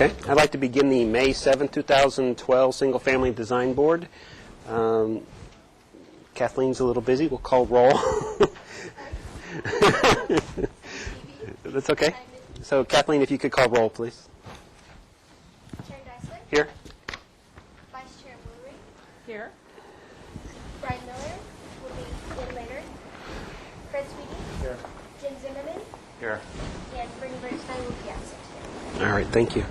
Okay, I'd like to begin the May 7, 2012 Single Family Design Board. Kathleen's a little busy. We'll call roll. That's okay. So, Kathleen, if you could call roll, please. Chair Geisler? Here. Vice Chair Woolery? Here. Brian Miller will be in later. Fred Sweetie? Here. Jim Zimmerman? Here. And Bernie Bernstein will be absent today. All right, thank you.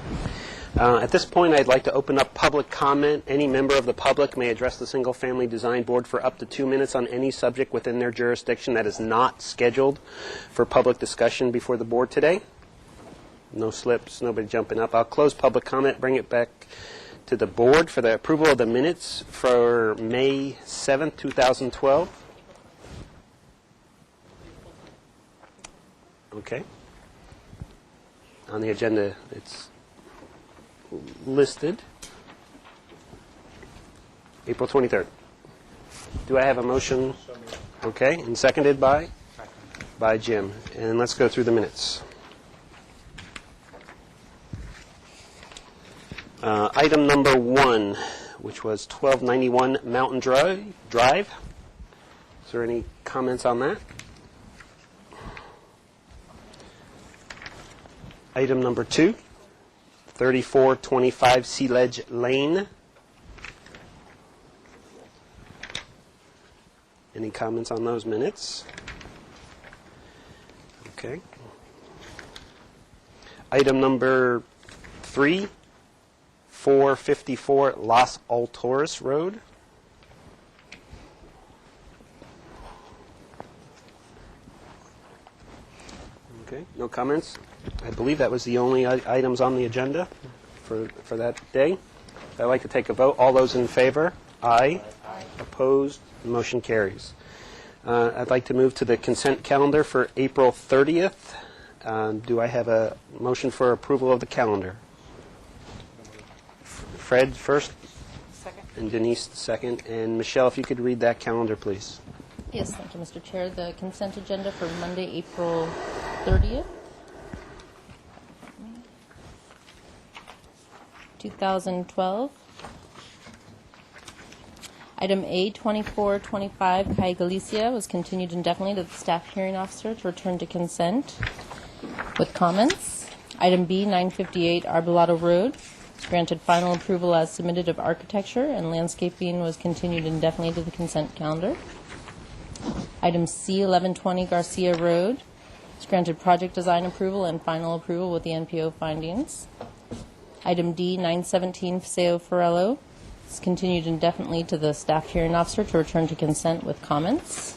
At this point, I'd like to open up public comment. Any member of the public may address the Single Family Design Board for up to 2 minutes on any subject within their jurisdiction that is not scheduled for public discussion before the board today. No slips, nobody jumping up. I'll close public comment, bring it back to the board for the approval of the minutes for May 7th, 2012. Okay. On the agenda, it's listed April 23rd. Do I have a motion? Okay, and seconded by? By Jim. And let's go through the minutes. Item number 1, which was 1291 Mountain Drive. Is there any comments on that? Item number 2, 3425 Sea Ledge Lane. Any comments on those minutes? Okay. Item number 3, 454 Los Altos Road. Okay, no comments. I believe that was the only items on the agenda for that day. I'd like to take a vote. All those in favor? Aye. Aye. Opposed? Motion carries. I'd like to move to the consent calendar for April 30th. Do I have a motion for approval of the calendar? Fred first. Second. And Denise second. And Michelle, if you could read that calendar, please. Yes, thank you, Mr. Chair. The consent agenda for Monday, April 30th, 2012. Item A, 2425 Calle Galicia was continued indefinitely to the staff hearing officer to return to consent with comments. Item B, 958 Arbolado Road was granted final approval as submitted of architecture, and landscaping was continued indefinitely to the consent calendar. Item C, 1120 Garcia Road was granted project design approval and final approval with the NPO findings. Item D, 917 Paseo Ferrello is continued indefinitely to the staff hearing officer to return to consent with comments.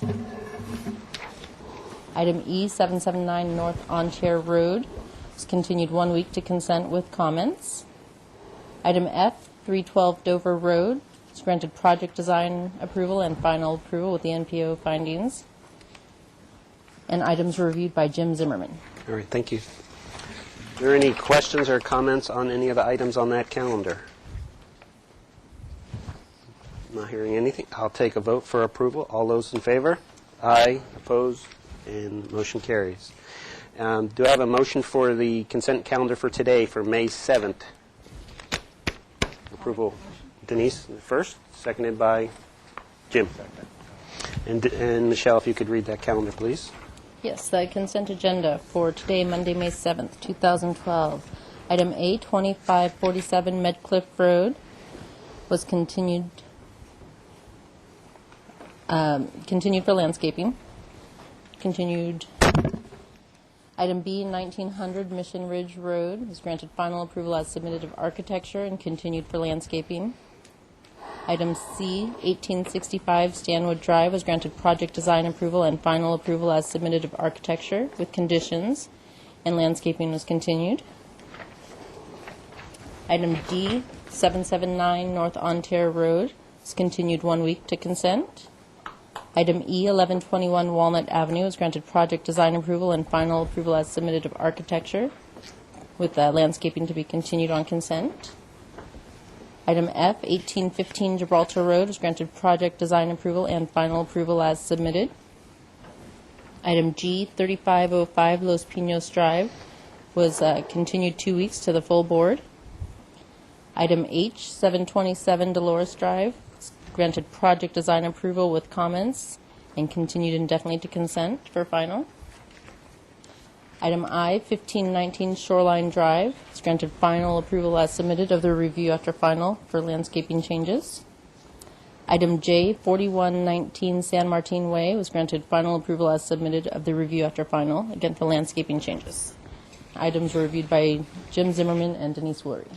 Item E, 779 North On-Chair Road is continued 1 week to consent with comments. Item F, 312 Dover Road is granted project design approval and final approval with the NPO findings. And items were reviewed by Jim Zimmerman. All right, thank you. Are there any questions or comments on any of the items on that calendar? Not hearing anything. I'll take a vote for approval. All those in favor? Aye. Opposed? And motion carries. Do I have a motion for the consent calendar for today for May 7th? Approval. Denise first, seconded by Jim. And Michelle, if you could read that calendar, please. Yes, the consent agenda for today, Monday, May 7th, 2012. Item A, 2547 Medcliff Road was continued for landscaping. Continued. Item B, 1900 Mission Ridge Road was granted final approval as submitted of architecture and continued for landscaping. Item C, 1865 Stanwood Drive was granted project design approval and final approval as submitted of architecture with conditions, and landscaping was continued. Item D, 779 North Ontario Road is continued 1 week to consent. Item E, 1121 Walnut Avenue is granted project design approval and final approval as submitted of architecture with landscaping to be continued on consent. Item F, 1815 Gibraltar Road is granted project design approval and final approval as submitted. Item G, 3505 Los Pinos Drive was continued 2 weeks to the full board. Item H, 727 Dolores Drive, it's granted project design approval with comments and continued indefinitely to consent for final. Item I, 1519 Shoreline Drive, it's granted final approval as submitted of the review after final for landscaping changes. Item J, 4119 San Martin Way, was granted final approval as submitted of the review after final, again for landscaping changes. Items were reviewed by Jim Zimmerman and Denise Woolery.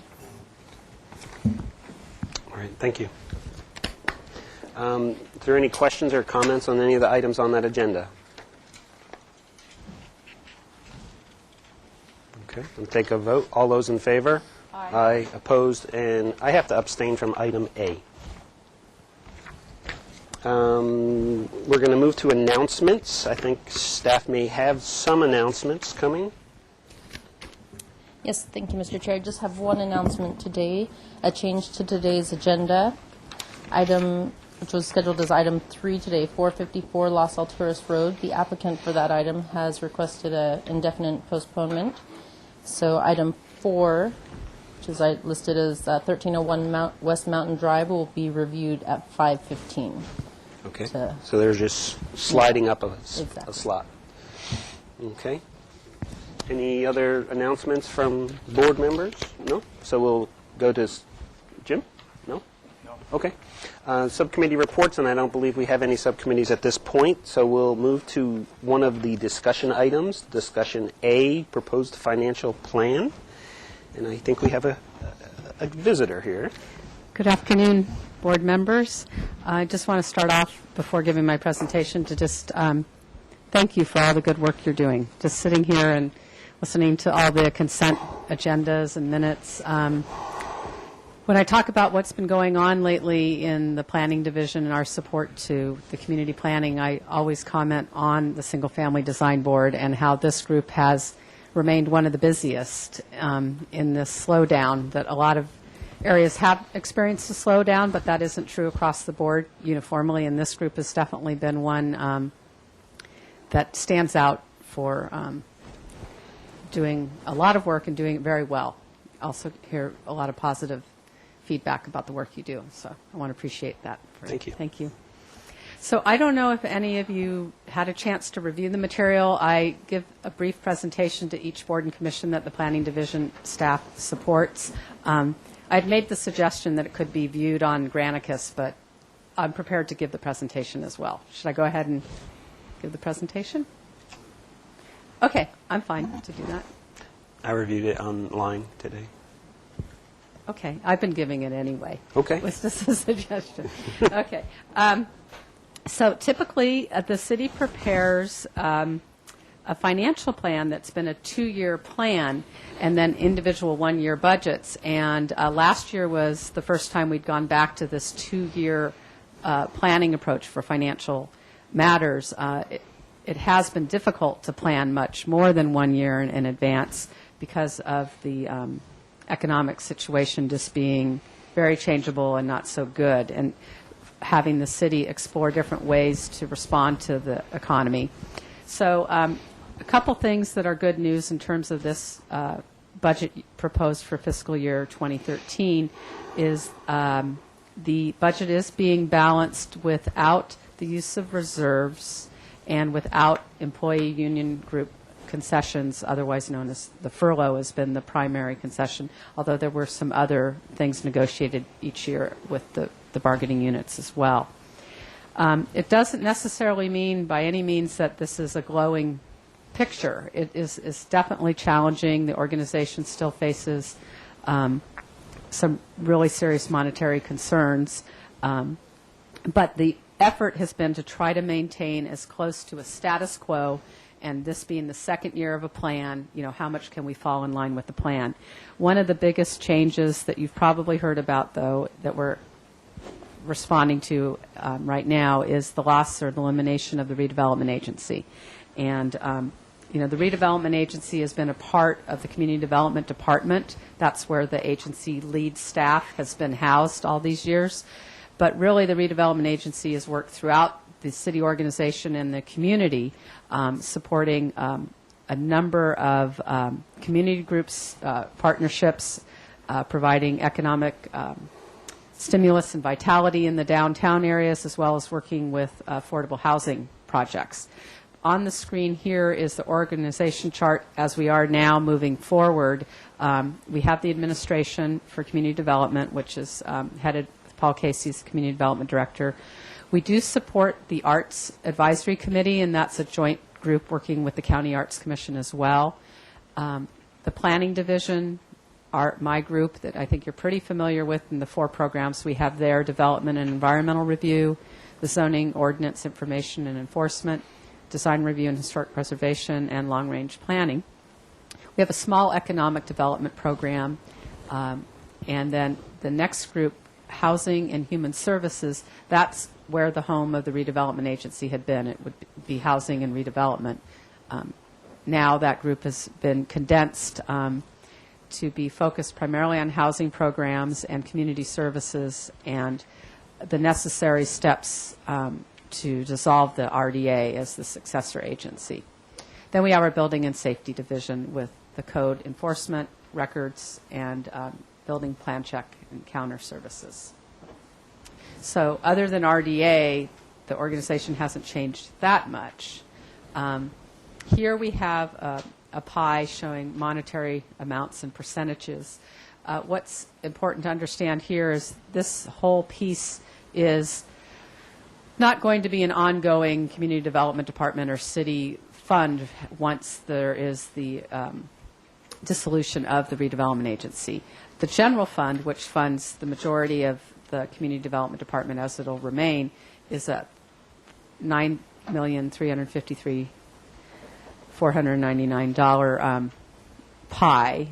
All right, thank you. Is there any questions or comments on any of the items on that agenda? Okay, we'll take a vote. All those in favor? Aye. Opposed, and I have to abstain from item A. We're going to move to announcements. I think staff may have some announcements coming. Yes, thank you, Mr. Chair. I just have one announcement today, a change to today's agenda. Item, which was scheduled as item 3 today, 454 Los Alturas Road. The applicant for that item has requested an indefinite postponement. So item 4, which is listed as 1301 West Mountain Drive, will be reviewed at 5:15. Okay, so they're just sliding up a Exactly. slot. Okay. Any other announcements from board members? No? So we'll go to Jim? No? No. Okay. Subcommittee reports, and I don't believe we have any subcommittees at this point, so we'll move to one of the discussion items, discussion A, proposed financial plan. And I think we have a visitor here. Good afternoon, board members. I just want to start off before giving my presentation to just thank you for all the good work you're doing. Just sitting here and listening to all the consent agendas and minutes. When I talk about what's been going on lately in the planning division and our support to the community planning, I always comment on the Single Family Design Board and how this group has remained one of the busiest in this slowdown that a lot of areas have experienced a slowdown, but that isn't true across the board uniformly, and this group has definitely been one that stands out for doing a lot of work and doing it very well. Also hear a lot of positive feedback about the work you do, so I want to appreciate that. Thank you. Thank you. So I don't know if any of you had a chance to review the material. I give a brief presentation to each board and commission that the planning division staff supports. I'd made the suggestion that it could be viewed on Granicus, but I'm prepared to give the presentation as well. Should I go ahead and give the presentation? Okay, I'm fine to do that. I reviewed it online today. Okay, I've been giving it anyway. Okay. It was just a suggestion. Okay. So typically, the city prepares a financial plan that's been a 2-year plan and then individual 1-year budgets. And last year was the first time we'd gone back to this 2-year planning approach for financial matters. It has been difficult to plan much more than 1 year in advance because of the economic situation just being very changeable and not so good, and having the city explore different ways to respond to the economy. So a couple things that are good news in terms of this budget proposed for fiscal year 2013 is the budget is being balanced without the use of reserves and without employee union group concessions, otherwise known as the furlough has been the primary concession, although there were some other things negotiated each year with the bargaining units as well. It doesn't necessarily mean by any means that this is a glowing picture. It is definitely challenging. The organization still faces some really serious monetary concerns, but the effort has been to try to maintain as close to a status quo, and this being the second year of a plan, how much can we fall in line with the plan? One of the biggest changes that you've probably heard about, though, that we're responding to right now is the loss or the elimination of the redevelopment agency. And, the redevelopment agency has been a part of the community development department. That's where the agency lead staff has been housed all these years. But really, the redevelopment agency has worked throughout the city organization and the community, supporting a number of community groups, partnerships, providing economic stimulus and vitality in the downtown areas, as well as working with affordable housing projects. On the screen here is the organization chart as we are now moving forward. We have the administration for community development, which is headed with Paul Casey's community development director. We do support the Arts Advisory Committee, and that's a joint group working with the County Arts Commission as well. The Planning Division, my group that I think you're pretty familiar with in the 4 programs we have there: development and environmental review, the zoning, ordinance, information and enforcement, design review and historic preservation, and long-range planning. We have a small economic development program, and then the next group, housing and human services, that's where the home of the redevelopment agency had been. It would be housing and redevelopment. Now that group has been condensed to be focused primarily on housing programs and community services and the necessary steps to dissolve the RDA as the successor agency. Then we have our building and safety division with the code enforcement, records, and building plan check and counter services. So other than RDA, the organization hasn't changed that much. Here we have a pie showing monetary amounts and percentages. What's important to understand here is this whole piece is not going to be an ongoing community development department or city fund once there is the dissolution of the redevelopment agency. The general fund, which funds the majority of the community development department as it'll remain, is a $9,353,499 pie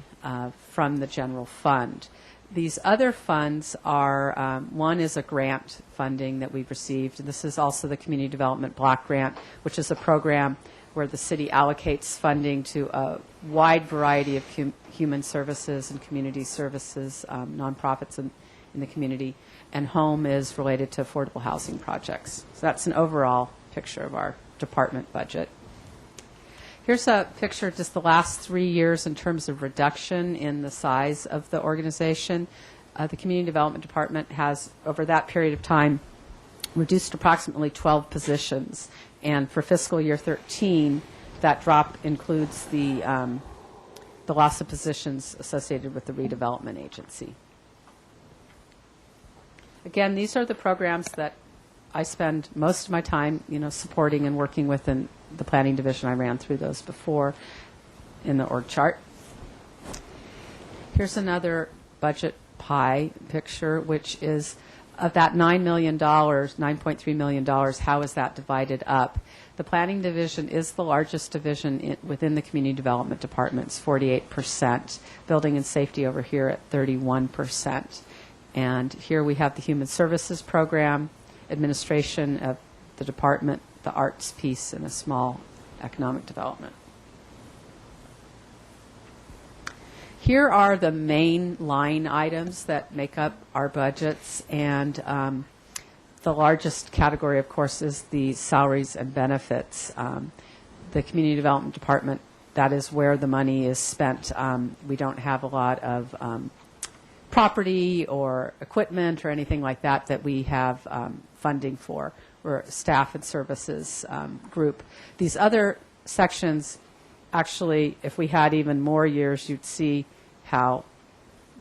from the general fund. These other funds are, one is a grant funding that we've received, and this is also the Community Development Block Grant, which is a program where the city allocates funding to a wide variety of human services and community services, nonprofits in the community, and home is related to affordable housing projects. So that's an overall picture of our department budget. Here's a picture of just the last 3 years in terms of reduction in the size of the organization. The Community Development Department has, over that period of time, reduced approximately 12 positions. And for fiscal year 13, that drop includes the loss of positions associated with the redevelopment agency. Again, these are the programs that I spend most of my time, supporting and working with in the planning division. I ran through those before in the org chart. Here's another budget pie picture, which is of that $9 million, $9.3 million, how is that divided up? The planning division is the largest division within the community development department. It's 48%. Building and safety over here at 31%. And here we have the human services program, administration of the department, the arts piece, and a small economic development. Here are the main line items that make up our budgets, and the largest category, of course, is the salaries and benefits. The community development department, that is where the money is spent. We don't have a lot of property or equipment or anything like that that we have funding for. We're a staff and services group. These other sections, actually, if we had even more years, you'd see how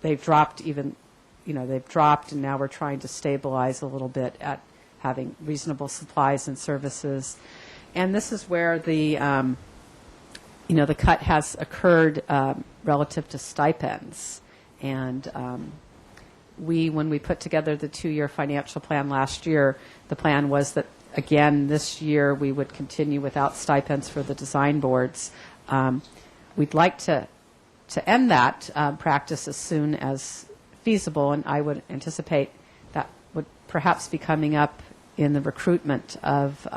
they've dropped they've dropped, and now we're trying to stabilize a little bit at having reasonable supplies and services. And this is where the the cut has occurred relative to stipends. And when we put together the 2-year financial plan last year, the plan was that, again, this year we would continue without stipends for the design boards. We'd like to end that practice as soon as feasible, and I would anticipate that would perhaps be coming up in the recruitment of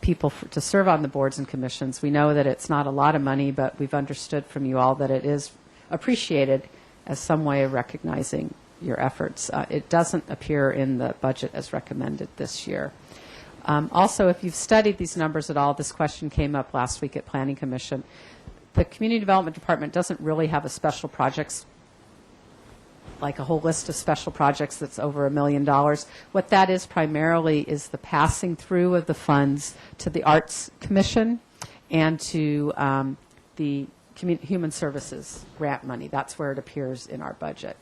people to serve on the boards and commissions. We know that it's not a lot of money, but we've understood from you all that it is appreciated as some way of recognizing your efforts. It doesn't appear in the budget as recommended this year. Also, if you've studied these numbers at all, this question came up last week at Planning Commission. The Community Development Department doesn't really have a special projects like a whole list of special projects that's over $1 million. What that is primarily is the passing through of the funds to the Arts Commission and to the Human Services grant money. That's where it appears in our budget.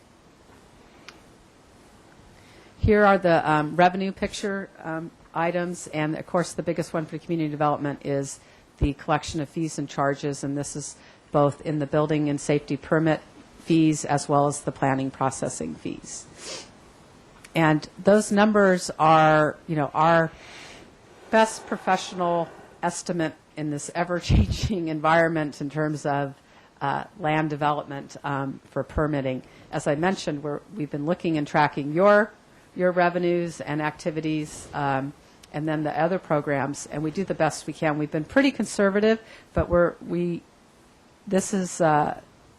Here are the revenue picture items, and of course the biggest one for community development is the collection of fees and charges, and this is both in the building and safety permit fees as well as the planning processing fees. And those numbers are, our best professional estimate in this ever-changing environment in terms of land development for permitting. As I mentioned, we've been looking and tracking your revenues and activities, and then the other programs, and we do the best we can. We've been pretty conservative, but this is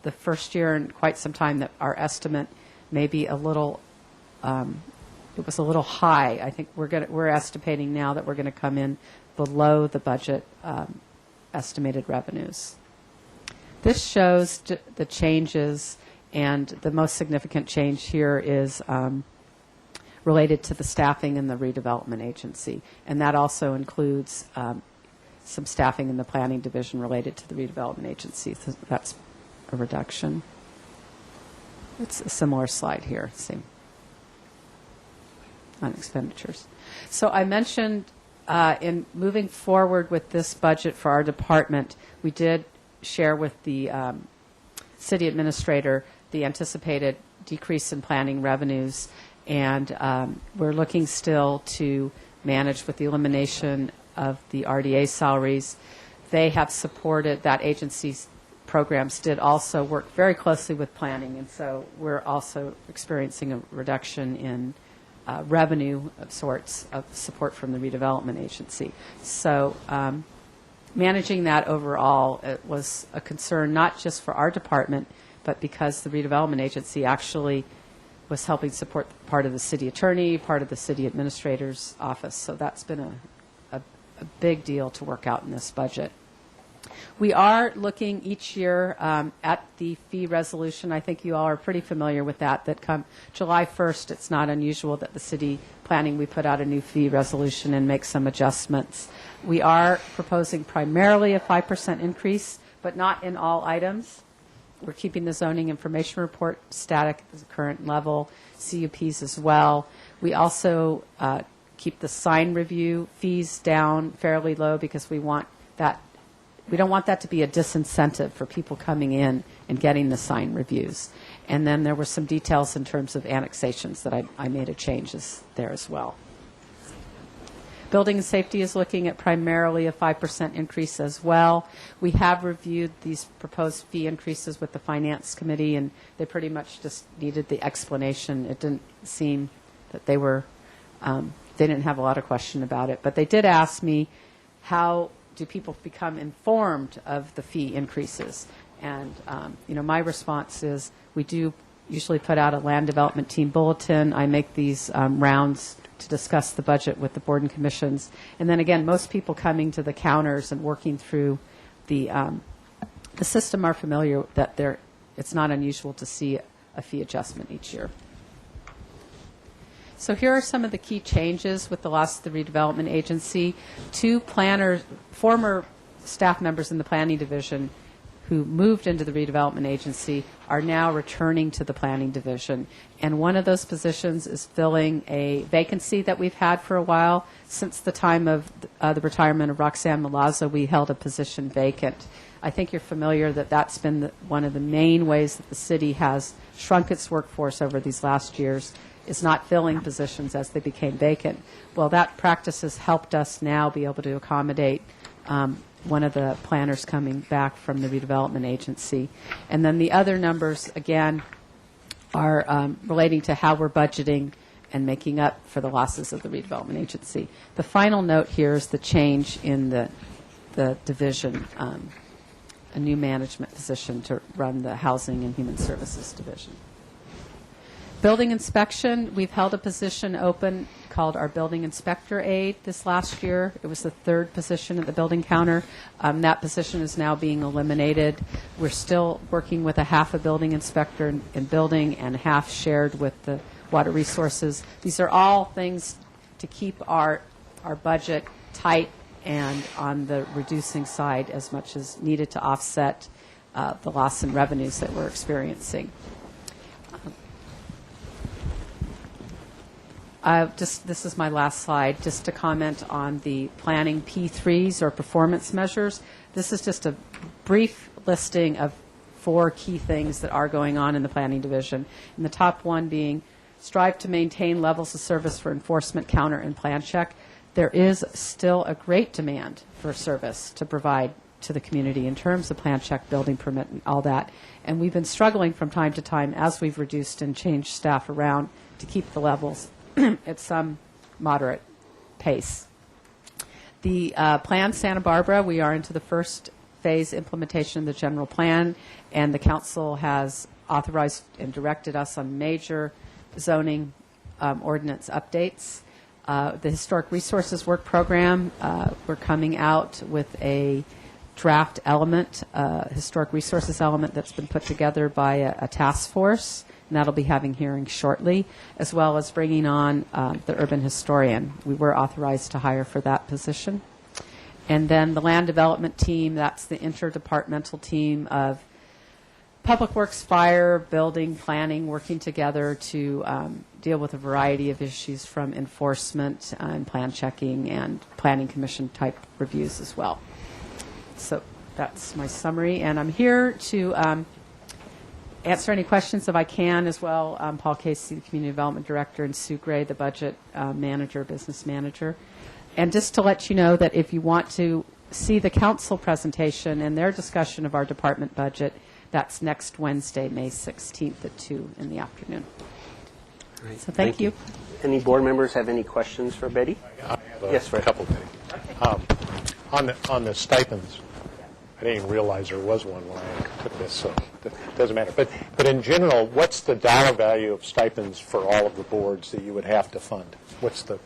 the first year in quite some time that our estimate may be a little. It was a little high. I think we're estimating now that we're going to come in below the budget estimated revenues. This shows the changes, and the most significant change here is related to the staffing in the redevelopment agency, and that also includes some staffing in the planning division related to the redevelopment agency. So that's a reduction. It's a similar slide here, same on expenditures. So I mentioned in moving forward with this budget for our department, we did share with the city administrator the anticipated decrease in planning revenues, and we're looking still to manage with the elimination of the RDA salaries. They have supported that agency's programs did also work very closely with planning, and so we're also experiencing a reduction in revenue of sorts of support from the redevelopment agency. So managing that overall, it was a concern not just for our department, but because the redevelopment agency actually was helping support part of the city attorney, part of the city administrator's office. So that's been a big deal to work out in this budget. We are looking each year at the fee resolution. I think you all are pretty familiar with that come July 1st, it's not unusual that the city planning, we put out a new fee resolution and make some adjustments. We are proposing primarily a 5% increase, but not in all items. We're keeping the zoning information report static at the current level, CUPs as well. We also keep the sign review fees down fairly low because we want that. We don't want that to be a disincentive for people coming in and getting the sign reviews. And then there were some details in terms of annexations that I made a changes there as well. Building and safety is looking at primarily a 5% increase as well. We have reviewed these proposed fee increases with the Finance Committee, and they pretty much just needed the explanation. It didn't seem that they didn't have a lot of question about it. But they did ask me, how do people become informed of the fee increases? And, my response is we do usually put out a land development team bulletin. I make these rounds to discuss the budget with the board and commissions. And then again, most people coming to the counters and working through the system are familiar that it's not unusual to see a fee adjustment each year. So here are some of the key changes with the loss of the redevelopment agency. Two former staff members in the planning division who moved into the redevelopment agency are now returning to the planning division. And one of those positions is filling a vacancy that we've had for a while. Since the time of the retirement of Roxanne Milazzo, we held a position vacant. I think you're familiar that that's been one of the main ways that the city has shrunk its workforce over these last years, is not filling positions as they became vacant. Well, that practice has helped us now be able to accommodate one of the planners coming back from the redevelopment agency. And then the other numbers, again, are relating to how we're budgeting and making up for the losses of the redevelopment agency. The final note here is the change in the division, a new management position to run the Housing and Human Services division. Building inspection, we've held a position open called our building inspector aide this last year. It was the third position at the building counter. That position is now being eliminated. We're still working with a half a building inspector in building and half shared with the water resources. These are all things to keep our budget tight and on the reducing side as much as needed to offset the loss in revenues that we're experiencing. This is my last slide, just to comment on the planning P3s or performance measures. This is just a brief listing of 4 key things that are going on in the planning division. And the top one being strive to maintain levels of service for enforcement, counter, and plan check. There is still a great demand for service to provide to the community in terms of plan check, building permit, and all that. And we've been struggling from time to time as we've reduced and changed staff around to keep the levels at some moderate pace. The plan Santa Barbara, we are into the first phase implementation of the general plan, and the council has authorized and directed us on major zoning ordinance updates. The Historic Resources Work Program, we're coming out with a draft element, historic resources element that's been put together by a task force, and that'll be having hearings shortly, as well as bringing on the urban historian. We were authorized to hire for that position. And then the land development team, that's the interdepartmental team of Public Works, Fire, Building, Planning, working together to deal with a variety of issues from enforcement and plan checking and Planning Commission type reviews as well. So that's my summary, and I'm here to answer any questions if I can as well. Paul Casey, the Community Development Director, and Sue Gray, the Budget Manager, Business Manager. And just to let you know that if you want to see the council presentation and their discussion of our department budget, that's next Wednesday, May 16th at 2 in the afternoon. All right. So thank you. Any board members have any questions for Betty? I have Yes, Fred. a couple things. On the stipends, I didn't even realize there was one when I took this, so it doesn't matter. But in general, what's the dollar value of stipends for all of the boards that you would have to fund? What's the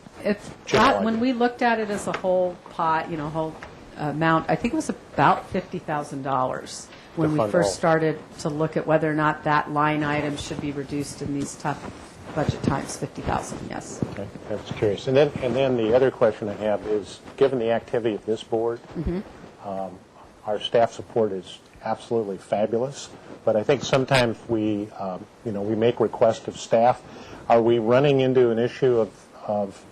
general When idea? we looked at it as a whole pot, whole amount, I think it was about $50,000 when To we fund first all. started to look at whether or not that line item should be reduced in these tough budget times. 50,000, yes. Okay, I was curious. And then the other question I have is, given the activity of this board, our staff support is absolutely fabulous. But I think sometimes we make requests of staff. Are we running into an issue of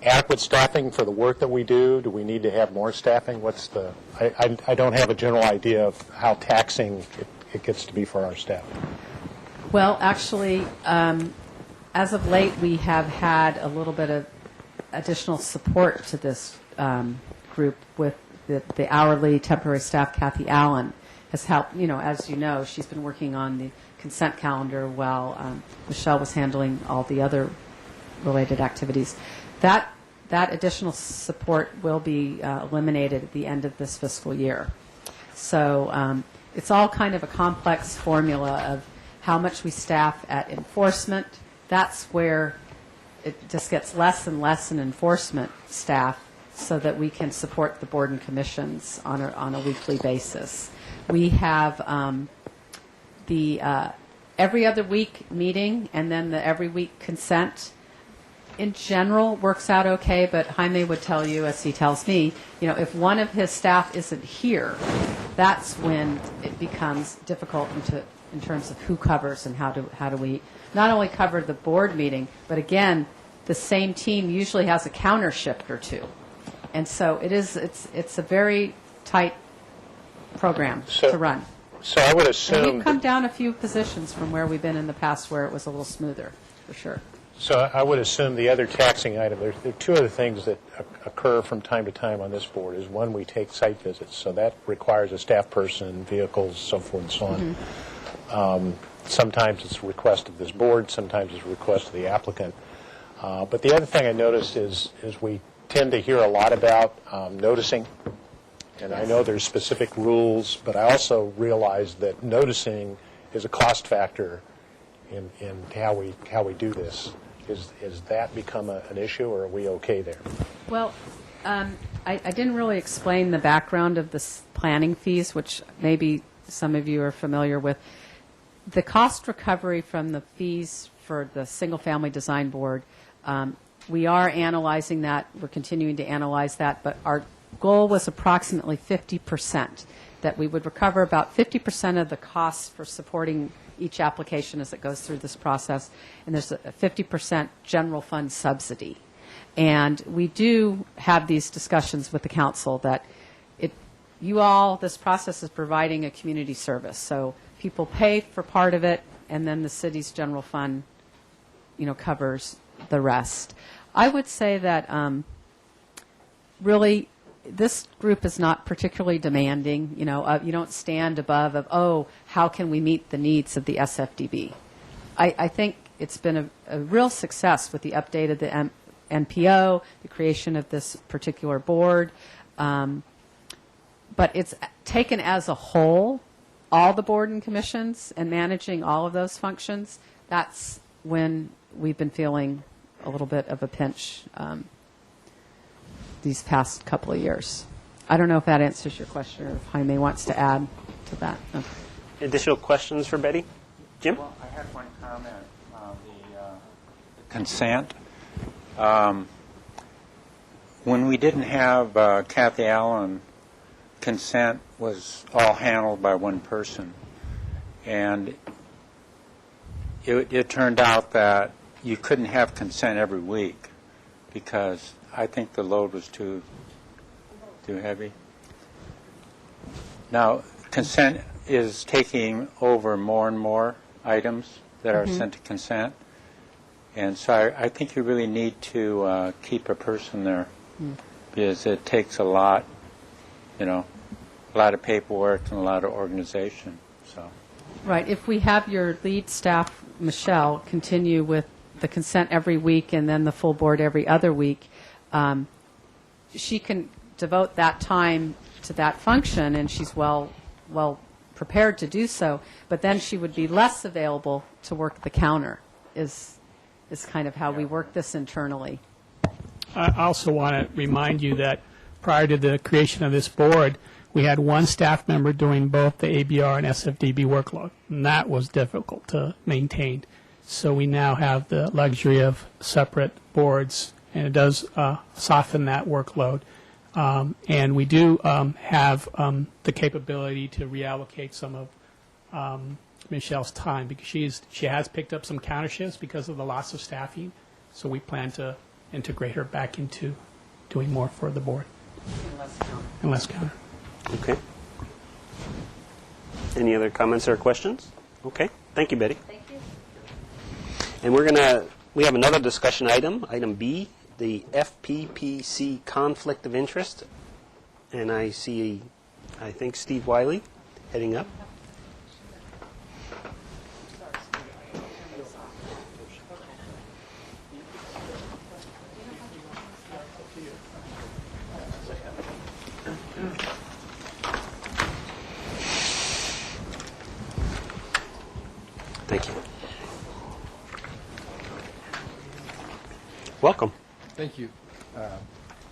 adequate staffing for the work that we do? Do we need to have more staffing? What's the? I don't have a general idea of how taxing it gets to be for our staff. Well, actually, as of late, we have had a little bit of additional support to this group with the hourly temporary staff. Kathy Allen has helped. As you know, she's been working on the consent calendar while Michelle was handling all the other related activities. That additional support will be eliminated at the end of this fiscal year. So it's all kind of a complex formula of how much we staff at enforcement. That's where it just gets less and less in enforcement staff so that we can support the board and commissions on a weekly basis. We have the every other week meeting and then the every week consent. In general, works out okay, but Jaime would tell you, as he tells me, if one of his staff isn't here, that's when it becomes difficult in terms of who covers and how do we not only cover the board meeting, but again, the same team usually has a counter shift or two, and so it's a very tight program to run. So I would And assume. we've come down a few positions from where we've been in the past, where it was a little smoother, for sure. So I would assume the other taxing item, there are two other things that occur from time to time on this board. Is one, we take site visits, so that requires a staff person, vehicles, so forth and so on. Sometimes it's a request of this board, sometimes it's a request of the applicant. But the other thing I noticed is we tend to hear a lot about noticing, and I know there's specific rules, but I also realize that noticing is a cost factor in how we do this. Is that become an issue, or are we okay there? Well, I didn't really explain the background of the planning fees, which maybe some of you are familiar with. The cost recovery from the fees for the single-family design board, we are analyzing that. We're continuing to analyze that, but our goal was approximately 50%, that we would recover about 50% of the costs for supporting each application as it goes through this process, and there's a 50% general fund subsidy. And we do have these discussions with the council that this process is providing a community service. So people pay for part of it, and then the city's general fund, covers the rest. I would say that really this group is not particularly demanding. You don't stand above how can we meet the needs of the SFDB. I think it's been a real success with the update of the NPO, the creation of this particular board. But it's taken as a whole, all the board and commissions and managing all of those functions, that's when we've been feeling a little bit of a pinch these past couple of years. I don't know if that answers your question, or if Jaime wants to add to that. Okay. Additional questions for Betty? Jim? Well, I had one comment on the consent. When we didn't have Kathy Allen, consent was all handled by one person. And it turned out that you couldn't have consent every week because I think the load was too heavy. Now, consent is taking over more and more items that are sent to consent. And so I think you really need to keep a person there because it takes a lot, a lot of paperwork and a lot of organization. So. Right. If we have your lead staff, Michelle, continue with the consent every week and then the full board every other week, she can devote that time to that function, and she's well prepared to do so. But then she would be less available to work the counter. Is kind of how we work this internally. I also want to remind you that prior to the creation of this board, we had one staff member doing both the ABR and SFDB workload, and that was difficult to maintain. So we now have the luxury of separate boards, and it does soften that workload. And we do have the capability to reallocate some of Michelle's time because she has picked up some counter shifts because of the loss of staffing. So we plan to integrate her back into doing more for the board. And less counter. Okay. Any other comments or questions? Okay. Thank you, Betty. Thank you. And we have another discussion item, item B, the FPPC conflict of interest. And I think Steve Wiley heading up. Thank you. Welcome. Thank you.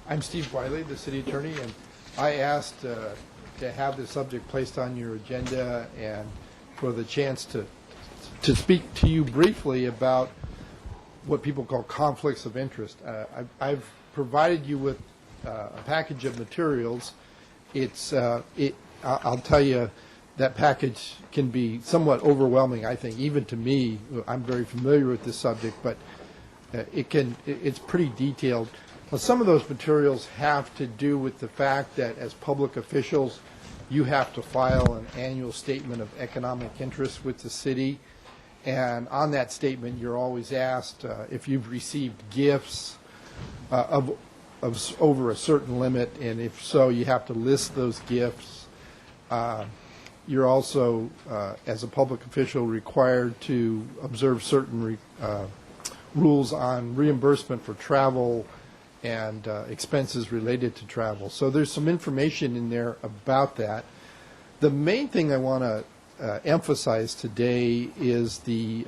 I'm Steve Wiley, the city attorney, and I asked to have this subject placed on your agenda and for the chance to speak to you briefly about what people call conflicts of interest. I've provided you with a package of materials. I'll tell you, that package can be somewhat overwhelming, I think, even to me. I'm very familiar with this subject, but it's pretty detailed. Well, some of those materials have to do with the fact that as public officials, you have to file an annual statement of economic interest with the city. And on that statement, you're always asked if you've received gifts of over a certain limit, and if so, you have to list those gifts. You're also, as a public official, required to observe certain rules on reimbursement for travel and expenses related to travel. So there's some information in there about that. The main thing I want to emphasize today is the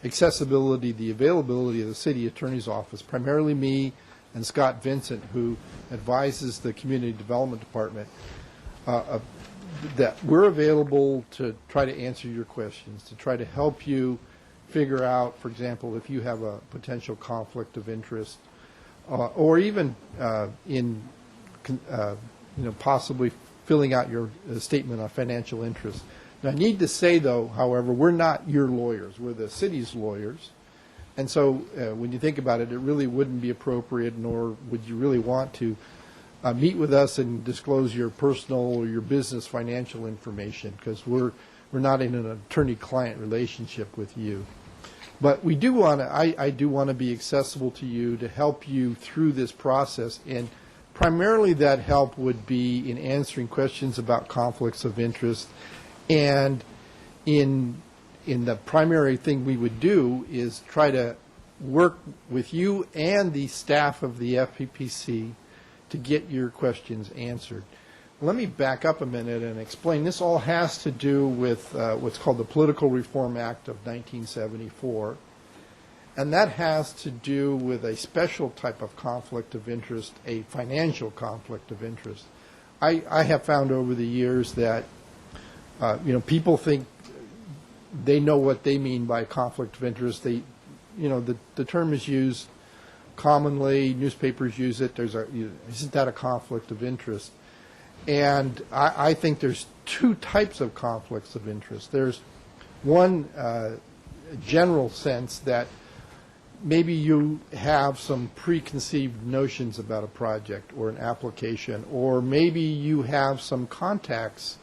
accessibility, the availability of the city attorney's office, primarily me and Scott Vincent, who advises the community development department, that we're available to try to answer your questions, to try to help you figure out, for example, if you have a potential conflict of interest, or even possibly filling out your statement on financial interest. Now, I need to say, though, however, we're not your lawyers. We're the city's lawyers. And so when you think about it, it really wouldn't be appropriate, nor would you really want to meet with us and disclose your personal or your business financial information, because we're not in an attorney-client relationship with you. But we do want to, I do want to be accessible to you to help you through this process, and primarily that help would be in answering questions about conflicts of interest, and in the primary thing we would do is try to work with you and the staff of the FPPC to get your questions answered. Let me back up a minute and explain. This all has to do with what's called the Political Reform Act of 1974, and that has to do with a special type of conflict of interest, a financial conflict of interest. I have found over the years that people think they know what they mean by conflict of interest. The term is used commonly. Newspapers use it. Isn't that a conflict of interest? And I think there's two types of conflicts of interest. There's one general sense that maybe you have some preconceived notions about a project or an application, or maybe you have some contacts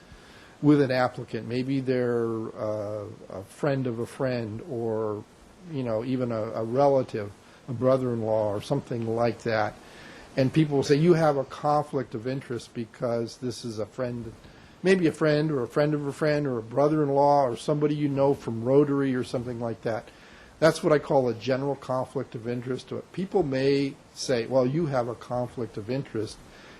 with an applicant. Maybe they're a friend of a friend, or even a relative, a brother-in-law, or something like that. And people will say, you have a conflict of interest because this is a friend, maybe a friend or a friend of a friend or a brother-in-law or somebody you know from Rotary or something like that. That's what I call a general conflict of interest. People may say, well, you have a conflict of interest.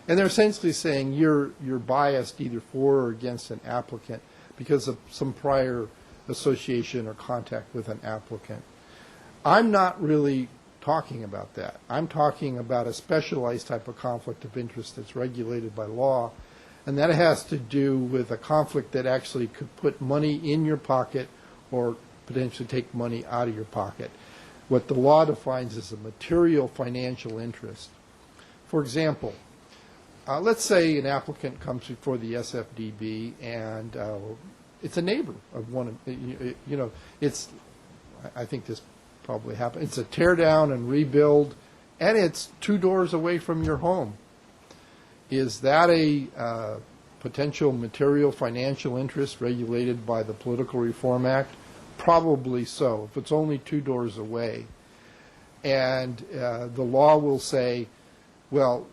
And they're essentially saying you're biased either for or against an applicant because of some prior association or contact with an applicant. I'm not really talking about that. I'm talking about a specialized type of conflict of interest that's regulated by law, and that has to do with a conflict that actually could put money in your pocket or potentially take money out of your pocket. What the law defines as a material financial interest. For example, let's say an applicant comes before the SFDB and it's a neighbor of one of, I think this probably happened. It's a tear down and rebuild, and it's 2 doors away from your home. Is that a potential material financial interest regulated by the Political Reform Act? Probably so, if it's only 2 doors away. And the law will say, well,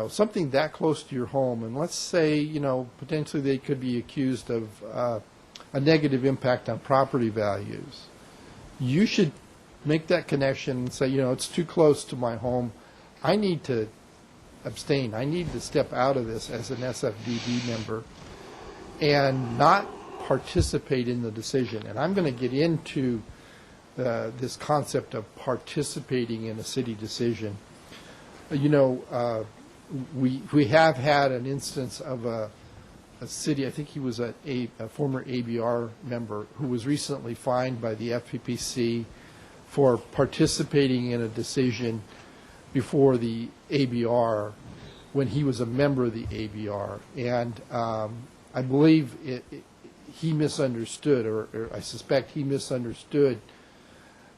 something that close to your home, and let's say, potentially they could be accused of a negative impact on property values. You should make that connection and say, it's too close to my home. I need to abstain. I need to step out of this as an SFDB member and not participate in the decision. And I'm going to get into this concept of participating in a city decision. We have had an instance of a city, I think he was a former ABR member, who was recently fined by the FPPC for participating in a decision before the ABR when he was a member of the ABR. And I believe he misunderstood, or I suspect he misunderstood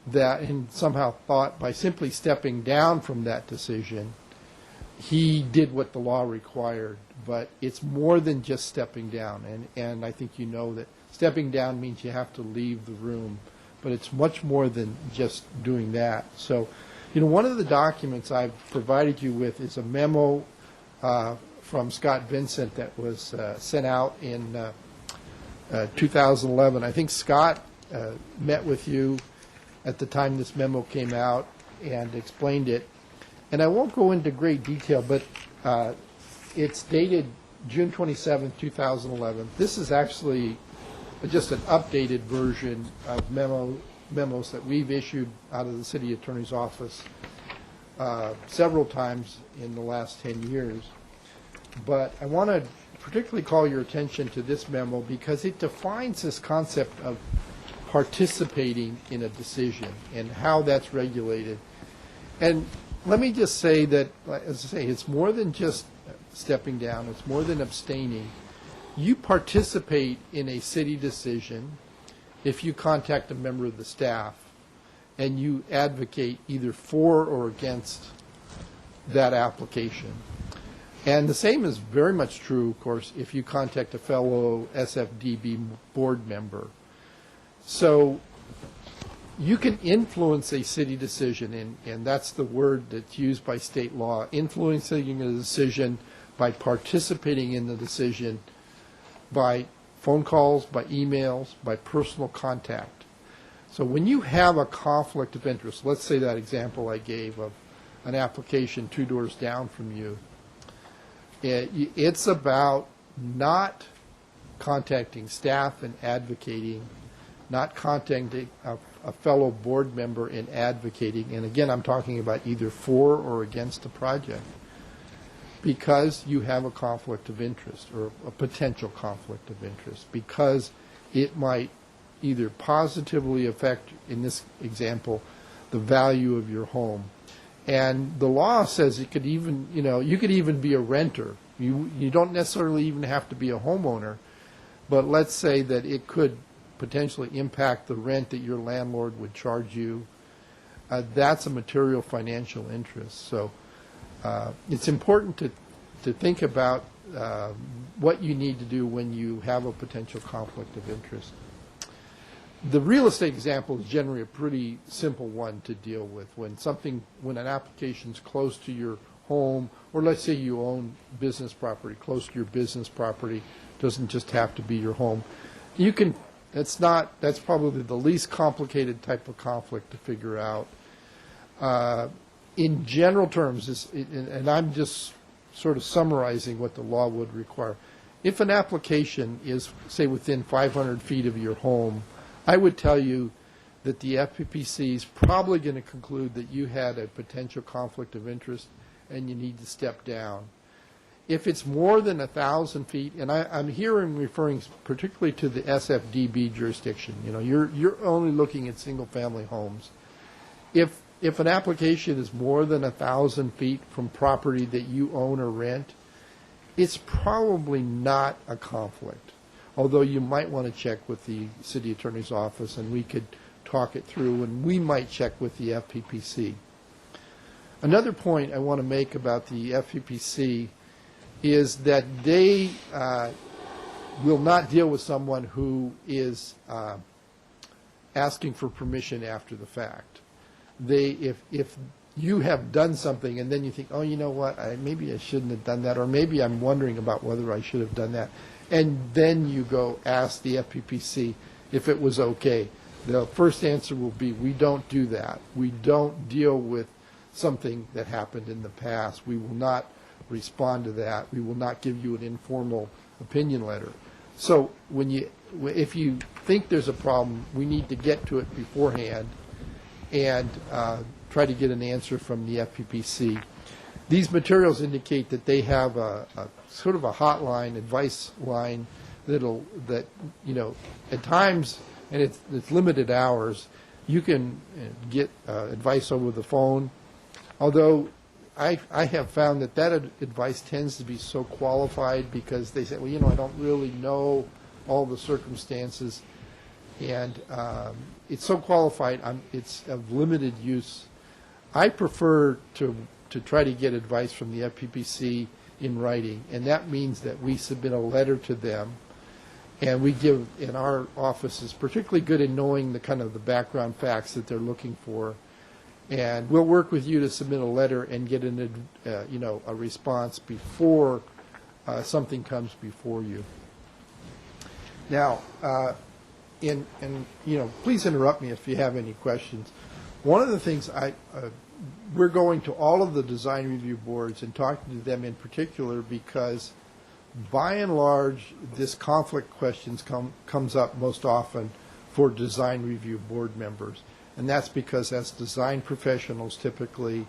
that, and somehow thought by simply stepping down from that decision, he did what the law required. But it's more than just stepping down. And I think that stepping down means you have to leave the room. But it's much more than just doing that. So, one of the documents I've provided you with is a memo from Scott Vincent that was sent out in 2011. I think Scott met with you at the time this memo came out and explained it. And I won't go into great detail, but it's dated June 27, 2011. This is actually just an updated version of memo memos that we've issued out of the city attorney's office several times in the last 10 years. But I want to particularly call your attention to this memo because it defines this concept of participating in a decision and how that's regulated. And let me just say that, as I say, it's more than just stepping down. It's more than abstaining. You participate in a city decision if you contact a member of the staff and you advocate either for or against that application. And the same is very much true, of course, if you contact a fellow SFDB board member. So you can influence a city decision, and that's the word that's used by state law, influencing a decision by participating in the decision by phone calls, by emails, by personal contact. So when you have a conflict of interest, let's say that example I gave of an application 2 doors down from you, it's about not contacting staff and advocating, not contacting a fellow board member and advocating, and again, I'm talking about either for or against the project, because you have a conflict of interest or a potential conflict of interest, because it might either positively affect, in this example, the value of your home. And the law says it could even, you could even be a renter. You don't necessarily even have to be a homeowner, but let's say that it could potentially impact the rent that your landlord would charge you. That's a material financial interest. So it's important to think about what you need to do when you have a potential conflict of interest. The real estate example is generally a pretty simple one to deal with. When an application is close to your home, or let's say you own business property, close to your business property, doesn't just have to be your home. That's probably the least complicated type of conflict to figure out. In general terms, and I'm just sort of summarizing what the law would require. If an application is, say, within 500 feet of your home, I would tell you that the FPPC is probably going to conclude that you had a potential conflict of interest and you need to step down. If it's more than 1,000 feet, and I'm here referring particularly to the SFDB jurisdiction, you're only looking at single-family homes. If an application is more than 1,000 feet from property that you own or rent, it's probably not a conflict, although you might want to check with the city attorney's office, and we could talk it through, and we might check with the FPPC. Another point I want to make about the FPPC is that they will not deal with someone who is asking for permission after the fact. If you have done something and then you think, oh, you know what, maybe I shouldn't have done that, or maybe I'm wondering about whether I should have done that, and then you go ask the FPPC if it was okay, the first answer will be, we don't do that. We don't deal with something that happened in the past. We will not respond to that. We will not give you an informal opinion letter. So if you think there's a problem, we need to get to it beforehand and try to get an answer from the FPPC. These materials indicate that they have a sort of a hotline, advice line that at times, and it's limited hours, you can get advice over the phone. Although I have found that advice tends to be so qualified because they say, well, I don't really know all the circumstances, and it's so qualified, it's of limited use. I prefer to try to get advice from the FPPC in writing, and that means that we submit a letter to them, and we give, in our office is particularly good in knowing the kind of the background facts that they're looking for, and we'll work with you to submit a letter and get a response before something comes before you. Now, please interrupt me if you have any questions. One of the things we're going to all of the design review boards and talking to them in particular because, by and large, this conflict questions comes up most often for design review board members. And that's because as design professionals, typically,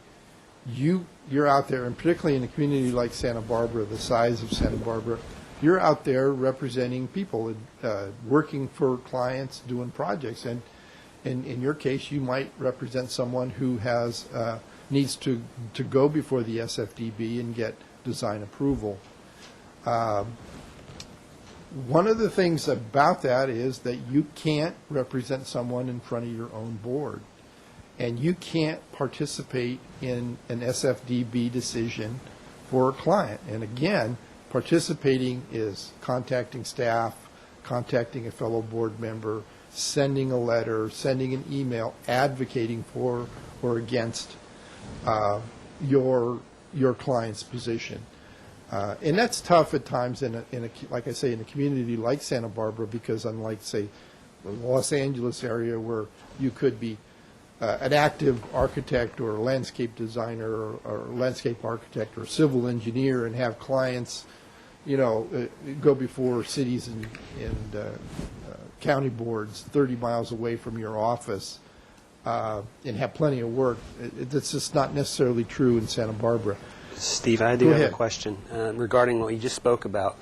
you're out there, and particularly in a community like Santa Barbara, the size of Santa Barbara, you're out there representing people, working for clients, doing projects. And in your case, you might represent someone who has needs to go before the SFDB and get design approval. One of the things about that is that you can't represent someone in front of your own board, and you can't participate in an SFDB decision for a client. And again, participating is contacting staff, contacting a fellow board member, sending a letter, sending an email, advocating for or against your client's position. And that's tough at times like I say, in a community like Santa Barbara, because unlike, say, the Los Angeles area where you could be an active architect or a landscape designer or landscape architect or civil engineer and have clients, go before cities and county boards 30 miles away from your office and have plenty of work. That's just not necessarily true in Santa Barbara. Steve, I do have a question regarding what you just spoke about.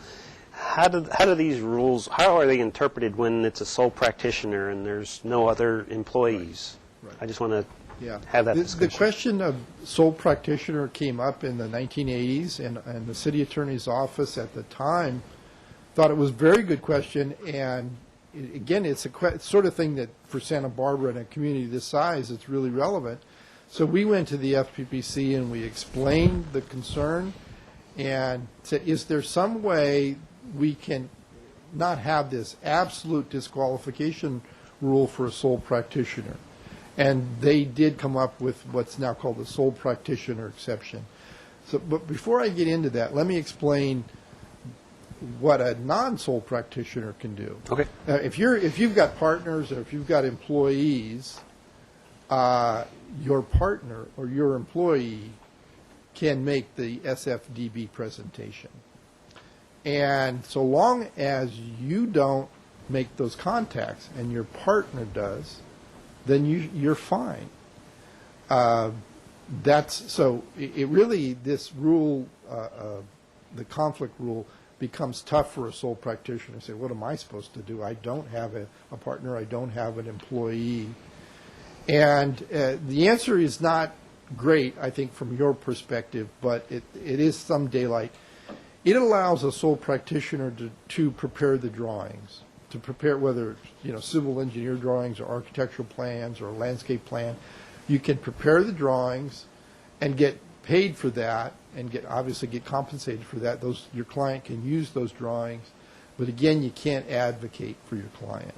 How do these rules, how are they interpreted when it's a sole practitioner and there's no other employees? Right. I just want to have that discussion. The question of sole practitioner came up in the 1980s, and the city attorney's office at the time thought it was a very good question. And again, it's a sort of thing that for Santa Barbara and a community this size, it's really relevant. So we went to the FPPC and we explained the concern and said, is there some way we can not have this absolute disqualification rule for a sole practitioner? And they did come up with what's now called the sole practitioner exception. So, but before I get into that, let me explain what a non-sole practitioner can do. Okay. If you've got partners or if you've got employees, your partner or your employee can make the SFDB presentation. And so long as you don't make those contacts and your partner does, then you're fine. It really, this rule, the conflict rule, becomes tough for a sole practitioner to say, what am I supposed to do? I don't have a partner. I don't have an employee. And the answer is not great, I think, from your perspective, but it is some daylight. It allows a sole practitioner to prepare the drawings, to prepare whether it's, civil engineer drawings or architectural plans or a landscape plan. You can prepare the drawings and get paid for that and obviously get compensated for that. Your client can use those drawings, but again, you can't advocate for your client.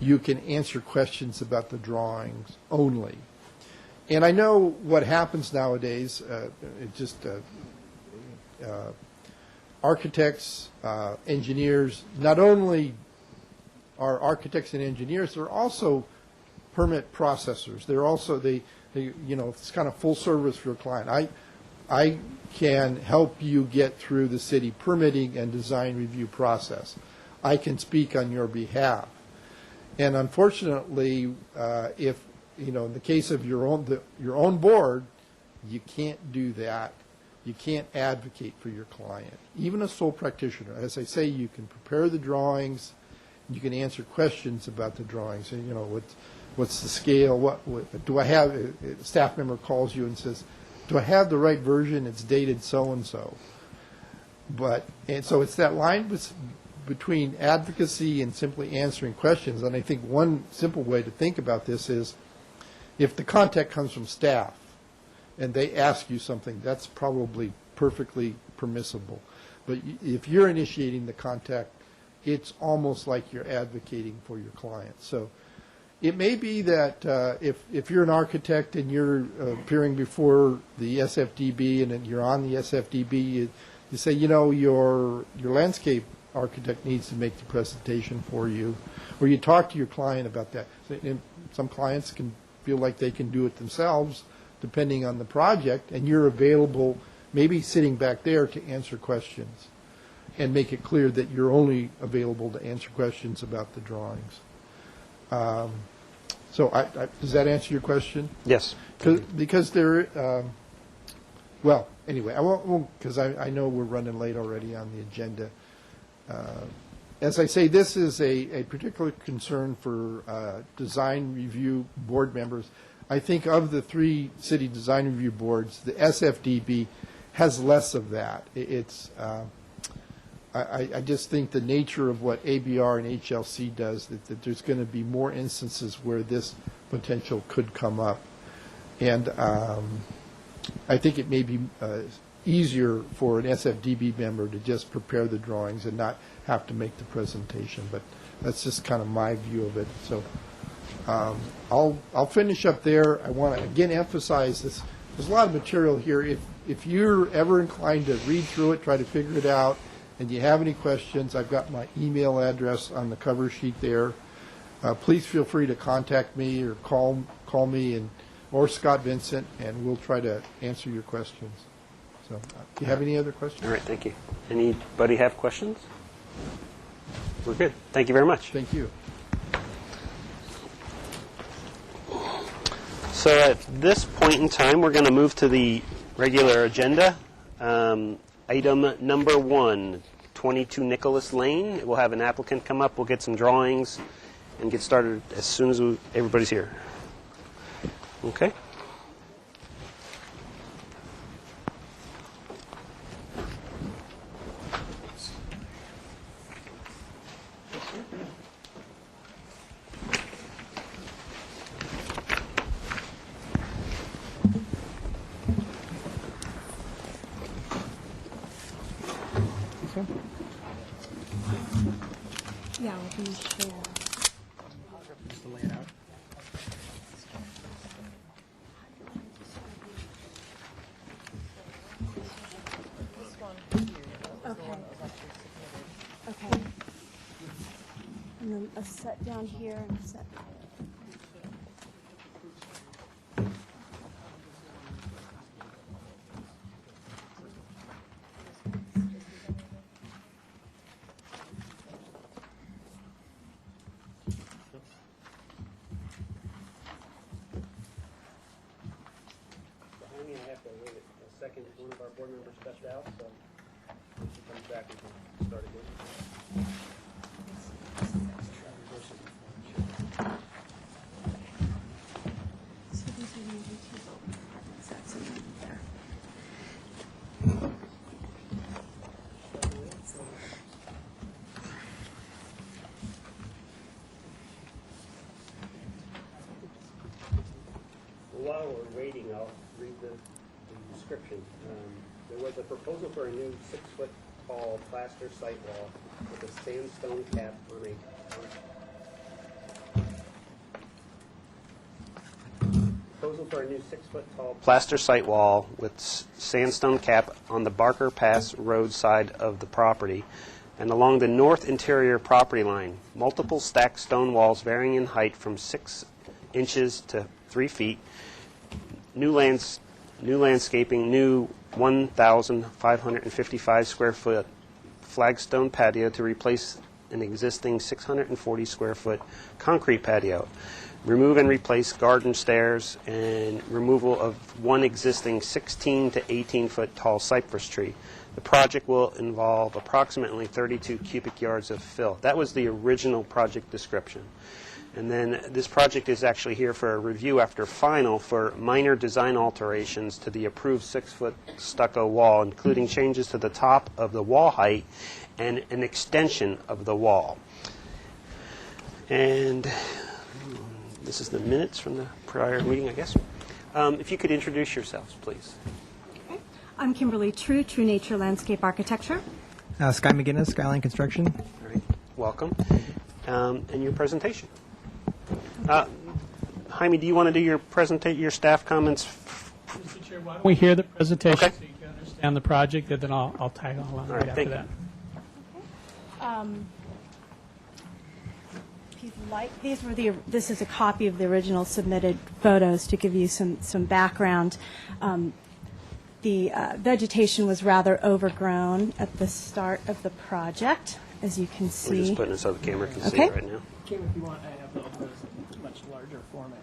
You can answer questions about the drawings only. And I know what happens nowadays, architects, engineers, not only are architects and engineers, they're also permit processors. They're also, it's kind of full service for your client. I can help you get through the city permitting and design review process. I can speak on your behalf. And unfortunately, if in the case of your own board, you can't do that. You can't advocate for your client. Even a sole practitioner, as I say, you can prepare the drawings, you can answer questions about the drawings. And what's the scale? What do I have? A staff member calls you and says, "Do I have the right version? It's dated so and so." And so it's that line between advocacy and simply answering questions. And I think one simple way to think about this is if the contact comes from staff and they ask you something, that's probably perfectly permissible. But if you're initiating the contact, it's almost like you're advocating for your client. So it may be that if you're an architect and you're appearing before the SFDB and then you're on the SFDB, you say, your landscape architect needs to make the presentation for you, or you talk to your client about that. Some clients can feel like they can do it themselves, depending on the project, and you're available, maybe sitting back there to answer questions, and make it clear that you're only available to answer questions about the drawings. So does that answer your question? Yes. Because there, well, anyway, I won't, because I know we're running late already on the agenda. As I say, this is a particular concern for design review board members. I think of the 3 city design review boards, the SFDB has less of that. I just think the nature of what ABR and HLC does, that there's going to be more instances where this potential could come up. And I think it may be easier for an SFDB member to just prepare the drawings and not have to make the presentation. But that's just kind of my view of it. So I'll finish up there. I want to, again, emphasize this. There's a lot of material here. If you're ever inclined to read through it, try to figure it out, and you have any questions, I've got my email address on the cover sheet there. Please feel free to contact me or call me or Scott Vincent, and we'll try to answer your questions. So, do you have any other questions? All right, thank you. Anybody have questions? We're good. Thank you very much. Thank you. So at this point in time, we're going to move to the regular agenda. Item number 1, 22 Nicholas Lane. We'll have an applicant come up. We'll get some drawings and get started as soon as everybody's here. Okay? Yeah, I'll be sure. Okay. Okay. And then a set down here and a set. I have to wait a second. One of our board members stepped out, so when she comes back, we can start again. So these are usually 2 sets in there. While we're waiting, I'll read the description. There was a proposal for a new 6-foot tall plaster site wall with a sandstone cap on a new 6-foot tall plaster site wall with sandstone cap on the Barker Pass Road side of the property and along the north interior property line. Multiple stacked stone walls varying in height from 6 inches to 3 feet. New landscaping, new 1,555 square foot flagstone patio to replace an existing 640 square foot concrete patio. Remove and replace garden stairs and removal of one existing 16 to 18 foot tall cypress tree. The project will involve approximately 32 cubic yards of fill. That was the original project description. And then this project is actually here for a review after final for minor design alterations to the approved 6-foot stucco wall, including changes to the top of the wall height and an extension of the wall. And this is the minutes from the prior meeting, I guess. If you could introduce yourselves, please. Okay. I'm Kimberly True Nature Landscape Architecture. Sky McGinnis, Skyline Construction. All right, welcome. And your presentation. Jaime, do you want to do your staff comments? Mr. Chair, why don't we hear the presentation Okay. so you can understand the project, and then I'll tag on All right right, after thank that. If you'd like, this is a copy of the original submitted photos to give you some background. The vegetation was rather overgrown at the start of the project, as you can We're see. just putting it so the camera can see Okay. it right now. Kim, if you want, I have those in much larger format.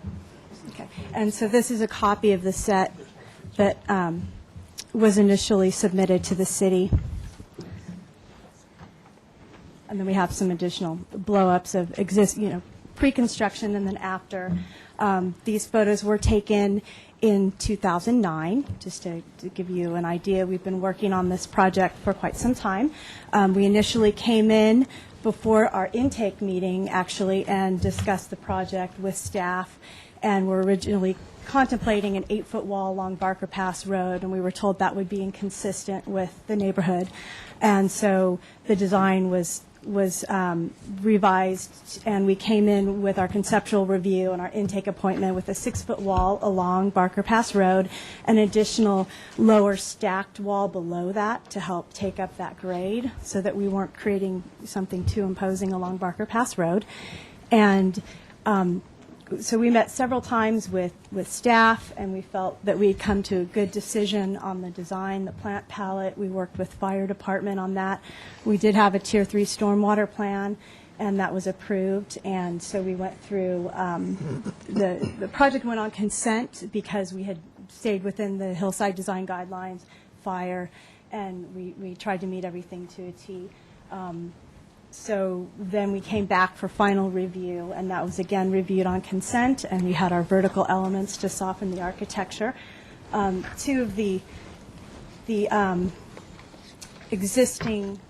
Okay. And so this is a copy of the set that was initially submitted to the city. And then we have some additional blow-ups of pre-construction and then after. These photos were taken in 2009, just to give you an idea. We've been working on this project for quite some time. We initially came in before our intake meeting, actually, and discussed the project with staff, and were originally contemplating an 8-foot wall along Barker Pass Road, and we were told that would be inconsistent with the neighborhood. And so the design was revised, and we came in with our conceptual review and our intake appointment with a 6-foot wall along Barker Pass Road, an additional lower stacked wall below that to help take up that grade so that we weren't creating something too imposing along Barker Pass Road. And so we met several times with staff, and we felt that we had come to a good decision on the design, the plant palette. We worked with fire department on that. We did have a Tier 3 stormwater plan, and that was approved. And so we went through, the project went on consent because we had stayed within the hillside design guidelines, fire, and we tried to meet everything to a T. So then we came back for final review, and that was again reviewed on consent, and we had our vertical elements to soften the architecture. Two of the existing,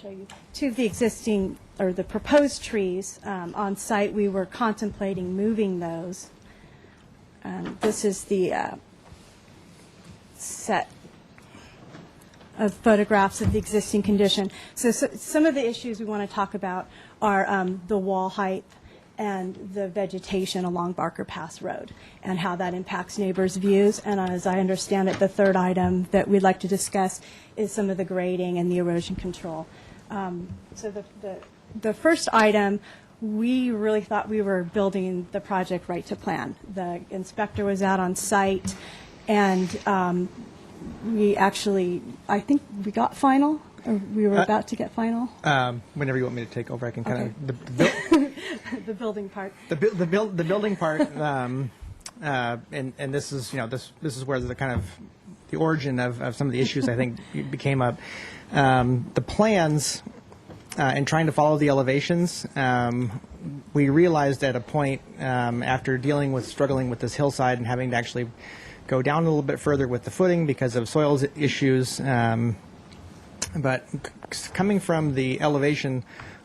show you, two of the existing, or the proposed trees on site, we were contemplating moving those. This is the set of photographs of the existing condition. So some of the issues we want to talk about are the wall height and the vegetation along Barker Pass Road and how that impacts neighbors' views. And as I understand it, the third item that we'd like to discuss is some of the grading and the erosion control. So the first item, we really thought we were building the project right to plan. The inspector was out on site, and we actually, I think we got final, or we were about to get final. Whenever you want me to take over, I can kind Okay. of The building part. the building part, and this is this is where the kind of the origin of some of the issues I think became up. The plans and trying to follow the elevations, we realized at a point after struggling with this hillside and having to actually go down a little bit further with the footing because of soils issues. But coming from the elevation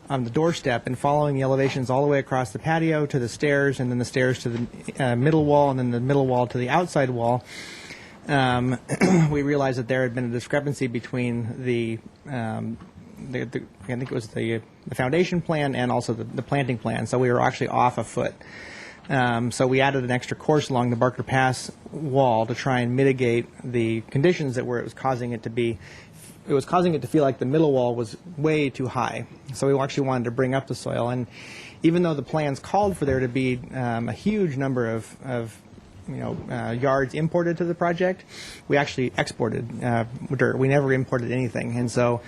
on the doorstep and following the elevations all the way across the patio to the stairs, and then the stairs to the middle wall, and then the middle wall to the outside wall, we realized that there had been a discrepancy between the I think it was the foundation plan and also the planting plan. So we were actually off a foot. So we added an extra course along the Barker Pass wall to try and mitigate the conditions that it was causing it to be. It was causing it to feel like the middle wall was way too high. So we actually wanted to bring up the soil. And even though the plans called for there to be a huge number of yards imported to the project, we actually exported dirt. We never imported anything. And so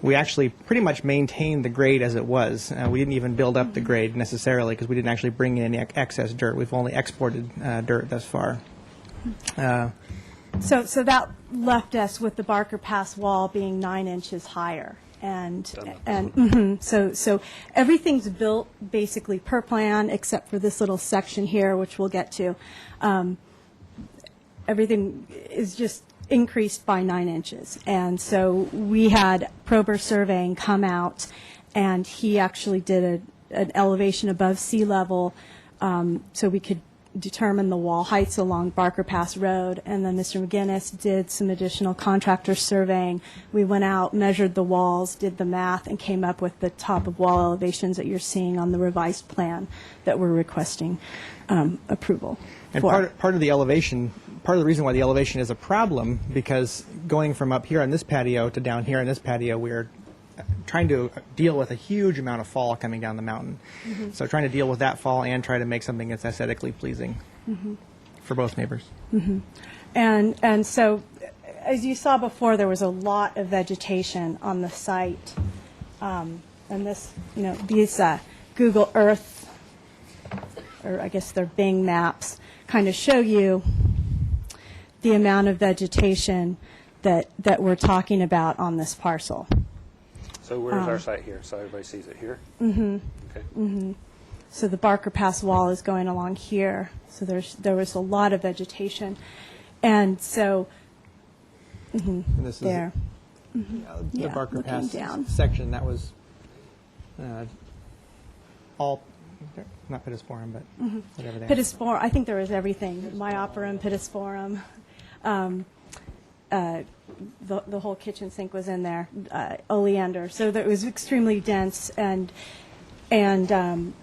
we actually pretty much maintained the grade as it was. We didn't even build up the grade necessarily because we didn't actually bring in any excess dirt. We've only exported dirt thus far. So that left us with the Barker Pass wall being 9 inches higher. So everything's built basically per plan except for this little section here, which we'll get to. Everything is just increased by 9 inches. And so we had Prober Surveying come out, and he actually did an elevation above sea level so we could determine the wall heights along Barker Pass Road. And then Mr. McGinnis did some additional contractor surveying. We went out, measured the walls, did the math, and came up with the top of wall elevations that you're seeing on the revised plan that we're requesting approval And for. part of the elevation, part of the reason why the elevation is a problem, because going from up here on this patio to down here on this patio, we're trying to deal with a huge amount of fall coming down the mountain. Mm-hmm. So trying to deal with that fall and try to make something that's aesthetically pleasing for both neighbors. Mm-hmm. And so as you saw before, there was a lot of vegetation on the site. And this, these Google Earth, or I guess they're Bing maps, kind of show you the amount of vegetation that we're talking about on this parcel. So where's our site here? So everybody sees it here? Mm-hmm. Okay. Mm-hmm. So the Barker Pass wall is going along here. So there was a lot of vegetation. And so, And this there. is the Yeah, Barker looking Pass down. section that was all, not pittosporum, but whatever they are. Pittosporum, I think there was everything. Myoporum, pittosporum. The whole kitchen sink was in there, oleander. So that it was extremely dense. And when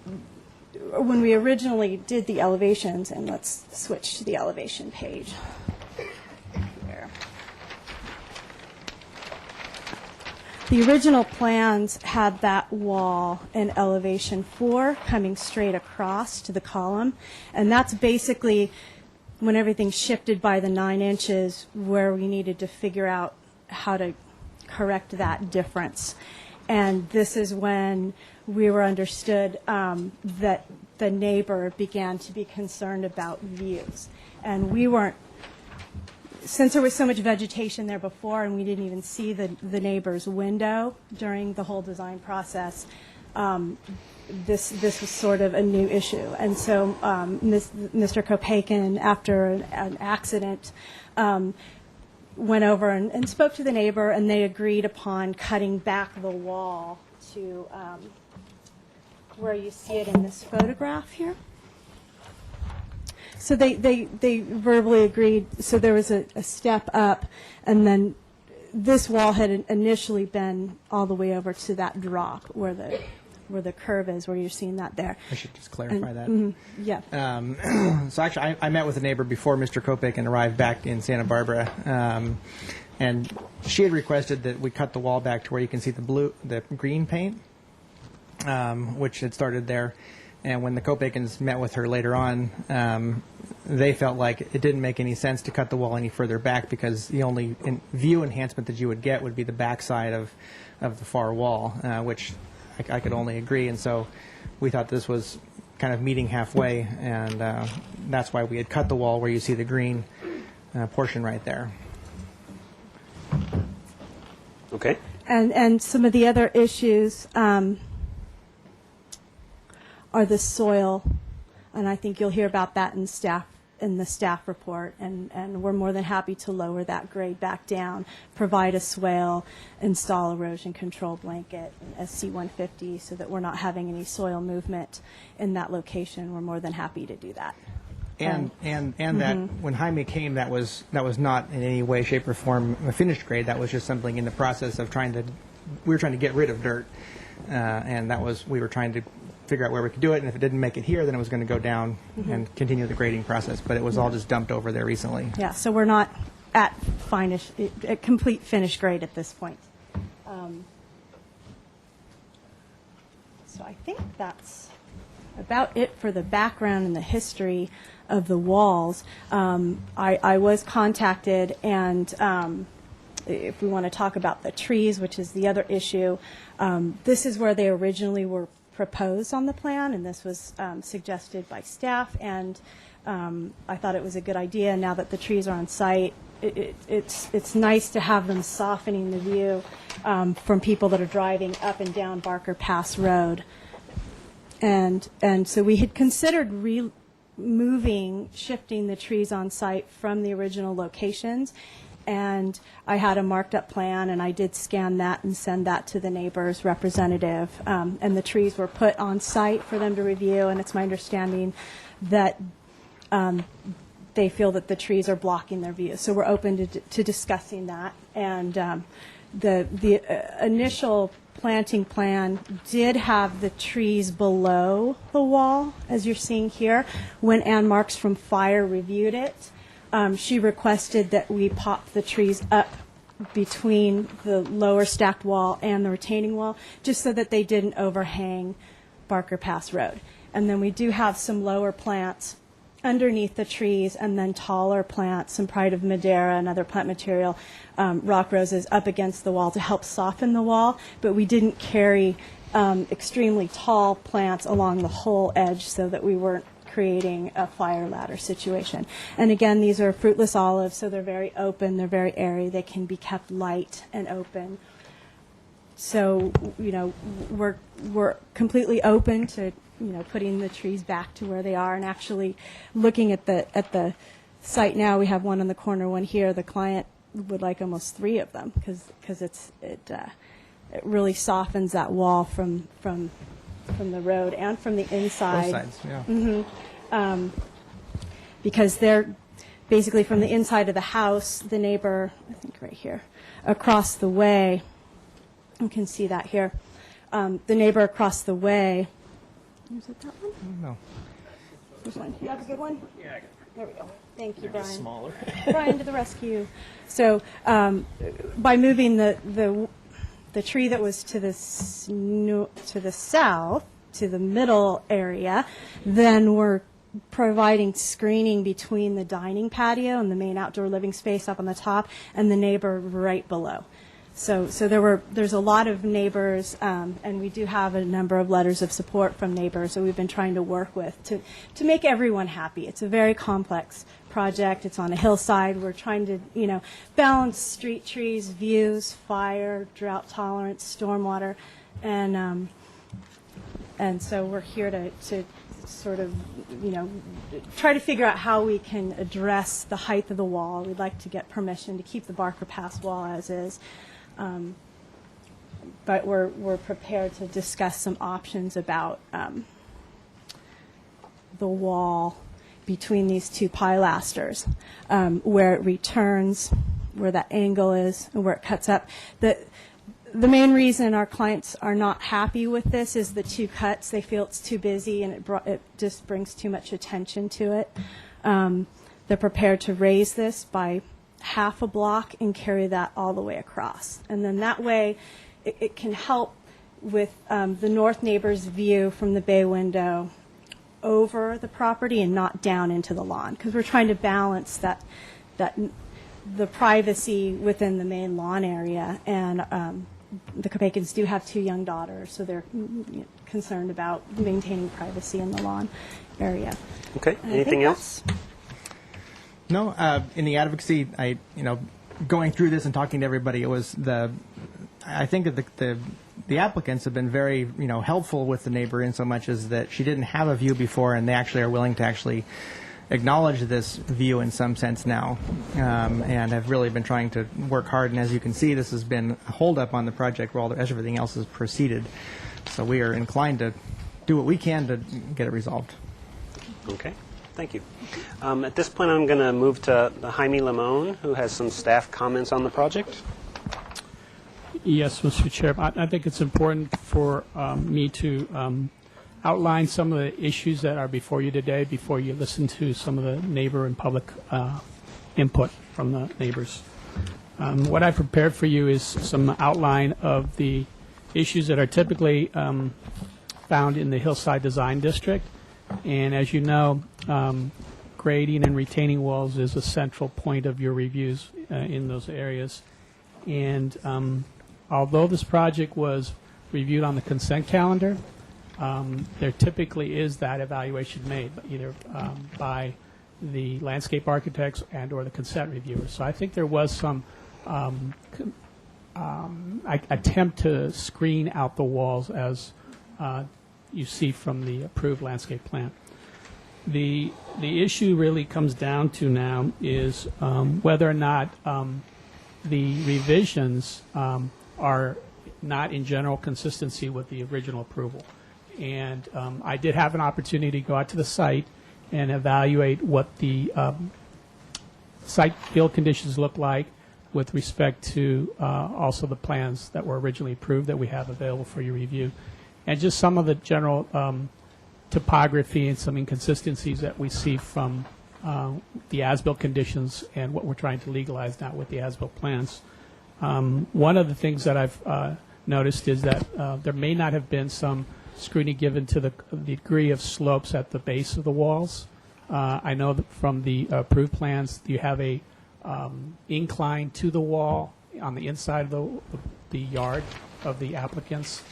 we originally did the elevations, and let's switch to the elevation page. Here. The original plans had that wall in elevation 4 coming straight across to the column, and that's basically when everything shifted by the 9 inches where we needed to figure out how to correct that difference. And this is when we were understood that the neighbor began to be concerned about views. And we weren't, since there was so much vegetation there before and we didn't even see the neighbor's window during the whole design process, this was sort of a new issue. And so Mr. Kopakin, after an accident, went over and spoke to the neighbor, and they agreed upon cutting back the wall to where you see it in this photograph here. So they verbally agreed. So there was a step up, and then this wall had initially been all the way over to that drop where the curve is, where you're seeing that there. I should just clarify that. Mm-hmm, yeah. So actually, I met with a neighbor before Mr. Kopakin arrived back in Santa Barbara, and she had requested that we cut the wall back to where you can see the green paint, which had started there. And when the Kopakins met with her later on, they felt like it didn't make any sense to cut the wall any further back because the only view enhancement that you would get would be the backside of the far wall, which I could only agree. And so we thought this was kind of meeting halfway, and that's why we had cut the wall where you see the green portion right there. Okay. And some of the other issues are the soil, and I think you'll hear about that in the staff report, and we're more than happy to lower that grade back down, provide a swale, install erosion control blanket, SC-150, so that we're not having any soil movement in that location. We're more than happy to do that. And that when Jaime came, that was not in any way, shape, or form a finished grade. That was just something in the process of we were trying to get rid of dirt, and we were trying to figure out where we could do it, and if it didn't make it here, then it was going to go down and continue the grading process. But it was all just dumped over there recently. Yeah, so we're not at complete finished grade at this point. So I think that's about it for the background and the history of the walls. I was contacted, and if we want to talk about the trees, which is the other issue, this is where they originally were proposed on the plan, and this was suggested by staff, and I thought it was a good idea. Now that the trees are on site, it's nice to have them softening the view from people that are driving up and down Barker Pass Road. And so we had considered shifting the trees on site from the original locations, and I had a marked up plan, and I did scan that and send that to the neighbor's representative, and the trees were put on site for them to review, and it's my understanding that they feel that the trees are blocking their view. So we're open to discussing that, and the initial planting plan did have the trees below the wall, as you're seeing here. When Ann Marks from Fire reviewed it, she requested that we pop the trees up between the lower stacked wall and the retaining wall, just so that they didn't overhang Barker Pass Road. And then we do have some lower plants underneath the trees, and then taller plants, some Pride of Madeira and other plant material, rock roses up against the wall to help soften the wall, but we didn't carry extremely tall plants along the whole edge so that we weren't creating a fire ladder situation. And again, these are fruitless olives, so they're very open, they're very airy, they can be kept light and open. So, we're completely open to, putting the trees back to where they are, and actually looking at the site now, we have one in the corner, one here. The client would like almost 3 of them because it really softens that wall from the road and from the inside. Both sides, yeah. Because they're basically from the inside of the house, the neighbor, I think right here, across the way, you can see that here, the neighbor across the way, is it that one? No. Which one? You have a good one? Yeah, I got it. There we go. Thank you, Brian. Smaller. Brian to the rescue. So by moving the tree that was to the south, to the middle area, then we're providing screening between the dining patio and the main outdoor living space up on the top and the neighbor right below. So there's a lot of neighbors, and we do have a number of letters of support from neighbors that we've been trying to work with to make everyone happy. It's a very complex project. It's on a hillside. We're trying to, balance street trees, views, fire, drought tolerance, stormwater, and so we're here to sort of, try to figure out how we can address the height of the wall. We'd like to get permission to keep the Barker Pass wall as is. But we're prepared to discuss some options about the wall between these 2 pilasters, where it returns, where that angle is, and where it cuts up. The main reason our clients are not happy with this is the 2 cuts. They feel it's too busy and it just brings too much attention to it. They're prepared to raise this by half a block and carry that all the way across. And then that way it can help with the north neighbor's view from the bay window over the property and not down into the lawn, because we're trying to balance that the privacy within the main lawn area. And the Kopakins do have 2 young daughters, so they're concerned about maintaining privacy in the lawn area. Okay. Anything else? No, in the advocacy, going through this and talking to everybody, it was I think that the applicants have been very, helpful with the neighbor in so much as that she didn't have a view before, and they actually are willing to actually acknowledge this view in some sense now, and have really been trying to work hard. And as you can see, this has been a holdup on the project while everything else has proceeded. So we are inclined to do what we can to get it resolved. Okay. Thank you. At this point, I'm going to move to Jaime Limon, who has some staff comments on the project. Yes, Mr. Chair. I think it's important for me to outline some of the issues that are before you today before you listen to some of the neighbor and public input from the neighbors. What I prepared for you is some outline of the issues that are typically found in the Hillside Design District. And as you know, grading and retaining walls is a central point of your reviews in those areas. And although this project was reviewed on the consent calendar, there typically is that evaluation made either by the landscape architects and or the consent reviewers. So I think there was some attempt to screen out the walls as you see from the approved landscape plan. The issue really comes down to now is whether or not the revisions are not in general consistency with the original approval. And I did have an opportunity to go out to the site and evaluate what the site field conditions look like with respect to also the plans that were originally approved that we have available for your review. And just some of the general topography and some inconsistencies that we see from the as-built conditions and what we're trying to legalize now with the as-built plans. One of the things that I've noticed is that there may not have been some screening given to the degree of slopes at the base of the walls. I know that from the approved plans, you have a incline to the wall on the inside of the yard of the applicants.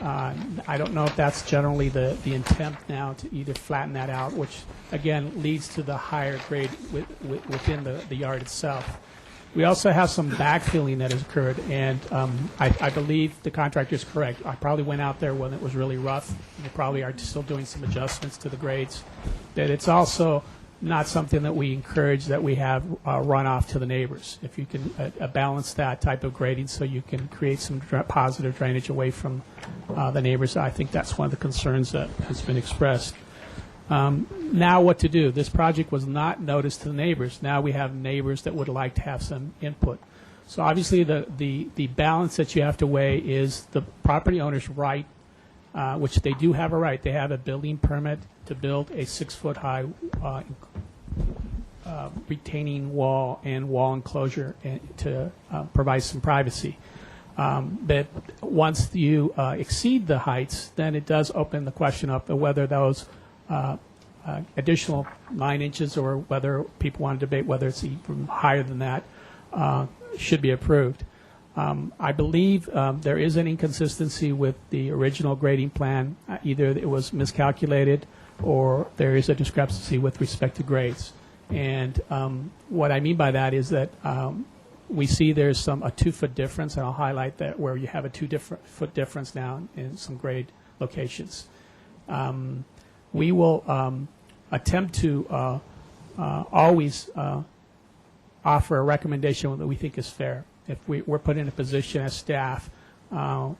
I don't know if that's generally the intent now to either flatten that out, which again leads to the higher grade within the yard itself. We also have some backfilling that has occurred, and I believe the contractor is correct. I probably went out there when it was really rough. They probably are still doing some adjustments to the grades. That it's also not something that we encourage that we have runoff to the neighbors. If you can balance that type of grading so you can create some positive drainage away from the neighbors, I think that's one of the concerns that has been expressed. Now what to do? This project was not noticed to the neighbors. Now we have neighbors that would like to have some input. So obviously the balance that you have to weigh is the property owner's right, which they do have a right. They have a building permit to build a 6-foot high retaining wall and wall enclosure to provide some privacy. But once you exceed the heights, then it does open the question up of whether those additional 9 inches or whether people want to debate whether it's even higher than that should be approved. I believe there is an inconsistency with the original grading plan. Either it was miscalculated or there is a discrepancy with respect to grades. And what I mean by that is that we see there's a 2-foot difference, and I'll highlight that where you have a 2-foot difference now in some grade locations. We will attempt to always offer a recommendation that we think is fair. If we're put in a position as staff,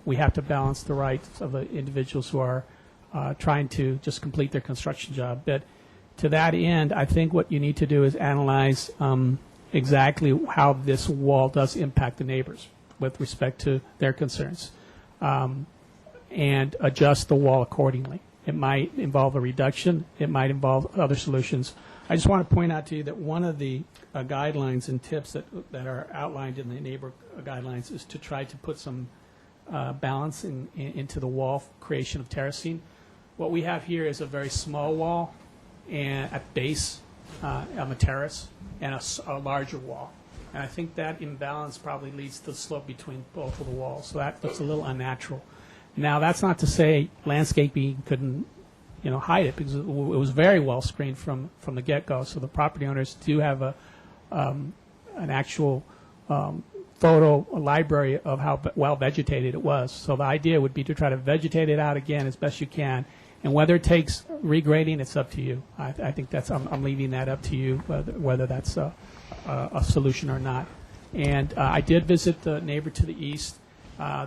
we have to balance the rights of the individuals who are trying to just complete their construction job. But to that end, I think what you need to do is analyze exactly how this wall does impact the neighbors with respect to their concerns, and adjust the wall accordingly. It might involve a reduction. It might involve other solutions. I just want to point out to you that one of the guidelines and tips that are outlined in the neighbor guidelines is to try to put some balance into the wall creation of terracing. What we have here is a very small wall and at base on the terrace and a larger wall. And I think that imbalance probably leads to the slope between both of the walls. So that looks a little unnatural. Now, that's not to say landscaping couldn't, hide it, because it was very well screened from the get-go. So the property owners do have an actual photo library of how well vegetated it was. So the idea would be to try to vegetate it out again as best you can. And whether it takes regrading, it's up to you. I think I'm leaving that up to you, whether that's a solution or not. And I did visit the neighbor to the east.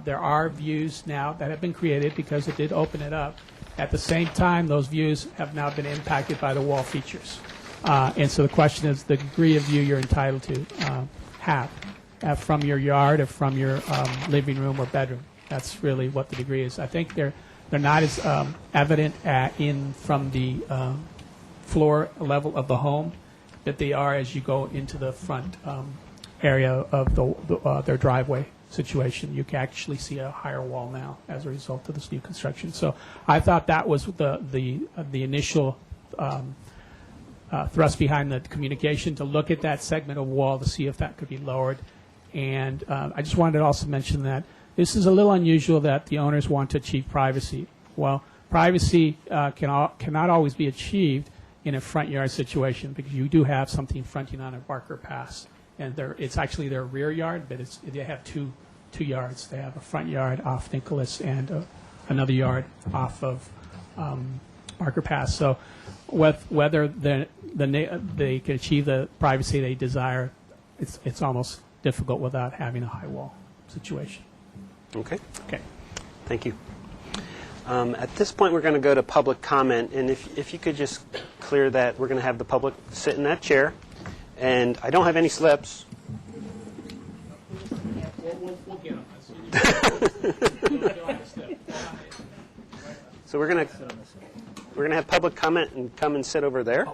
There are views now that have been created because it did open it up. At the same time, those views have now been impacted by the wall features. And so the question is the degree of view you're entitled to have from your yard or from your living room or bedroom. That's really what the degree is. I think they're not as evident from the floor level of the home, but they are as you go into the front area of their driveway situation. You can actually see a higher wall now as a result of this new construction. So I thought that was the initial thrust behind the communication, to look at that segment of wall to see if that could be lowered. And I just wanted to also mention that this is a little unusual that the owners want to achieve privacy. Well, privacy cannot always be achieved in a front yard situation, because you do have something fronting on a Barker Pass. And it's actually their rear yard, but they have two yards. They have a front yard off Nicholas and another yard off of Barker Pass. So whether they can achieve the privacy they desire, it's almost difficult without having a high wall situation. Okay. Okay. Thank you. At this point, we're going to go to public comment, and if you could just clear that, we're going to have the public sit in that chair. And I don't have any slips. We'll get them. So we're gonna have public comment and come and sit over there.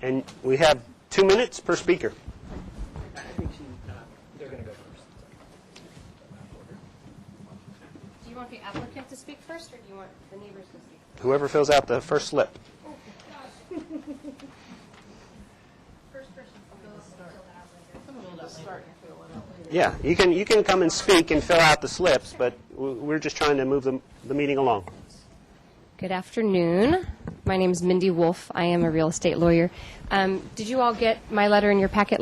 And we have 2 minutes per speaker. Do you want want the applicant to speak first, or do you want the neighbors to speak? Whoever fills out the first slip. First person Yeah, you can come and speak and fill out the slips, but we're just trying to move the meeting along. Good afternoon. My name is Mindy Wolf. I am a real estate lawyer. Did you all get my letter in your packet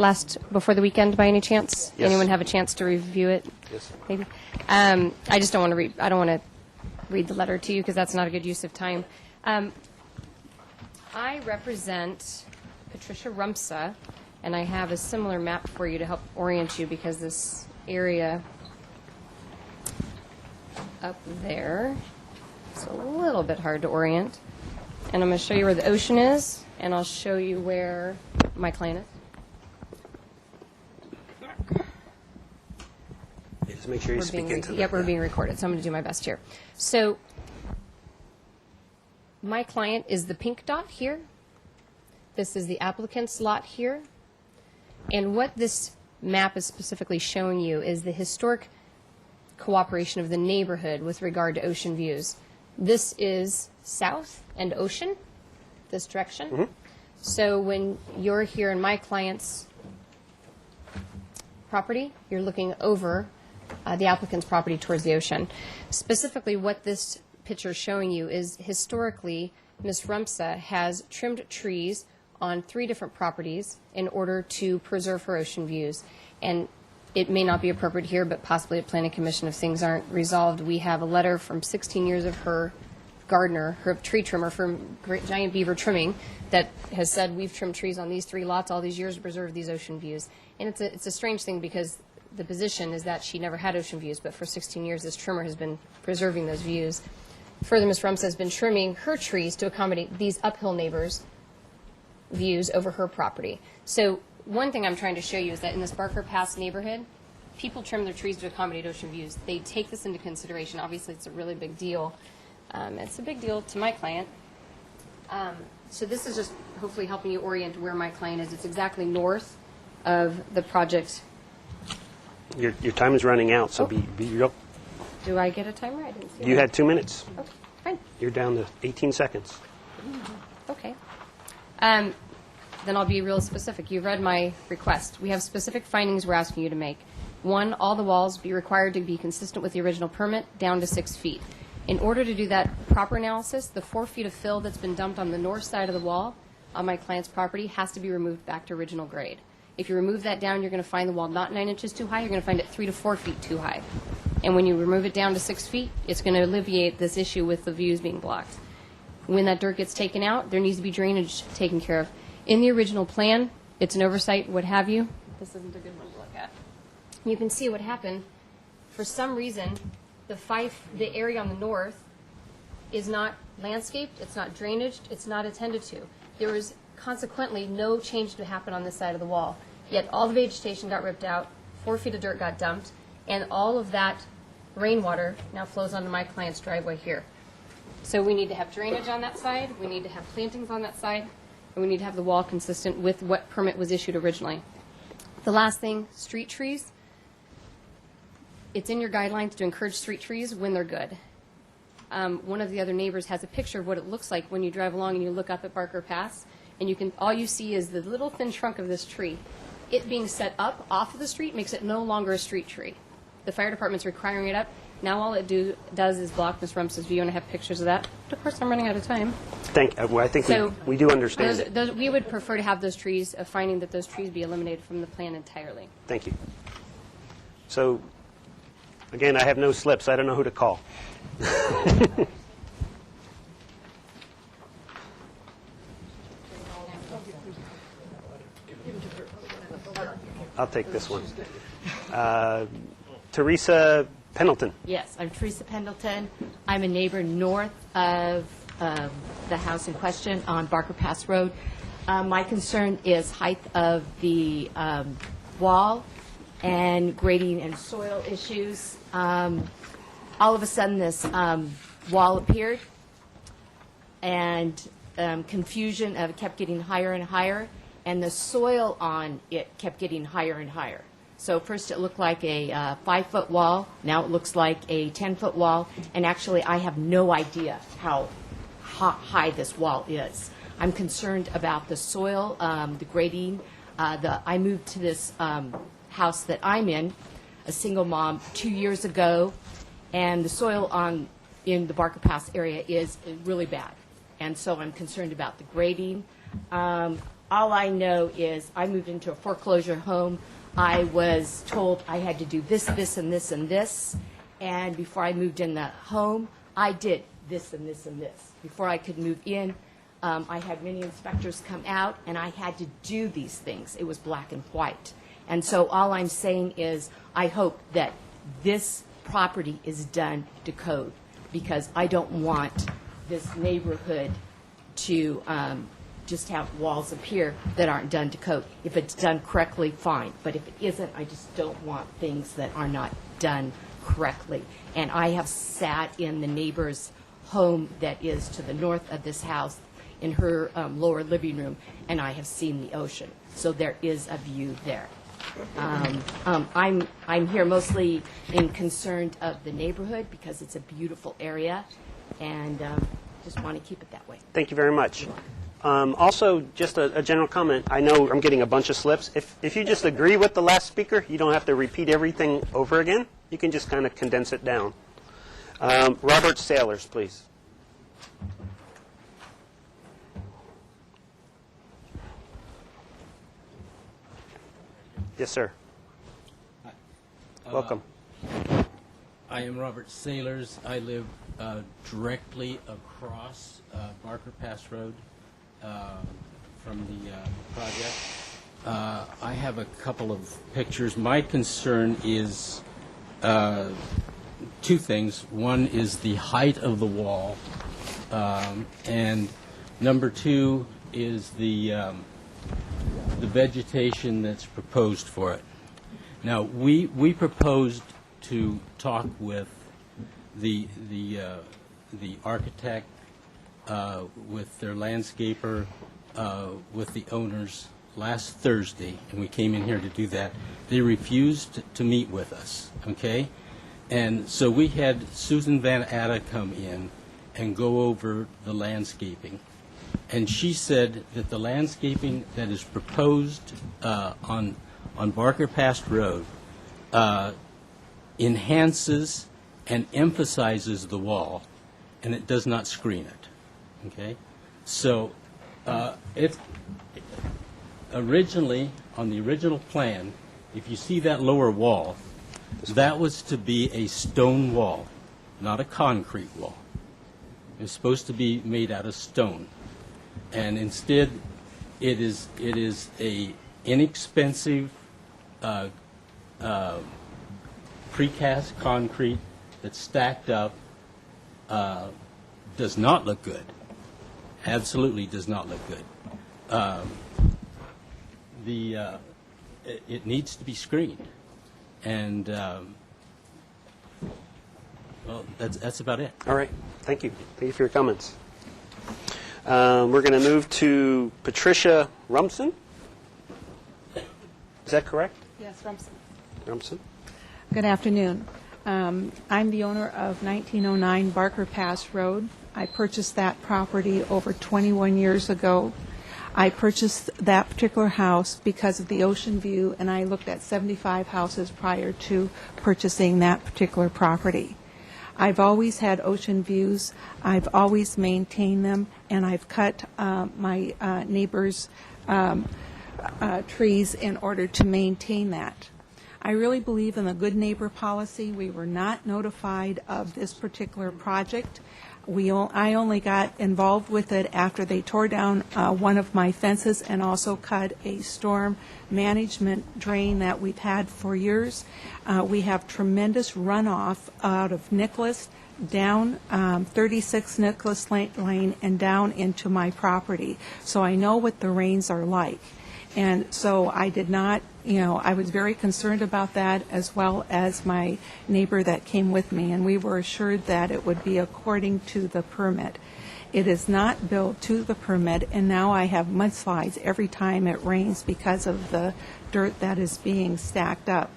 before the weekend by any chance? Yes. Anyone have a chance to review it? Yes. Maybe. I just don't want to read. I don't want to read the letter to you because that's not a good use of time. I represent Patricia Rumsa, and I have a similar map for you to help orient you because this area up there is a little bit hard to orient. And I'm going to show you where the ocean is, and I'll show you where my client is. Just make sure you speak into Yep, we're that. being recorded, so I'm going to do my best here. So my client is the pink dot here. This is the applicant's lot here. And what this map is specifically showing you is the historic cooperation of the neighborhood with regard to ocean views. This is south and ocean, this direction. Mm-hmm. So when you're here in my client's property, you're looking over the applicant's property towards the ocean. Specifically, what this picture is showing you is historically, Ms. Rumsa has trimmed trees on 3 different properties in order to preserve her ocean views. And it may not be appropriate here, but possibly at Planning Commission if things aren't resolved. We have a letter from 16 years of her gardener, her tree trimmer for Great Giant Beaver Trimming, that has said we've trimmed trees on these 3 lots all these years to preserve these ocean views. And it's a strange thing because the position is that she never had ocean views, but for 16 years this trimmer has been preserving those views. Further, Ms. Rumsa has been trimming her trees to accommodate these uphill neighbors' views over her property. So one thing I'm trying to show you is that in this Barker Pass neighborhood, people trim their trees to accommodate ocean views. They take this into consideration. Obviously, it's a really big deal. It's a big deal to my client. So this is just hopefully helping you orient where my client is. It's exactly north of the project. Your time is running out, so be real. Do I get a timer? I didn't see You it. had 2 minutes. Okay, fine. You're down to 18 seconds. Okay. Then I'll be real specific. You've read my request. We have specific findings we're asking you to make. 1, all the walls be required to be consistent with the original permit, down to 6 feet. In order to do that proper analysis, the 4 feet of fill that's been dumped on the north side of the wall on my client's property has to be removed back to original grade. If you remove that down, you're going to find the wall not 9 inches too high. You're going to find it 3 to 4 feet too high. And when you remove it down to 6 feet, it's going to alleviate this issue with the views being blocked. When that dirt gets taken out, there needs to be drainage taken care of. In the original plan, it's an oversight, what have you. This isn't a good one to look at. You can see what happened. For some reason, the area on the north is not landscaped, it's not drainaged, it's not attended to. There was consequently no change to happen on this side of the wall. Yet all the vegetation got ripped out, 4 feet of dirt got dumped, and all of that rainwater now flows onto my client's driveway here. So we need to have drainage on that side, we need to have plantings on that side, and we need to have the wall consistent with what permit was issued originally. The last thing, street trees. It's in your guidelines to encourage street trees when they're good. One of the other neighbors has a picture of what it looks like when you drive along and you look up at Barker Pass, and all you see is the little thin trunk of this tree. It being set up off of the street makes it no longer a street tree. The fire department's requiring it up. Now all it does is block Ms. Rumsa's view, and I have pictures of that. But of course, I'm running out of time. I think So we do understand it. we would prefer to have those trees, finding that those trees be eliminated from the plan entirely. Thank you. So, again, I have no slips. I don't know who to call. I'll take this one. Teresa Pendleton. Yes, I'm Teresa Pendleton. I'm a neighbor north of the house in question on Barker Pass Road. My concern is height of the wall and grading and soil issues. All of a sudden, this wall appeared, and confusion of it kept getting higher and higher, and the soil on it kept getting higher and higher. So first it looked like a 5-foot wall. Now it looks like a 10-foot wall. And actually, I have no idea how high this wall is. I'm concerned about the soil, the grading. I moved to this house that I'm in, a single mom, 2 years ago, and the soil in the Barker Pass area is really bad. And so I'm concerned about the grading. All I know is I moved into a foreclosure home. I was told I had to do this, this, and this, and this. And before I moved in the home, I did this and this and this. Before I could move in, I had many inspectors come out, and I had to do these things. It was black and white. And so all I'm saying is I hope that this property is done to code, because I don't want this neighborhood to just have walls appear that aren't done to code. If it's done correctly, fine. But if it isn't, I just don't want things that are not done correctly. And I have sat in the neighbor's home that is to the north of this house in her lower living room, and I have seen the ocean. So there is a view there. I'm here mostly in concern of the neighborhood because it's a beautiful area, and just want to keep it that way. Thank you very much. Also, just a general comment. I know I'm getting a bunch of slips. If you just agree with the last speaker, you don't have to repeat everything over again. You can just kind of condense it down. Robert Sailors, please. Yes, sir. Welcome. I am Robert Sailors. I live directly across Barker Pass Road from the project. I have a couple of pictures. My concern is two things. One is the height of the wall, and number two is the vegetation that's proposed for it. Now, we proposed to talk with the architect, with their landscaper, with the owners last Thursday, and we came in here to do that. They refused to meet with us, okay? And so we had Susan Van Atta come in and go over the landscaping. And she said that the landscaping that is proposed on Barker Pass Road enhances and emphasizes the wall, and it does not screen it. Okay, so it originally on the original plan, if you see that lower wall, that was to be a stone wall, not a concrete wall. It was supposed to be made out of stone. And instead, it is a inexpensive precast concrete that's stacked up. Does not look good. Absolutely does not look good. It needs to be screened, and well, that's about it. All right. Thank you. Thank you for your comments. We're going to move to Patricia Rumson. Is that correct? Yes, Rumson. Rumson. Good afternoon. I'm the owner of 1909 Barker Pass Road. I purchased that property over 21 years ago. I purchased that particular house because of the ocean view, and I looked at 75 houses prior to purchasing that particular property. I've always had ocean views. I've always maintained them, and I've cut my neighbors' trees in order to maintain that. I really believe in the good neighbor policy. We were not notified of this particular project. I only got involved with it after they tore down one of my fences and also cut a storm management drain that we've had for years. We have tremendous runoff out of Nicholas down 36 Nicholas Lane and down into my property. So I know what the rains are like. And so I did not, I was very concerned about that, as well as my neighbor that came with me, and we were assured that it would be according to the permit. It is not built to the permit, and now I have mudslides every time it rains because of the dirt that is being stacked up.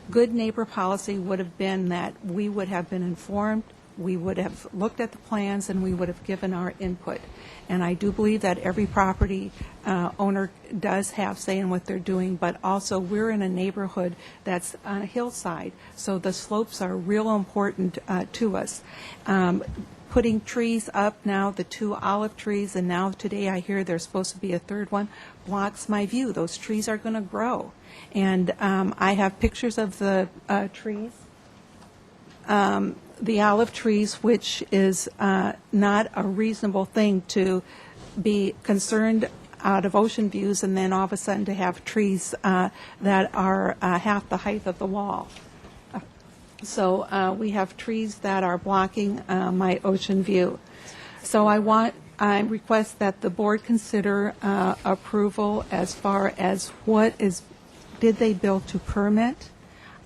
Good neighbor policy would have been that we would have been informed, we would have looked at the plans, and we would have given our input. And I do believe that every property owner does have say in what they're doing, but also we're in a neighborhood that's on a hillside, so the slopes are real important to us. Putting trees up now, the 2 olive trees, and now today I hear there's supposed to be a third one, blocks my view. Those trees are going to grow. And I have pictures of the trees. The olive trees, which is not a reasonable thing to be concerned out of ocean views and then all of a sudden to have trees that are half the height of the wall. So we have trees that are blocking my ocean view. So I request that the board consider approval as far as did they build to permit?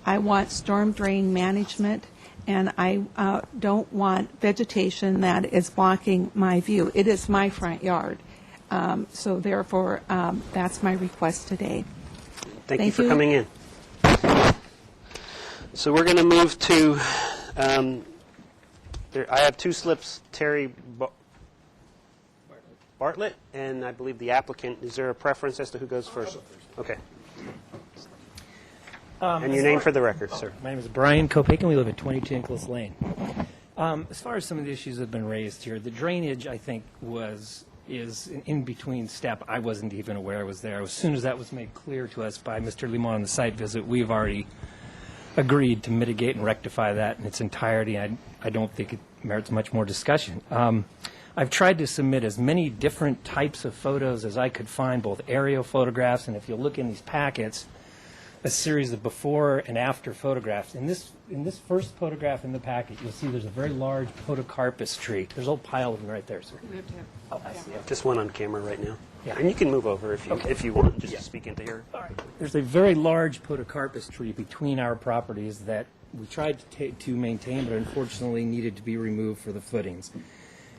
I want storm drain management, and I don't want vegetation that is blocking my view. It is my front yard. So therefore, that's my request today. Thank you for coming in. So we're going to move to, I have 2 slips, Terry Bartlett, and I believe the applicant. Is there a preference as to who goes first? Okay. And your name for the record, sir. My name is Brian Kopakin. We live at 22 Nicholas Lane. As far as some of the issues that have been raised here, the drainage, I think, is an in-between step. I wasn't even aware I was there. As soon as that was made clear to us by Mr. Limon on the site visit, we've already agreed to mitigate and rectify that in its entirety. I don't think it merits much more discussion. I've tried to submit as many different types of photos as I could find, both aerial photographs, and if you look in these packets, a series of before and after photographs. In this first photograph in the packet, you'll see there's a very large podocarpus tree. There's a whole pile of them right there, sir. Oh, I see. Just one on camera right now. Yeah. And you can move over if you want, just to speak into here. All right. There's a very large podocarpus tree between our properties that we tried to maintain, but unfortunately needed to be removed for the footings.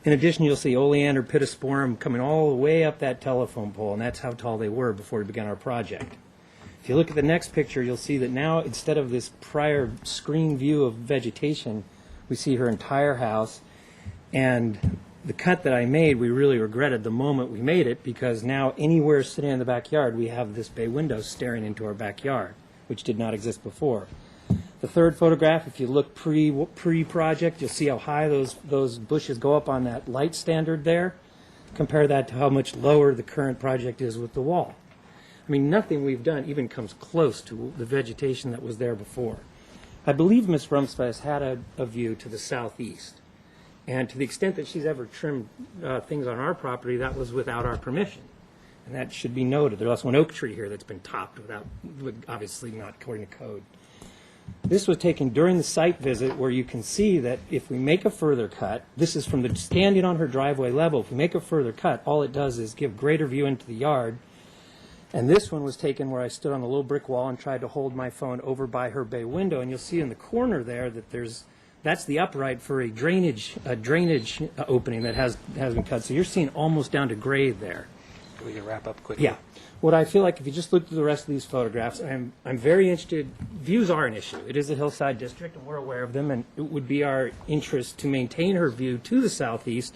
In addition, you'll see Oleander pittosporum coming all the way up that telephone pole, and that's how tall they were before we began our project. If you look at the next picture, you'll see that now, instead of this prior screen view of vegetation, we see her entire house. And the cut that I made, we really regretted the moment we made it, because now anywhere sitting in the backyard, we have this bay window staring into our backyard, which did not exist before. The third photograph, if you look pre-project, you'll see how high those bushes go up on that light standard there. Compare that to how much lower the current project is with the wall. I mean, nothing we've done even comes close to the vegetation that was there before. I believe Ms. Rumsfest had a view to the southeast. And to the extent that she's ever trimmed things on our property, that was without our permission. And that should be noted. There's also an oak tree here that's been topped without, obviously not according to code. This was taken during the site visit, where you can see that if we make a further cut, this is from the standing on her driveway level, if we make a further cut, all it does is give greater view into the yard. And this one was taken where I stood on a little brick wall and tried to hold my phone over by her bay window. And you'll see in the corner there that that's the upright for a drainage opening that has been cut. So you're seeing almost down to grade there. We can wrap up quickly. Yeah. What I feel like, if you just look through the rest of these photographs, I'm very interested. Views are an issue. It is a hillside district, and we're aware of them. And it would be our interest to maintain her view to the southeast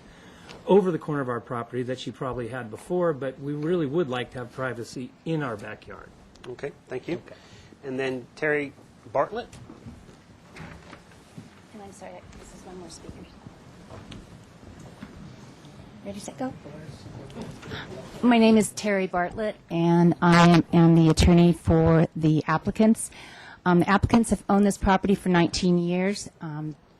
over the corner of our property that she probably had before, but we really would like to have privacy in our backyard. Okay, thank you. Okay. And then Terry Bartlett. And I'm sorry, this is one more speaker. Ready, set, go. My name is Terry Bartlett, and I am the attorney for the applicants. The applicants have owned this property for 19 years.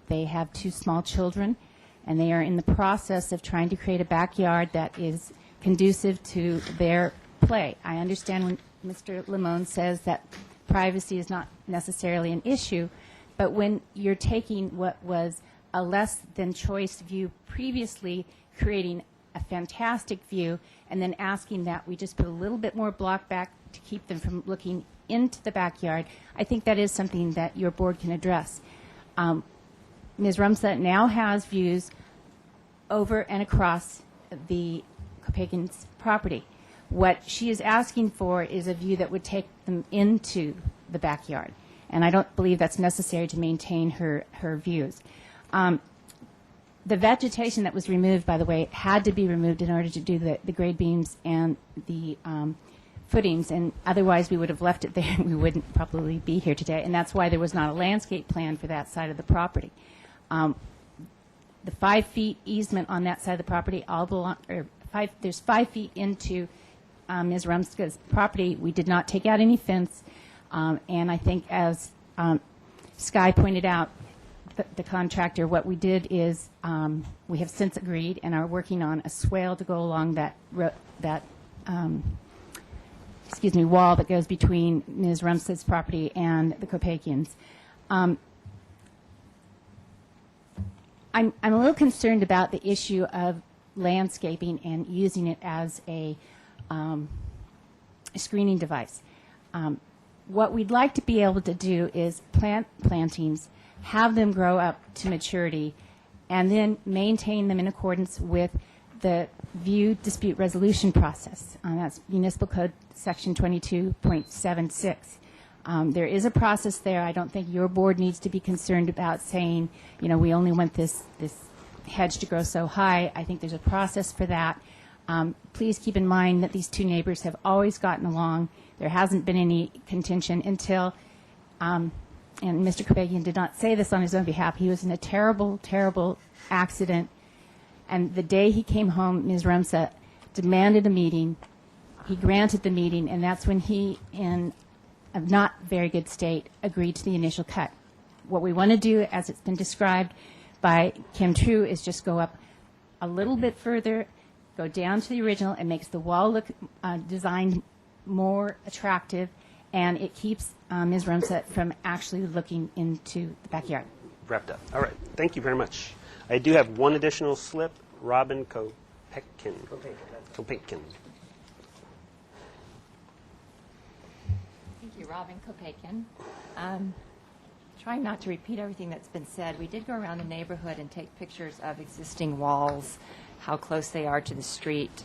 They have 2 small children, and they are in the process of trying to create a backyard that is conducive to their play. I understand when Mr. Limon says that privacy is not necessarily an issue, but when you're taking what was a less than choice view previously, creating a fantastic view, and then asking that we just put a little bit more block back to keep them from looking into the backyard, I think that is something that your board can address. Ms. Rumsfeld now has views over and across the Kopakins property. What she is asking for is a view that would take them into the backyard, and I don't believe that's necessary to maintain her views. The vegetation that was removed, by the way, had to be removed in order to do the grade beams and the footings, and otherwise we would have left it there and we wouldn't probably be here today, and that's why there was not a landscape plan for that side of the property. The 5 feet easement on that side of the property all belong, there's 5 feet into Ms. Rumska's property. We did not take out any fence, and I think as Sky pointed out, the contractor, what we did is we have since agreed and are working on a swale to go along that wall that goes between Ms. Rumska's property and the Kopakians. I'm a little concerned about the issue of landscaping and using it as a screening device. What we'd like to be able to do is plant plantings, have them grow up to maturity, and then maintain them in accordance with the view dispute resolution process. That's Municipal Code Section 22.76. There is a process there. I don't think your board needs to be concerned about saying, you know, we only want this hedge to grow so high. I think there's a process for that. Please keep in mind that these two neighbors have always gotten along. There hasn't been any contention until, and Mr. Kopakian did not say this on his own behalf, he was in a terrible, terrible accident. And the day he came home, Ms. Rumsa demanded a meeting. He granted the meeting, and that's when he, in a not very good state, agreed to the initial cut. What we want to do, as it's been described by Kim True, is just go up a little bit further, go down to the original. It makes the wall look designed more attractive, and it keeps Ms. Rumsa from actually looking into the backyard. Wrapped up. All right. Thank you very much. I do have one additional slip. Robin Kopakин. Kopakin. Thank you, Robin Kopakin. Trying not to repeat everything that's been said, we did go around the neighborhood and take pictures of existing walls, how close they are to the street,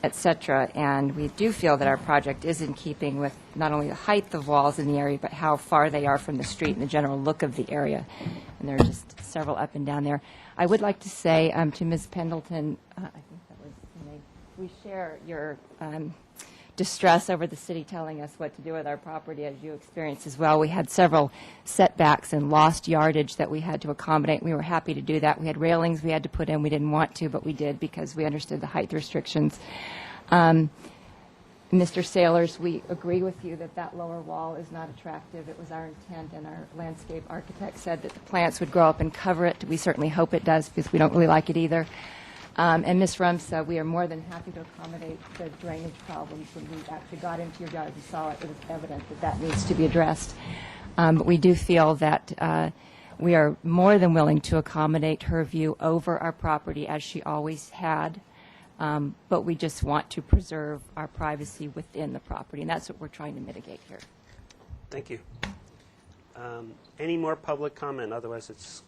etc. And we do feel that our project is in keeping with not only the height of walls in the area, but how far they are from the street and the general look of the area. And there are just several up and down there. I would like to say to Ms. Pendleton, I think that was the name, we share your distress over the city telling us what to do with our property, as you experienced as well. We had several setbacks and lost yardage that we had to accommodate. We were happy to do that. We had railings we had to put in. We didn't want to, but we did because we understood the height restrictions. Mr. Sailors, we agree with you that that lower wall is not attractive. It was our intent, and our landscape architect said that the plants would grow up and cover it. We certainly hope it does, because we don't really like it either. And Ms. Rumsa, we are more than happy to accommodate the drainage problems. When we actually got into your yard and saw it, it was evident that that needs to be addressed. But we do feel that we are more than willing to accommodate her view over our property, as she always had. But we just want to preserve our privacy within the property, and that's what we're trying to mitigate here. Thank you. Any more public comment? Otherwise,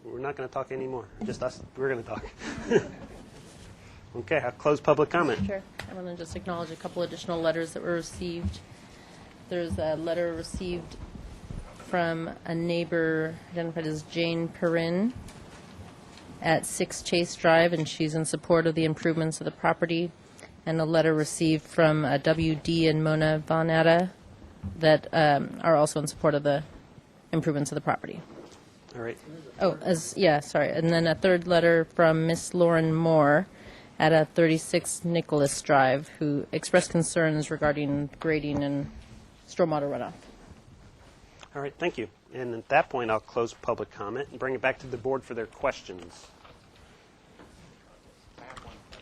we're not going to talk anymore. Just us. We're going to talk. Okay, I'll close public comment. Sure. I want to just acknowledge a couple additional letters that were received. There's a letter received from a neighbor identified as Jane Perrin at 6 Chase Drive, and she's in support of the improvements of the property. And a letter received from WD and Mona Vonetta that are also in support of the improvements of the property. All right. Oh, sorry. And then a third letter from Miss Lauren Moore at 36 Nicholas Drive, who expressed concerns regarding grading and stormwater runoff. All right, thank you. And at that point, I'll close public comment and bring it back to the board for their questions.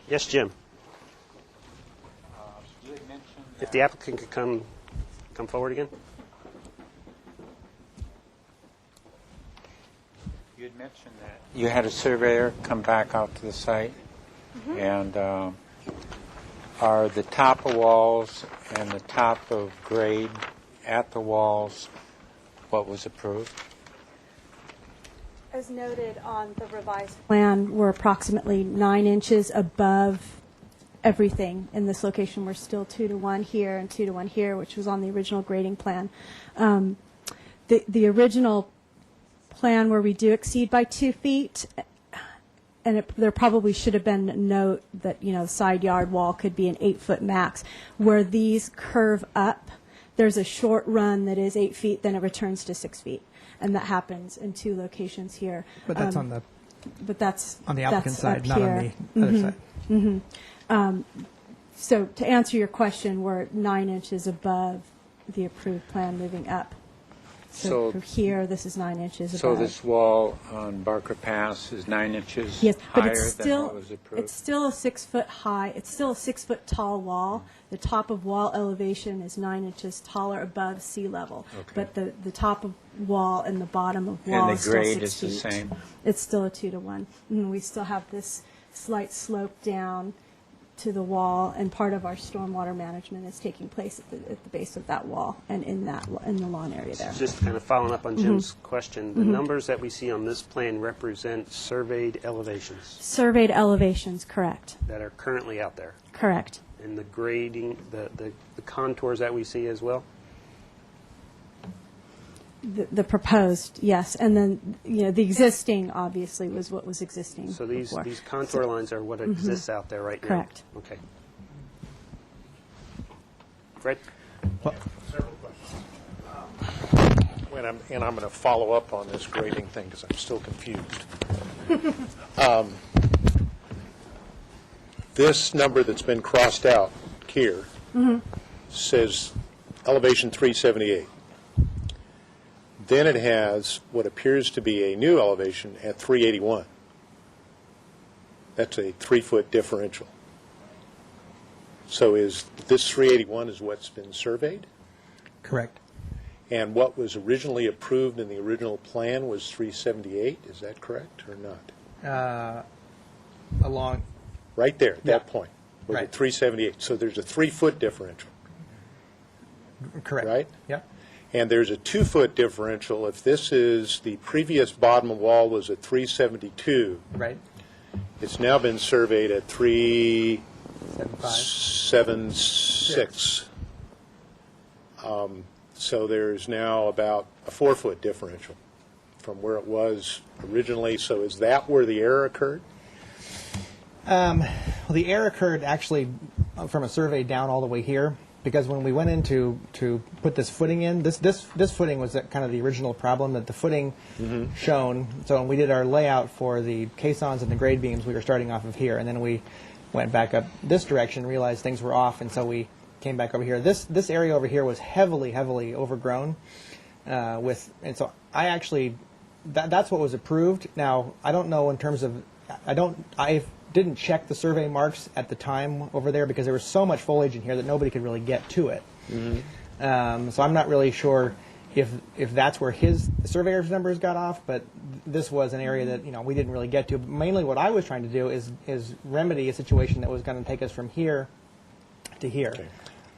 Yes, Jim. You had mentioned If the applicant could come forward again. You had mentioned that you had a surveyor come back out to the site, and are the top of walls and the top of grade at the walls what was approved? As noted on the revised plan, we're approximately 9 inches above everything in this location. We're still 2-to-1 here and 2-to-1 here, which was on the original grading plan. The original plan where we do exceed by 2 feet, and there probably should have been a note that, you know, side yard wall could be an 8-foot max. Where these curve up, there's a short run that is 8 feet, then it returns to 6 feet. And that happens in 2 locations here. But that's on the that's on the applicant that's side, up not here. on the other side. So to answer your question, we're 9 inches above the approved plan moving up. So from here, this is 9 inches above. So this wall on Barker Pass is 9 inches Yes, but higher it's than still what was approved? it's still a 6 foot high. It's still a 6 foot tall wall. The top of wall elevation is 9 inches taller above sea level. Okay. But the top of wall and the bottom of wall And is the still grade 6 is the feet. same? It's still a 2-to-1. And we still have this slight slope down to the wall, and part of our stormwater management is taking place at the base of that wall and in the lawn area there. Just kind of following up on Jim's question, the numbers that we see on this plan represent surveyed elevations Surveyed elevations, correct. that are currently out there. Correct. And the grading, the contours that we see as well? The proposed, yes, and then, you know, the existing obviously was what was existing So these before. contour lines are what exists out there right now? Correct. Okay. Fred? Several questions. And I'm going to follow up on this grading thing because I'm still confused. This number that's been crossed out here says elevation 378. Then it has what appears to be a new elevation at 381. That's a 3-foot differential. So is this 381 is what's been surveyed? Correct. And what was originally approved in the original plan was 378, is that correct or not? Along, Right there, at that point, was Right. it 378? So there's a 3-foot differential, correct. right? Yep. And there's a 2-foot differential if this is, the previous bottom wall was at 372. Right. It's now been surveyed at 376. So there's now about a 4-foot differential from where it was originally. So is that where the error occurred? Well, the error occurred actually from a survey down all the way here, because when we went in to put this footing in, this footing was kind of the original problem, that the footing shown. So when we did our layout for the caissons and the grade beams, we were starting off of here, and then we went back up this direction, realized things were off, and so we came back over here. This area over here was heavily overgrown and so I actually that's what was approved. Now I don't know in terms of I didn't check the survey marks at the time over there because there was so much foliage in here that nobody could really get to it. So I'm not really sure if that's where his surveyor's numbers got off, but this was an area that we didn't really get to. But mainly what I was trying to do is remedy a situation that was going to take us from here to here. Okay.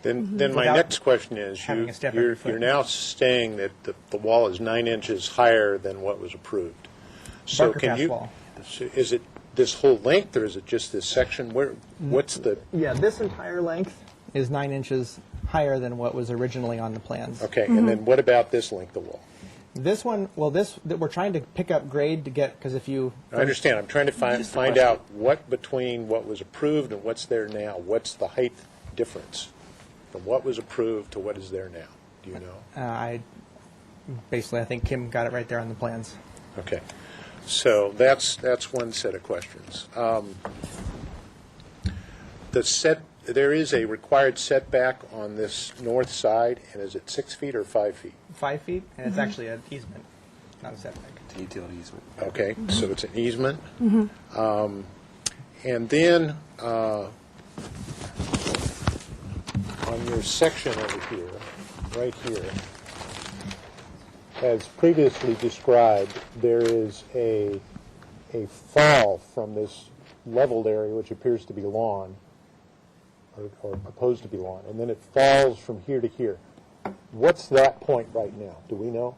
Then my next question is, you're now saying that the wall is 9 inches higher than what was approved. So Barker can Pass you? wall. So is it this whole length, or is it just this section? What's the? Yeah, this entire length is 9 inches higher than what was originally on the plans. Okay, and then what about this length of wall? This one, well, we're trying to pick up grade to get, because if you... I understand. I'm trying to find out what between what was approved and what's there now. What's the height difference from what was approved to what is there now? Do you know? I think Kim got it right there on the plans. Okay. So that's one set of questions. There is a required setback on this north side, and is it 6 feet or 5 feet? 5 feet, and it's actually an easement, not a setback. It's a utility easement. Okay, so it's an easement. And then on your section over here, right here, as previously described, there is a fall from this leveled area, which appears to be lawn, or proposed to be lawn, and then it falls from here to here. What's that point right now? Do we know?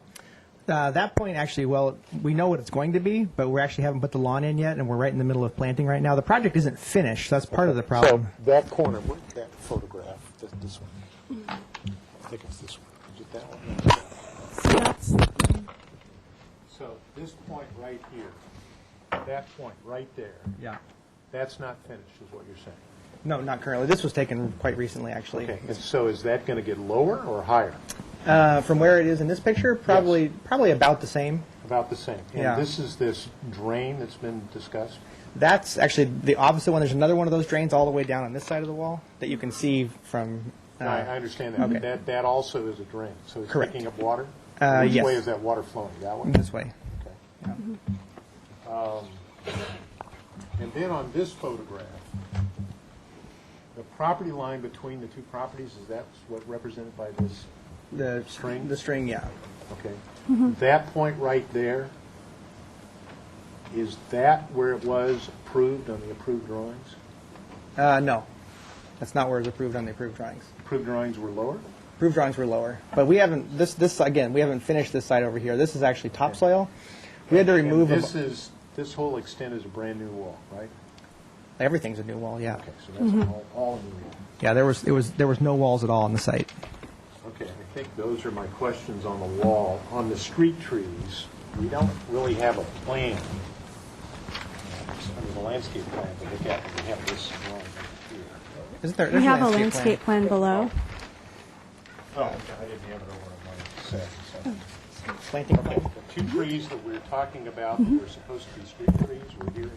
That point, actually, well, we know what it's going to be, but we actually haven't put the lawn in yet, and we're right in the middle of planting right now. The project isn't finished, so that's part of the problem. So that corner, that photograph, this one. I think it's this one. Is it that one? So that's, So this point right here, that point right there, Yeah. that's not finished, is what you're saying. No, not currently. This was taken quite recently, actually. Okay, and so is that going to get lower or higher? From where it is in this picture, probably about the same. About the same. And Yeah. this is this drain that's been discussed? That's actually the opposite one. There's another one of those drains all the way down on this side of the wall that you can see from. I understand that, okay. but that also is a drain, so it's Correct. picking up water? Which Yes. way is that water flowing? That way? This way. Okay. And then on this photograph, the property line between the two properties, is that what represented by this The string? The string, yeah. Okay. That point right there, is that where it was approved on the approved drawings? No, that's not where it's approved on the approved drawings. Approved drawings were lower? Approved drawings were lower, but we haven't. This again, we haven't finished this side over here. This is actually topsoil. We had to remove. And this whole extent is a brand new wall, right? Everything's a new wall. Yeah. Okay, so that's all new wall. Yeah, there was no walls at all on the site. Okay, I think those are my questions on the wall. On the street trees, we don't really have a plan. I mean, the landscape plan to look at, we have this drawing here. Isn't there? we there's have a plan. landscape plan below. Oh, okay, I didn't have it over on my set. So. Planting Okay, plan. the two trees that we're talking about that were supposed to be street trees were here and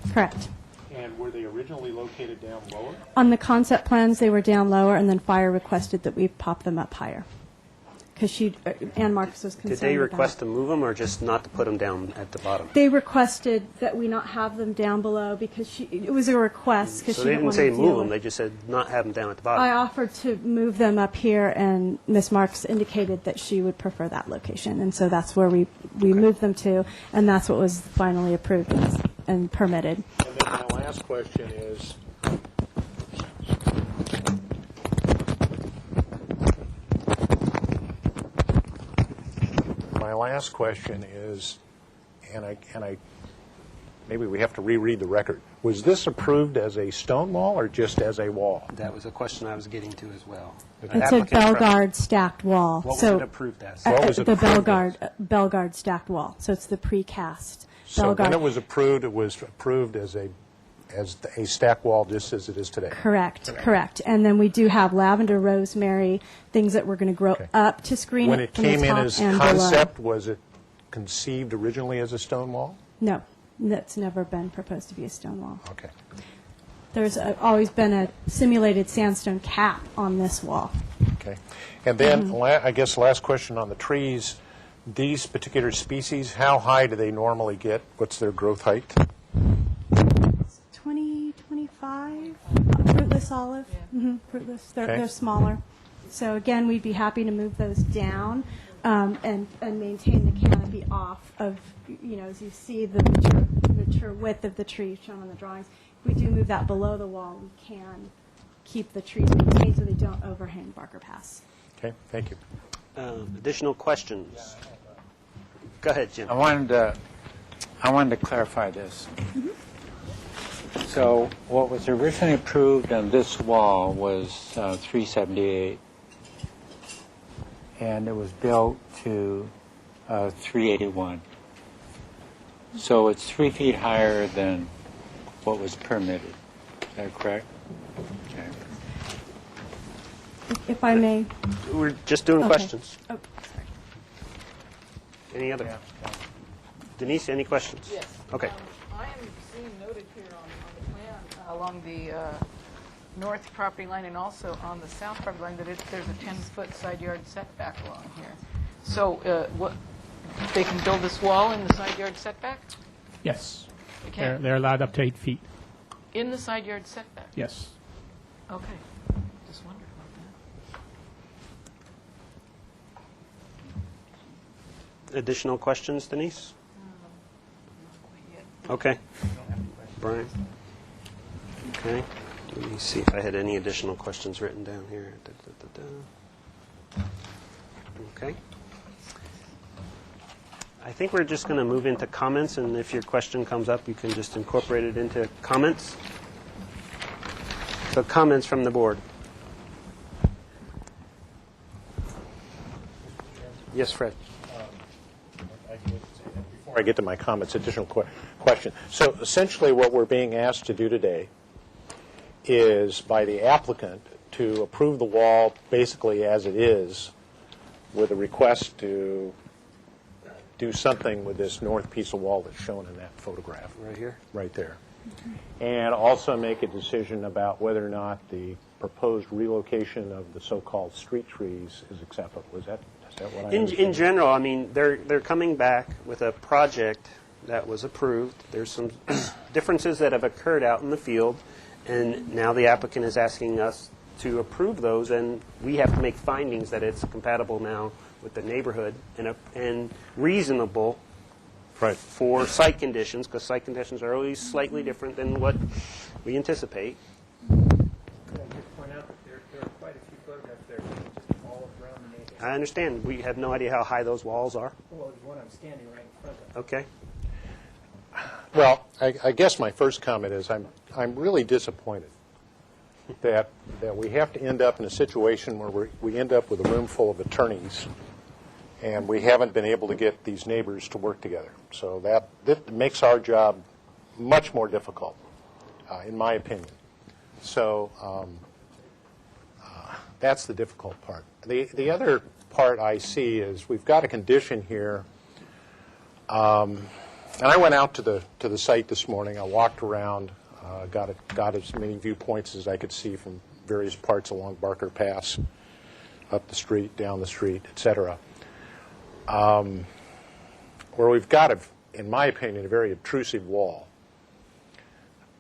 here. Correct. And were they originally located down lower? On the concept plans, they were down lower, and then fire requested that we pop them up higher. Because Ann Marcus was concerned Did they about request to move them or just not to put them down at the bottom? They requested that we not have them down below because it was a request because So she they didn't didn't want say to move deal them, with. they just said not have them down at the I bottom. offered to move them up here, and Ms. Marks indicated that she would prefer that location, and so that's where we moved them to, and that's what was finally approved and permitted. And then my last question is, and I maybe we have to reread the record. Was this approved as a stone wall or just as a wall? That was a question I was getting to as well. It's a Bellegarde stacked wall. What was so it approved as? What was it the approved as? Bellegarde stacked wall. So it's the precast. So when Bellegarde. it was approved as a stack wall just as it is today? Correct. And then we do have lavender, rosemary, things that we're going to grow up to screen When it it from the came in top as and below. concept, was it conceived originally as a stone wall? No, that's never been proposed to be a stone wall. Okay. There's always been a simulated sandstone cap on this wall. Okay. And then, I guess, last question on the trees. These particular species, how high do they normally get? What's their growth height? 20, 25, fruitless olive. Fruitless. They're smaller. So again, we'd be happy to move those down and maintain the canopy off of, as you see the mature width of the tree shown on the drawings. If we do move that below the wall, we can keep the trees maintained so they don't overhang Barker Pass. Okay, thank you. Additional questions? Go ahead, Jim. I wanted to clarify this. So what was originally approved on this wall was 378, and it was built to 381. So it's 3 feet higher than what was permitted. Is that correct? Okay. If I may. We're just doing Okay. questions. Oh, sorry. Any other? Denise, any questions? Yes. Okay. I am seeing noted here on the plan along the north property line and also on the south property line that there's a 10-foot side yard setback along here. So they can build this wall in the side yard setback? Yes. They can? They're allowed up to 8 feet. In the side yard setback? Yes. Okay. Just wondered about that. Additional questions, Denise? Okay. Brian? Okay. Let me see if I had any additional questions written down here. Okay. I think we're just going to move into comments, and if your question comes up, you can just incorporate it into comments. So comments from the board. Yes, Fred. Before I get to my comments, additional question. So essentially what we're being asked to do today is by the applicant to approve the wall basically as it is with a request to do something with this north piece of wall that's shown in that photograph. Right here? Right there. And also make a decision about whether or not the proposed relocation of the so-called street trees is acceptable. Is that what I understand? In general, I mean, they're coming back with a project that was approved. There's some differences that have occurred out in the field, and now the applicant is asking us to approve those, and we have to make findings that it's compatible now with the neighborhood and reasonable for site conditions, because site conditions are always slightly different than what we anticipate. Could I just point out that there are quite a few photographs there, just all around the neighborhood. I understand. We have no idea how high those walls are. Well, there's one I'm standing right in front of. Okay. Well, I guess my first comment is I'm really disappointed that we have to end up in a situation where we end up with a room full of attorneys and we haven't been able to get these neighbors to work together. So that makes our job much more difficult, in my opinion. So that's the difficult part. The other part I see is we've got a condition here, and I went out to the site this morning. I walked around, got as many viewpoints as I could see from various parts along Barker Pass, up the street, down the street, et cetera. Where we've got, in my opinion, a very obtrusive wall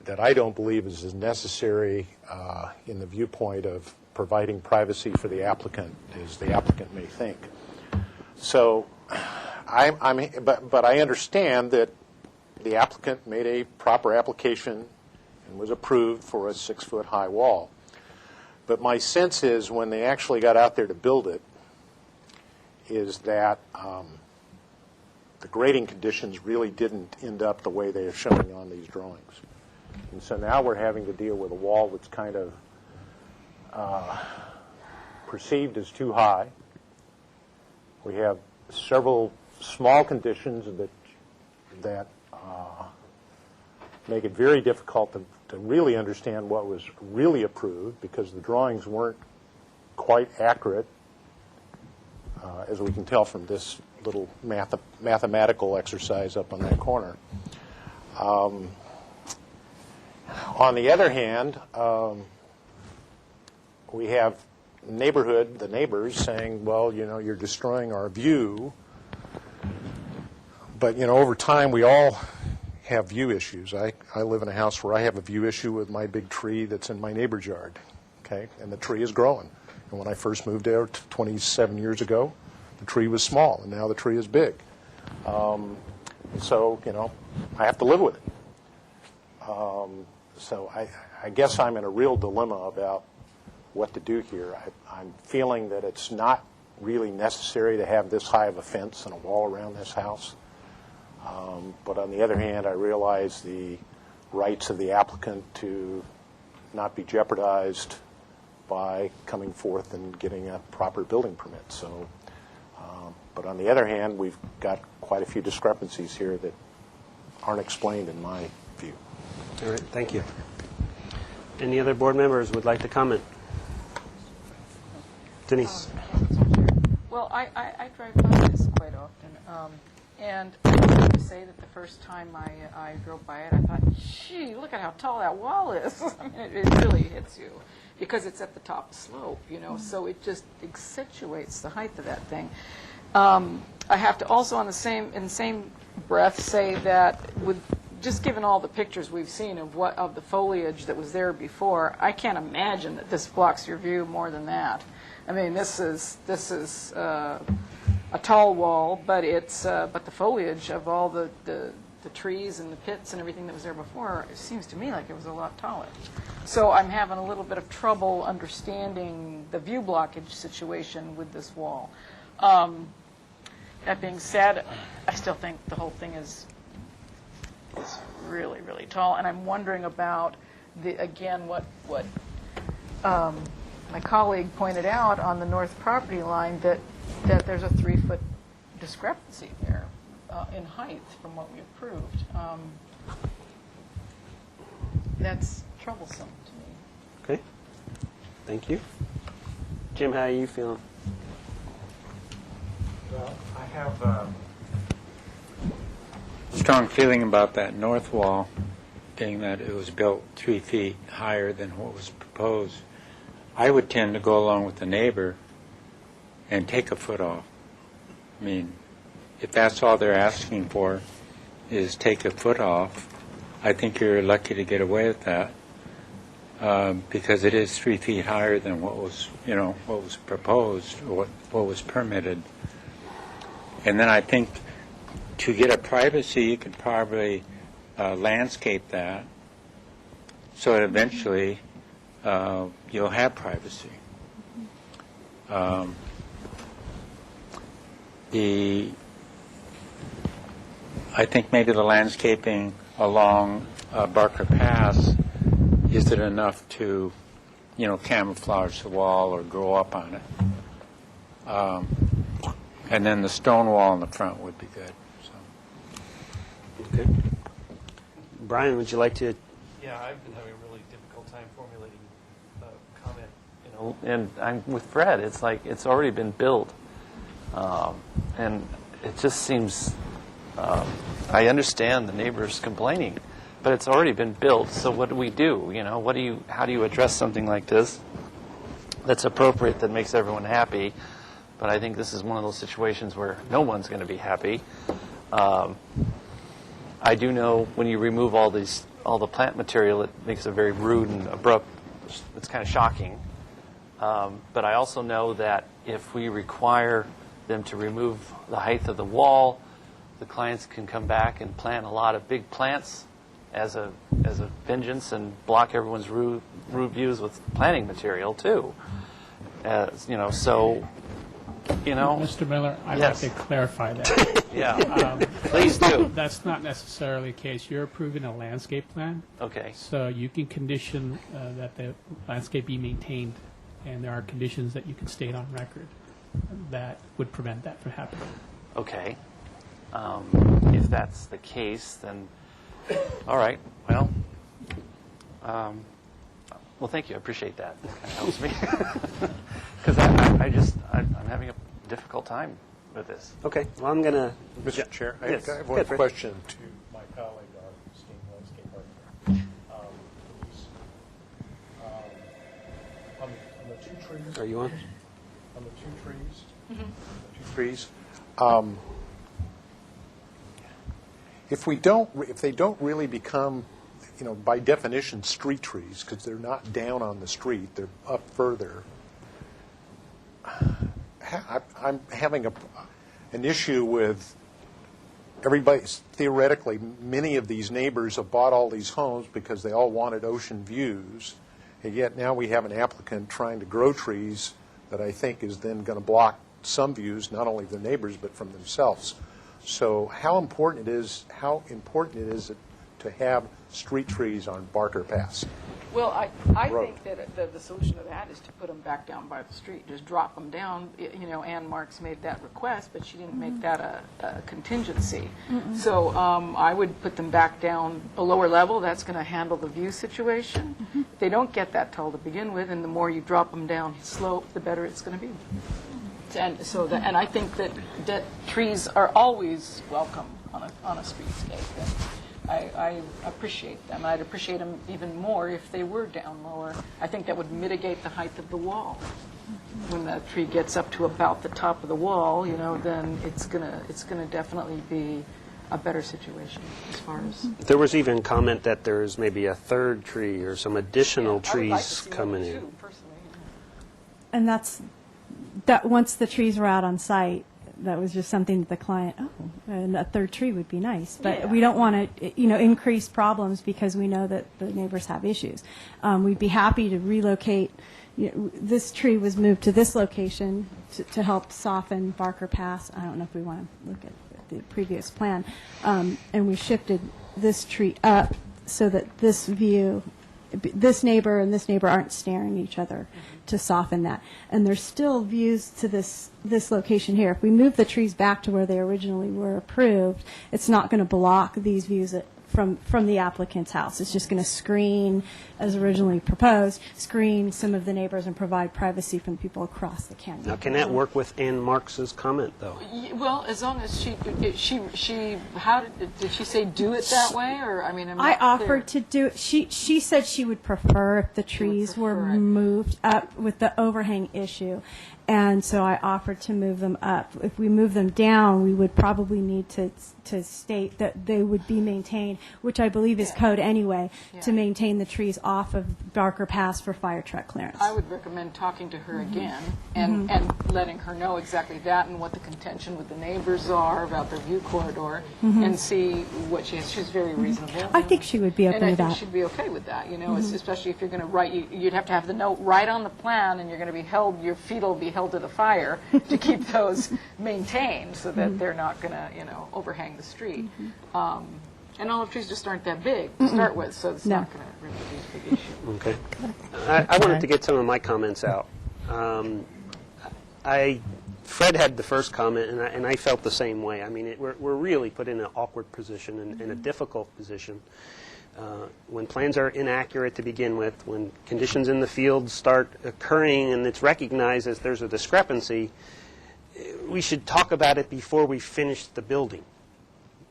that I don't believe is as necessary in the viewpoint of providing privacy for the applicant as the applicant may think. So, but I understand that the applicant made a proper application and was approved for a 6-foot-high wall. But my sense is when they actually got out there to build it, is that the grading conditions really didn't end up the way they are showing on these drawings. And so now we're having to deal with a wall that's kind of perceived as too high. We have several small conditions that make it very difficult to really understand what was really approved because the drawings weren't quite accurate, as we can tell from this little mathematical exercise up on that corner. On the other hand, we have the neighbors saying, well, you're destroying our view. But, over time, we all have view issues. I live in a house where I have a view issue with my big tree that's in my neighbor's yard, okay? And the tree is growing. And when I first moved there 27 years ago, the tree was small, and now the tree is big. So, I have to live with it. So I guess I'm in a real dilemma about what to do here. I'm feeling that it's not really necessary to have this high of a fence and a wall around this house. But on the other hand, I realize the rights of the applicant to not be jeopardized by coming forth and getting a proper building permit. So, but on the other hand, we've got quite a few discrepancies here that aren't explained in my view. All right, thank you. Any other board members would like to comment? Denise. Well, I drive by this quite often, and I have to say that the first time I drove by it, I thought, gee, look at how tall that wall is. I mean, it really hits you because it's at the top of the slope, so it just accentuates the height of that thing. I have to also, in the same breath, say that with just given all the pictures we've seen of the foliage that was there before, I can't imagine that this blocks your view more than that. I mean, this is a tall wall, but the foliage of all the trees and the pits and everything that was there before, it seems to me like it was a lot taller. So I'm having a little bit of trouble understanding the view blockage situation with this wall. that being said, I still think the whole thing is really, really tall, and I'm wondering about what my colleague pointed out on the north property line, that there's a 3-foot discrepancy there in height from what we approved. That's troublesome to me. Okay. Thank you. Jim, how are you feeling? Well, I have a strong feeling about that north wall, being that it was built 3 feet higher than what was proposed. I would tend to go along with the neighbor and take a foot off. I mean, if that's all they're asking for is take a foot off, I think you're lucky to get away with that, because it is 3 feet higher than what was proposed or what was permitted. And then I think to get a privacy, you could probably landscape that so that eventually you'll have privacy. I think maybe the landscaping along Barker Pass, is it enough to, camouflage the wall or grow up on it? And then the stone wall in the front would be good. So. Okay. Brian, would you like to? Yeah, I've been having a really difficult time formulating a comment. And I'm with Fred. It's like it's already been built, and it just seems. I understand the neighbors complaining, but it's already been built. So what do we do? How do you address something like this that's appropriate, that makes everyone happy? But I think this is one of those situations where no one's going to be happy. I do know when you remove all the plant material, it makes it very rude and abrupt. It's kind of shocking. But I also know that if we require them to remove the height of the wall, the clients can come back and plant a lot of big plants as a vengeance and block everyone's root views with planting material too. Mr. Miller, I'd Yes. like to clarify that. Yeah, please do. That's not necessarily the case. You're approving a landscape plan, Okay. so you can condition that the landscape be maintained, and there are conditions that you can state on record that would prevent that from happening. Okay. If that's the case, then all right. Well, thank you. I appreciate that. It kind of helps me because I'm having a difficult time with this. Okay. Well, I'm going to. Mr. Chair, I Yes. have one Good, Fred. question to my colleague, our esteemed landscape architect. On the two trees. Are you on? On the two trees. The two trees. If they don't really become, by definition, street trees, because they're not down on the street, they're up further. I'm having an issue with everybody. Theoretically, many of these neighbors have bought all these homes because they all wanted ocean views, and yet now we have an applicant trying to grow trees that I think is then going to block some views, not only their neighbors but from themselves. So how important it is to have street trees on Barker Pass? Well, I Road. think that the solution to that is to put them back down by the street, just drop them down. Ann Marks made that request, but she didn't make that a contingency. So I would put them back down a lower level. That's going to handle the view situation. They don't get that tall to begin with, and the more you drop them down slope, the better it's going to be. And I think that trees are always welcome on a streetscape. And I appreciate them. I'd appreciate them even more if they were down lower. I think that would mitigate the height of the wall. When the tree gets up to about the top of the wall, then it's gonna definitely be a better situation as far as. There was even comment that there's maybe a third tree or some additional I would like to trees see coming one in. too, personally. And that once the trees were out on site, that was just something that the client, and a third tree would be nice. But we don't want to, increase problems because we know that the neighbors have issues. We'd be happy to relocate, this tree was moved to this location to help soften Barker Pass. I don't know if we want to look at the previous plan. And we shifted this tree up so that this view, this neighbor and this neighbor aren't staring at each other to soften that. And there's still views to this location here. If we move the trees back to where they originally were approved, it's not going to block these views from the applicant's house. It's just going to screen, as originally proposed, screen some of the neighbors and provide privacy from people across the canyon. Now, can that work with Ann Marks's comment, though? Well, as long as she how did she say do it that way, or I mean, I offered to do it. She said she would prefer if the trees were moved up with the overhang issue. And so I offered to move them up. If we move them down, we would probably need to state that they would be maintained, which I believe is code anyway, to maintain the trees off of Barker Pass for fire truck clearance. I would recommend talking to her again and letting her know exactly that and what the contention with the neighbors are about their view corridor and see what she has. She's very reasonable. I think she would be open and with that. I think she'd be okay with that, you know, especially if you're going to write, you'd have to have the note right on the plan and you're going to be held, your feet will be held to the fire to keep those maintained so that they're not going to, you know, overhang the street. And olive trees just aren't that big to start with, so it's not going to really be a big issue. Okay. I wanted to get some of my comments out. Fred had the first comment, and I felt the same way. I mean, we're really put in an awkward position and a difficult position. When plans are inaccurate to begin with, when conditions in the field start occurring and it's recognized as there's a discrepancy, we should talk about it before we finish the building.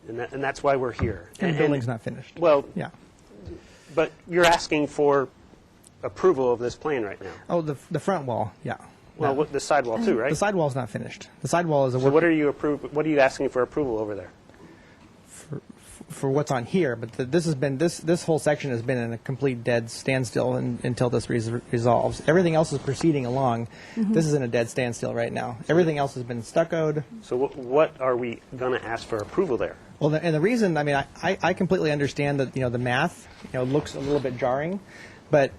And that's why we're here. And the building's not finished. Well, yeah. But you're asking for approval of this plan right now. Oh, the front wall, yeah. Well, the sidewall too, right? The sidewall's not finished. The sidewall is a So what are you asking for approval over there? For what's on here, but this whole section has been in a complete dead standstill until this resolves. Everything else is proceeding along. This is in a dead standstill right now. Everything else has been stuccoed. So what are we going to ask for approval there? Well, and the reason, I mean, I completely understand that, you know, the math, you know, looks a little bit jarring, but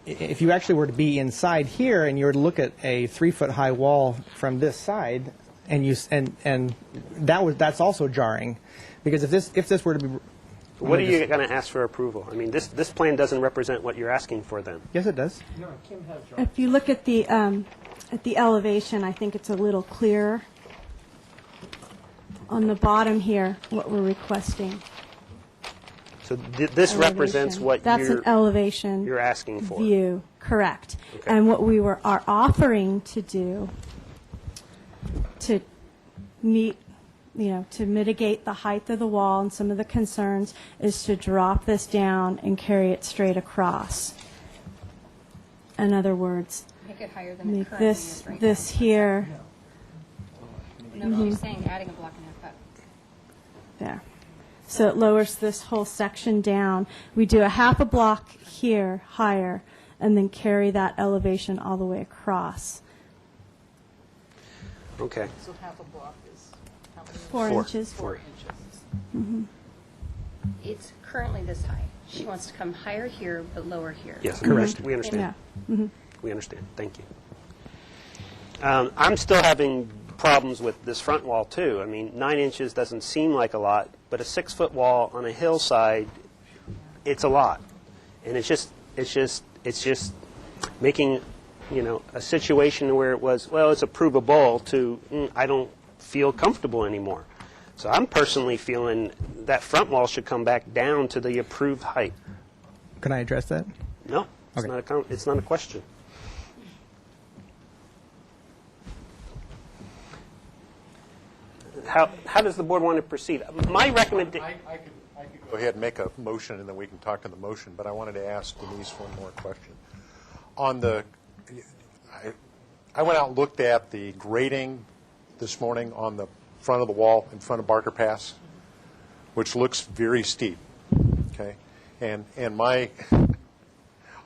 if you actually were to be inside here and you were to look at a 3-foot high wall from this side, and that's also jarring. Because if this were to be... What are you going to ask for approval? I mean, this plan doesn't represent what you're asking for then. Yes, it does. If you look at the elevation, I think it's a little clearer. On the bottom here, what we're requesting. So this represents what That's an elevation you're asking for. View, correct. Okay. And what we are offering to do to meet, you know, to mitigate the height of the wall and some of the concerns is to drop this down and carry it straight across. In other words, Make it higher than it make currently this is right this here. No, she's saying adding a block and a half up. There. So it lowers this whole section down. We do a half a block here higher and then carry that elevation all the way across. Okay. So half a block is how many? 4 inches. 4 inches. It's currently this high. She wants to come higher here, but lower here. Yes, correct. We understand. Yeah. We understand. Thank you. I'm still having problems with this front wall too. I mean, 9 inches doesn't seem like a lot, but a 6-foot wall on a hillside, it's a lot, and it's just making, you know, a situation where it was, well, it's approvable to I don't feel comfortable anymore. So I'm personally feeling that front wall should come back down to the approved height. Can I address that? No, it's Okay. it's not a question. How does the board want to proceed? My recommendation. I could go ahead and make a motion, and then we can talk to the motion. But I wanted to ask Denise one more question. I went out and looked at the grading this morning on the front of the wall in front of Barker Pass, which looks very steep. Okay, and my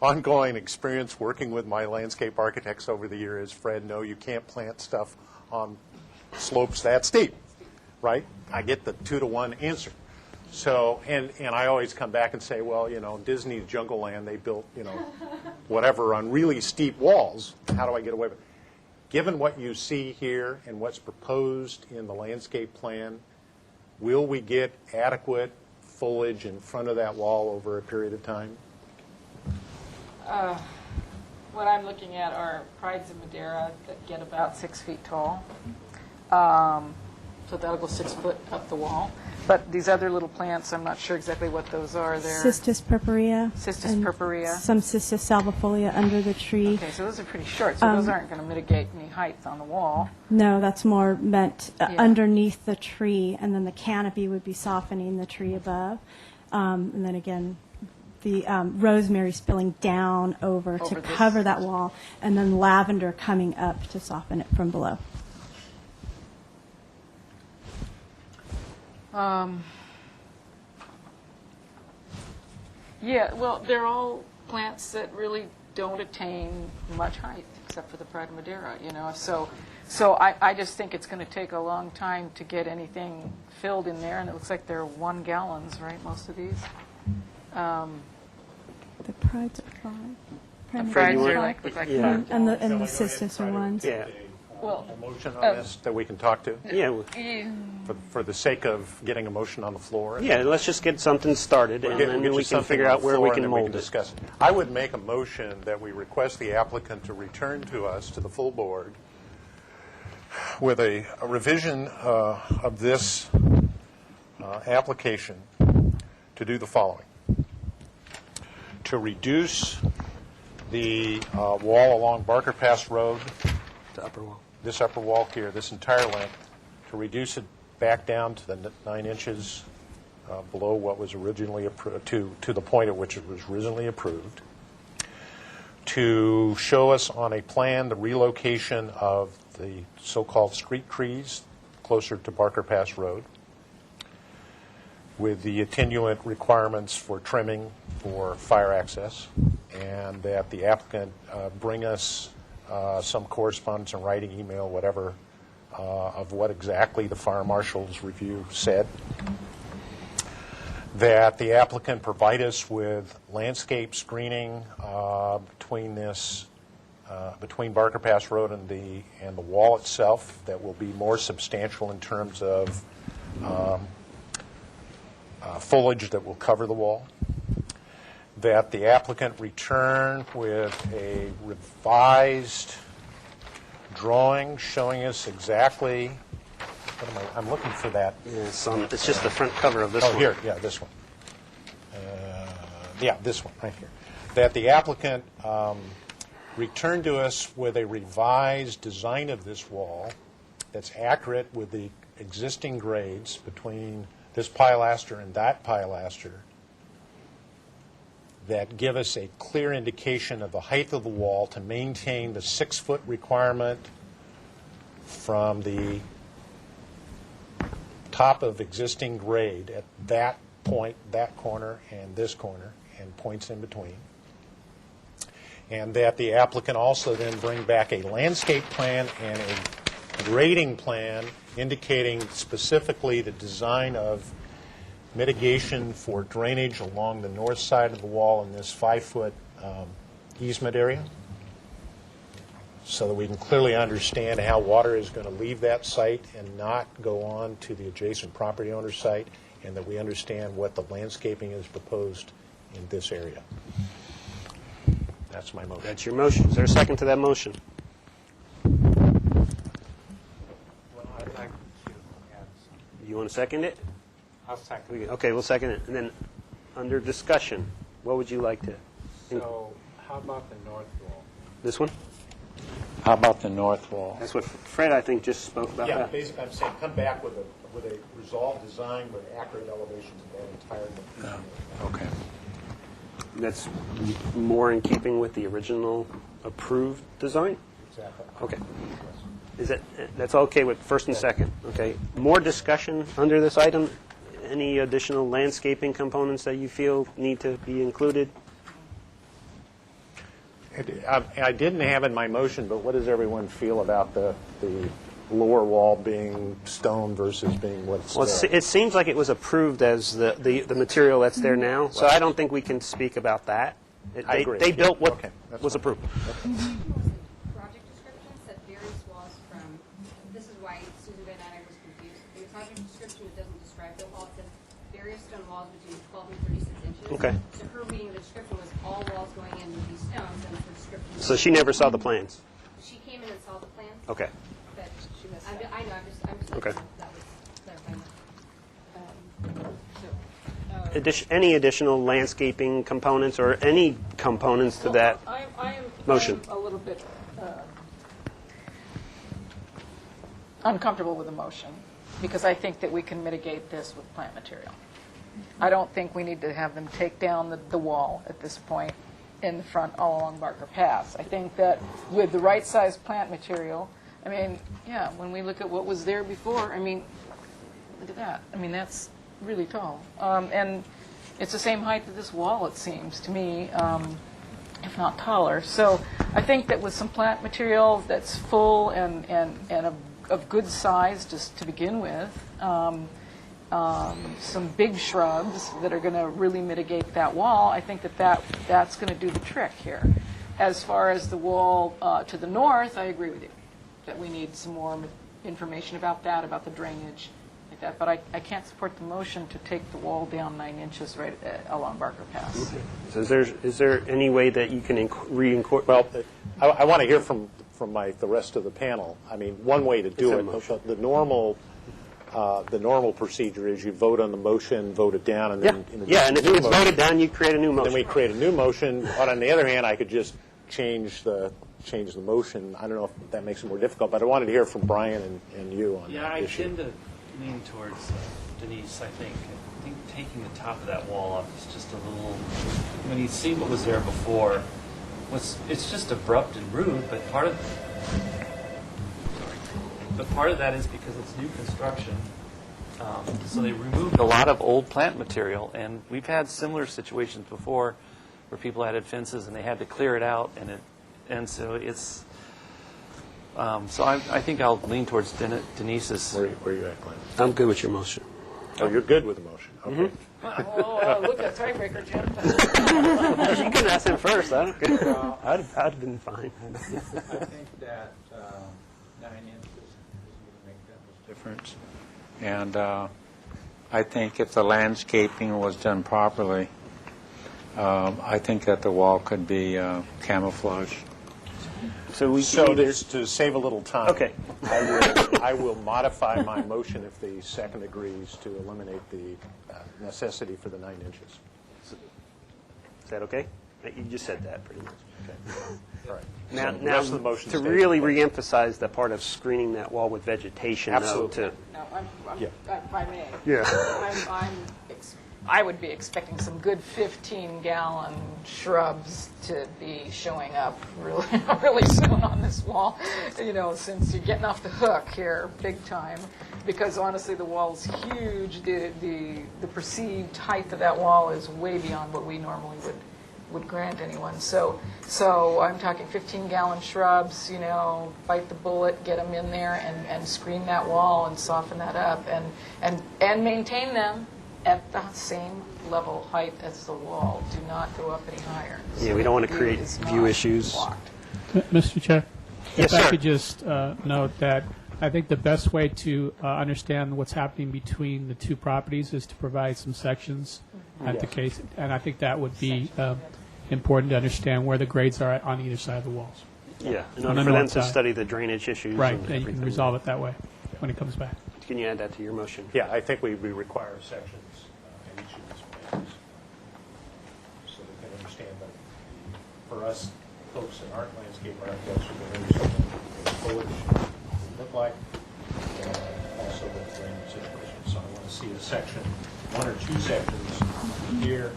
ongoing experience working with my landscape architects over the years, Fred, no, you can't plant stuff on slopes that steep, right? I get the 2-to-1 answer. So, and I always come back and say, well, Disney's Jungle Land, they built, whatever on really steep walls. How do I get away with it? Given what you see here and what's proposed in the landscape plan, will we get adequate foliage in front of that wall over a period of time? What I'm looking at are prides of Madeira that get about 6 feet tall. So that'll go 6 foot up the wall. But these other little plants, I'm not sure exactly what those are. They're Cistus purpurea. Cistus and purpurea. Some Cistus salvifolia under the tree. Okay, so those are pretty short, so those aren't going to mitigate any height on the wall. No, that's more meant underneath the tree, and then the canopy would be softening the tree above. And then again, the rosemary spilling down over to cover that wall, and then lavender coming up to soften it from below. Yeah, well, they're all plants that really don't attain much height, except for the Pride of Madeira, So I just think it's going to take a long time to get anything filled in there, and it looks like they're 1 gallons, right, most of these? The prides are 5. Prides are like 5. And the cistus are 1. Yeah. Well, a motion on this that we can talk to? Yeah. For the sake of getting a motion on the floor? Yeah, let's just get something started, and then we can figure out where we can mold it. Discuss it. I would make a motion that we request the applicant to return to us, to the full board, with a revision of this application to do the following. To reduce the wall along Barker Pass Road, the upper wall. This upper wall here, this entire length, to reduce it back down to the 9 inches below what was originally approved, to the point at which it was originally approved, to show us on a plan the relocation of the so-called street trees closer to Barker Pass Road, with the attenuant requirements for trimming for fire access, and that the applicant bring us some correspondence in writing, email, whatever, of what exactly the fire marshal's review said. That the applicant provide us with landscape screening between Barker Pass Road and the wall itself that will be more substantial in terms of foliage that will cover the wall. That the applicant return with a revised drawing showing us exactly, I'm looking for that. It's just the front cover of this one. Oh, here, yeah, this one. This one, right here. That the applicant return to us with a revised design of this wall that's accurate with the existing grades between this pilaster and that pilaster, that give us a clear indication of the height of the wall to maintain the 6-foot requirement from the top of existing grade at that point, that corner, and this corner, and points in between. And that the applicant also then bring back a landscape plan and a grading plan indicating specifically the design of mitigation for drainage along the north side of the wall in this 5-foot easement area, so that we can clearly understand how water is going to leave that site and not go on to the adjacent property owner's site, and that we understand what the landscaping is proposed in this area. That's my motion. That's your motion. Is there a second to that motion? You want to second it? I'll second it. Okay, we'll second it. And then, under discussion, what would you like to? So, how about the north wall? This one? How about the north wall? That's what Fred, I think, just spoke about. Yeah, that. basically, I'm saying come back with a resolved design with accurate elevations of that entire. Okay. That's more in keeping with the original approved design? Exactly. Okay. That's okay with first and second? Okay. More discussion under this item? Any additional landscaping components that you feel need to be included? I didn't have in my motion, but what does everyone feel about the lower wall being stone versus being what's Well, there. it seems like it was approved as the material that's there now, so I don't think we can speak about that. I agree. They built what Okay, that's was fine. approved. Project description said various walls from, this is why Susan Van Eyck was confused. In the project description, it doesn't describe the wall, it says various stone walls between 12 and 36 inches. Okay. So her reading of the description was all walls going in with these stones, and the description. So she never saw the plans? She came in and saw the plans. Okay. But I know, I'm just Okay. that was clarifying. Any additional landscaping components or any components to that motion? I'm a little bit uncomfortable with the motion because I think that we can mitigate this with plant material. I don't think we need to have them take down the wall at this point in the front all along Barker Pass. I think that with the right size plant material, I mean, yeah, when we look at what was there before, I mean, look at that. I mean, that's really tall. And it's the same height as this wall, it seems to me, if not taller. So I think that with some plant material that's full and of good size just to begin with, some big shrubs that are going to really mitigate that wall, I think that's going to do the trick here. As far as the wall to the north, I agree with you, that we need some more information about that, about the drainage, like that. But I can't support the motion to take the wall down 9 inches right along Barker Pass. Okay. So is there any way that you can reincorporate? Well, I want to hear from the rest of the panel. I mean, one way to do it, the normal procedure is you vote on the motion, vote it down, and then and if it's voted down, you create a new motion. Then we create a new motion. But on the other hand, I could just change the motion. I don't know if that makes it more difficult, but I wanted to hear from Brian and you on that issue. I tend to lean towards Denise. I think taking the top of that wall off is just a little. When you see what was there before, it's just abrupt and rude. But part of that is because it's new construction. So they removed a lot of old plant material, and we've had similar situations before where people added fences and they had to clear it out, and so it's. So I think I'll lean towards Denise's. Where are you at, Glenn? I'm good with your motion. Oh, you're good with the motion. Okay. Well, look at tiebreaker, Jim. You can ask him first. I don't care. I'd have been fine. I think that 9 inches is going to make that much difference. And I think if the landscaping was done properly, I think that the wall could be camouflaged. So to save a little time, Okay. I will modify my motion if the second agrees to eliminate the necessity for the 9 inches. Is that okay? You just said that pretty much. Okay. All right. Now, So the rest of the motion to stays really in place. re-emphasize the part of screening that wall with vegetation, Absolutely. though, No, Yeah. if I may. Yeah. I would be expecting some good 15-gallon shrubs to be showing up really soon on this wall, since you're getting off the hook here big time, because honestly the wall's huge. The perceived height of that wall is way beyond what we normally would grant anyone. So I'm talking 15-gallon shrubs, bite the bullet, get them in there and screen that wall and soften that up and maintain them at the same level height as the wall. Do not go up any higher. Yeah, we don't want to create view issues. Blocked. Mr. Chair, Yes, if I sir. could just note that I think the best way to understand what's happening between the two properties is to provide some sections at the case, and I think that would be important to understand where the grades are on either side of the walls. Yeah, in On order the for them north to side. study the drainage issues. Right, and and you can everything. resolve it that way when it comes back. Can you add that to your motion? Yeah, I think we require sections in each of these plans so they can understand that. For us, folks in art landscape architects, we can understand what foliage would look like, and also the drainage situation. So I want to see a section, one or two sections here,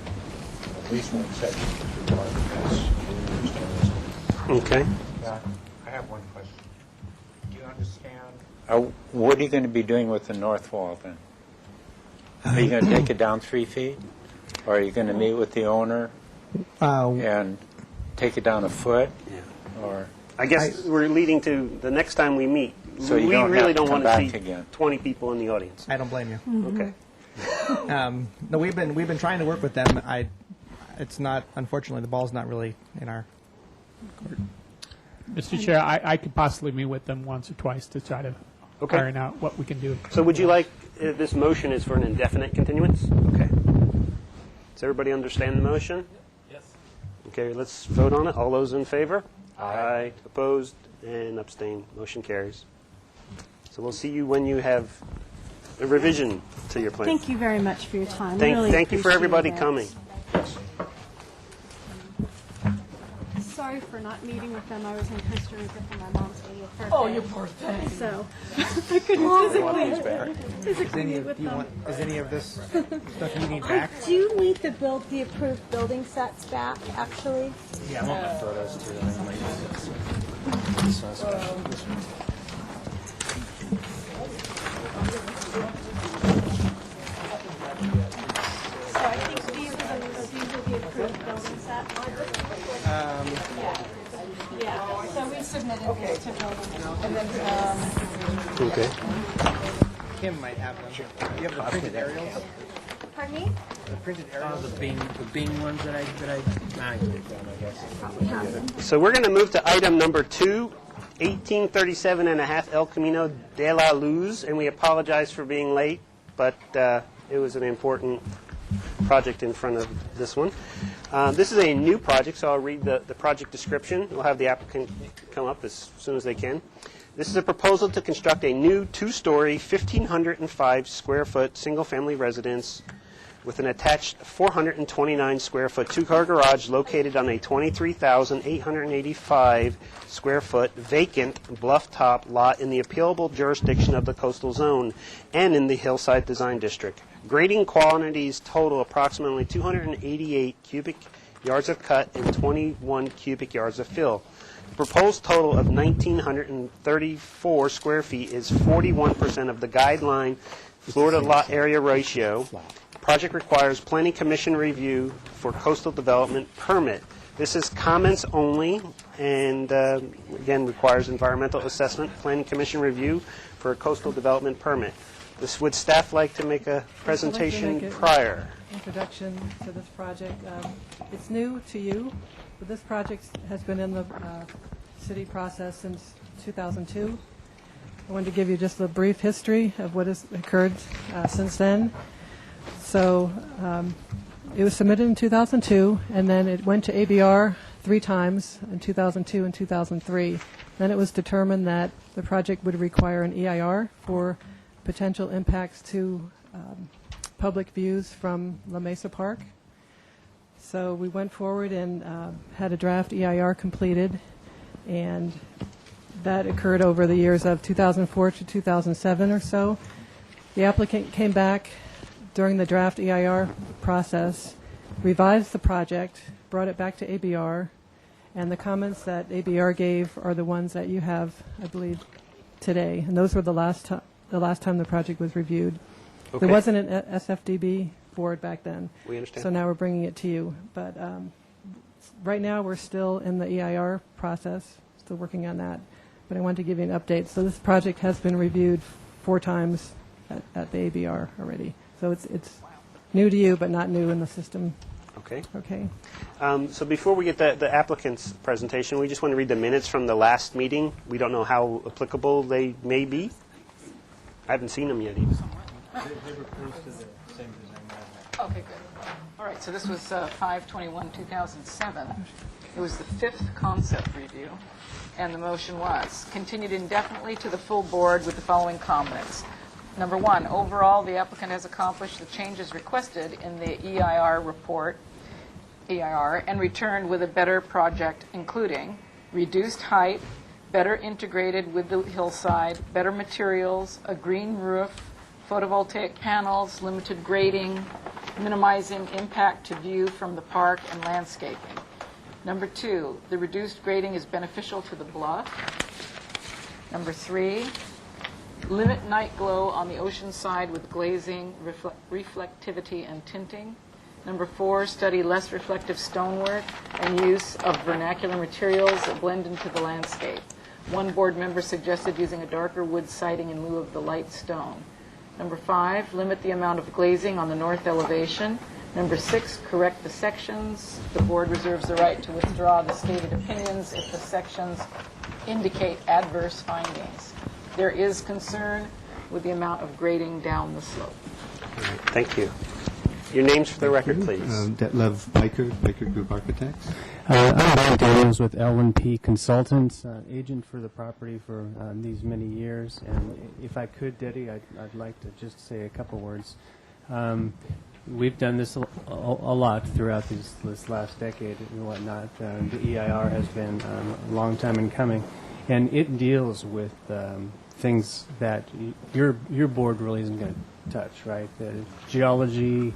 at least one section to require this. Okay. I have one question. Do you understand? What are you going to be doing with the north wall then? Are you going to take it down 3 feet? Or are you going to meet with the owner and take it down a foot? Yeah. Or I guess we're leading to the next time we meet, So you we don't really have to don't come want to back see again. 20 people in the audience. I don't blame you. Okay. No, we've been trying to work with them. It's not, unfortunately, the ball's not really in our court. Mr. Chair, I could possibly meet with them once or twice to try to Okay. iron out what we can do. So would you like, this motion is for an indefinite continuance? Okay. Does everybody understand the motion? Yes. Okay, let's vote on it. All those in favor? Aye. Opposed and abstained. Motion carries. So we'll see you when you have a revision to your plan. Thank you very much for your time. Thank Really you for appreciate everybody it. coming. Sorry for not meeting with them. I was in Costa Rica for my mom's 80th birthday. Oh, you poor thing. So I couldn't physically meet with Do you them. want, is any of this stuff you need back? I do need the approved building sets back, actually. Yeah, I'm going to throw those too. So I think these are the approved building sets. Yeah. So we submitted these to building. And then, Okay. Kim might have them. Do you have the printed aerials? pardon me? The printed aerials? The Bing ones that I take down, I guess. So we're going to move to item number 2, 1837 and a half El Camino de la Luz, and we apologize for being late, but it was an important project in front of this one. This is a new project, so I'll read the project description. We'll have the applicant come up as soon as they can. This is a proposal to construct a new 2-story, 1,505 square foot single-family residence with an attached 429 square foot 2-car garage located on a 23,885 square foot vacant bluff top lot in the appealable jurisdiction of the coastal zone and in the Hillside Design District. Grading quantities total approximately 288 cubic yards of cut and 21 cubic yards of fill. The proposed total of 1,934 square feet is 41% of the guideline Florida lot area ratio. The project requires Planning Commission review for coastal development permit. This is comments only and, again, requires environmental assessment, Planning Commission review for a coastal development permit. Would staff like to make a presentation prior? Introduction to this project. It's new to you, but this project has been in the city process since 2002. I wanted to give you just a brief history of what has occurred since then. So it was submitted in 2002, and then it went to ABR 3 times in 2002 and 2003. Then it was determined that the project would require an EIR for potential impacts to public views from La Mesa Park. So we went forward and had a draft EIR completed, and that occurred over the years of 2004 to 2007 or so. The applicant came back during the draft EIR process, revised the project, brought it back to ABR, and the comments that ABR gave are the ones that you have, I believe, today. And those were the last time the project was reviewed. Okay. There wasn't an SFDB board back then. We understand. So now we're bringing it to you. But right now we're still in the EIR process, still working on that. But I wanted to give you an update. So this project has been reviewed 4 times at the ABR already. So it's new to you, but not new in the system. Okay. Okay. So before we get the applicant's presentation, we just want to read the minutes from the last meeting. We don't know how applicable they may be. I haven't seen them yet even. Okay, good. All right, so this was 5/21/2007. It was the 5th concept review, and the motion was continued indefinitely to the full board with the following comments. Number 1, overall, the applicant has accomplished the changes requested in the EIR report, and returned with a better project, including reduced height, better integrated with the hillside, better materials, a green roof, photovoltaic panels, limited grading, minimizing impact to view from the park and landscaping. Number 2, the reduced grading is beneficial to the bluff. Number 3, limit night glow on the ocean side with glazing, reflectivity, and tinting. Number 4, study less reflective stonework and use of vernacular materials that blend into the landscape. One board member suggested using a darker wood siding in lieu of the light stone. Number 5, limit the amount of glazing on the north elevation. Number 6, correct the sections. The board reserves the right to withdraw the stated opinions if the sections indicate adverse findings. There is concern with the amount of grading down the slope. Thank you. Your names for the record, please. Detlev Piker, Piker Group Architects. I'm Bob Daniels with L1P Consultants, agent for the property for these many years. And if I could, Debbie, I'd like to just say a couple words. We've done this a lot throughout this last decade and whatnot. The EIR has been a long time in coming, and it deals with things that your board really isn't going to touch, right? The geology,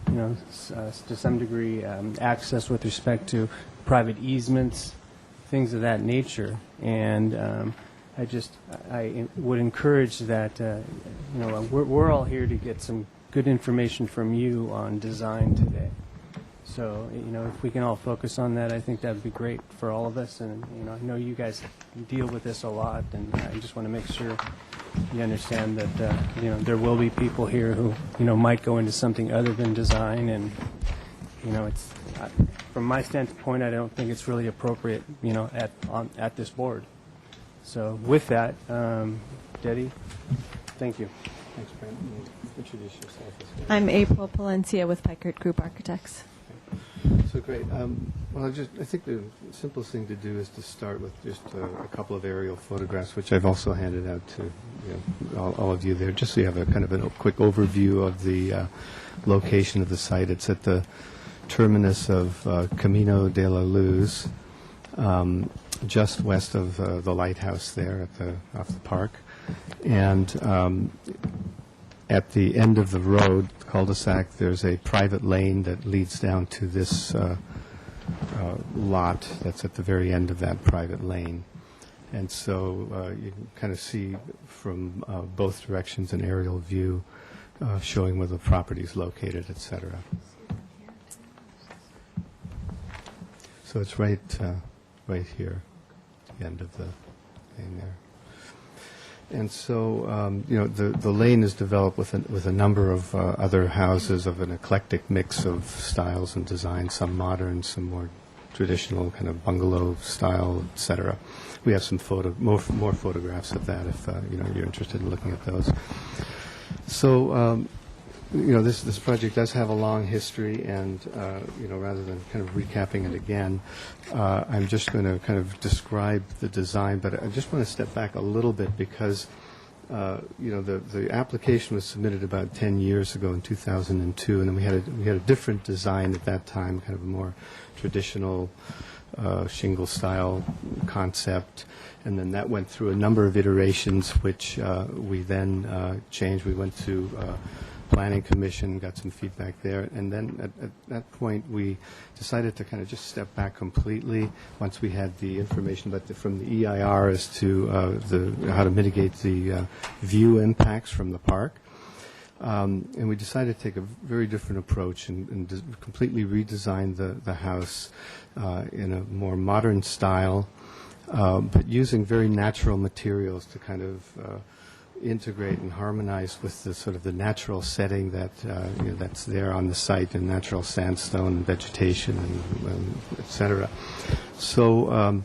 to some degree, access with respect to private easements, things of that nature. And I would encourage that, we're all here to get some good information from you on design today. So, if we can all focus on that, I think that would be great for all of us. And, I know you guys deal with this a lot, and I just want to make sure you understand that, there will be people here who, might go into something other than design. And, it's, from my standpoint, I don't think it's really appropriate, at this board. So with that, Debbie, thank you. Thanks, Brent. Introduce yourself as well. I'm April Palencia with Pikert Group Architects. So great. Well, I think the simplest thing to do is to start with just a couple of aerial photographs, which I've also handed out to all of you there, just so you have a kind of a quick overview of the location of the site. It's at the terminus of Camino de la Luz, just west of the lighthouse there off the park. And at the end of the road, cul-de-sac, there's a private lane that leads down to this lot that's at the very end of that private lane. And so you can kind of see from both directions an aerial view showing where the property is located, et cetera. So it's right here, the end of the lane there. And so, the lane is developed with a number of other houses of an eclectic mix of styles and designs, some modern, some more traditional kind of bungalow style, et cetera. We have some more photographs of that if you're interested in looking at those. So, this project does have a long history, and rather than kind of recapping it again, I'm just going to kind of describe the design, but I just want to step back a little bit because the application was submitted about 10 years ago in 2002, and then we had a different design at that time, kind of a more traditional shingle style concept, and then that went through a number of iterations, which we then changed. We went to Planning Commission, got some feedback there, and then at that point we decided to kind of just step back completely once we had the information from the EIR as to how to mitigate the view impacts from the park. And we decided to take a very different approach and completely redesign the house in a more modern style, but using very natural materials to kind of integrate and harmonize with the sort of the natural setting that that's there on the site, and natural sandstone and vegetation and et cetera. So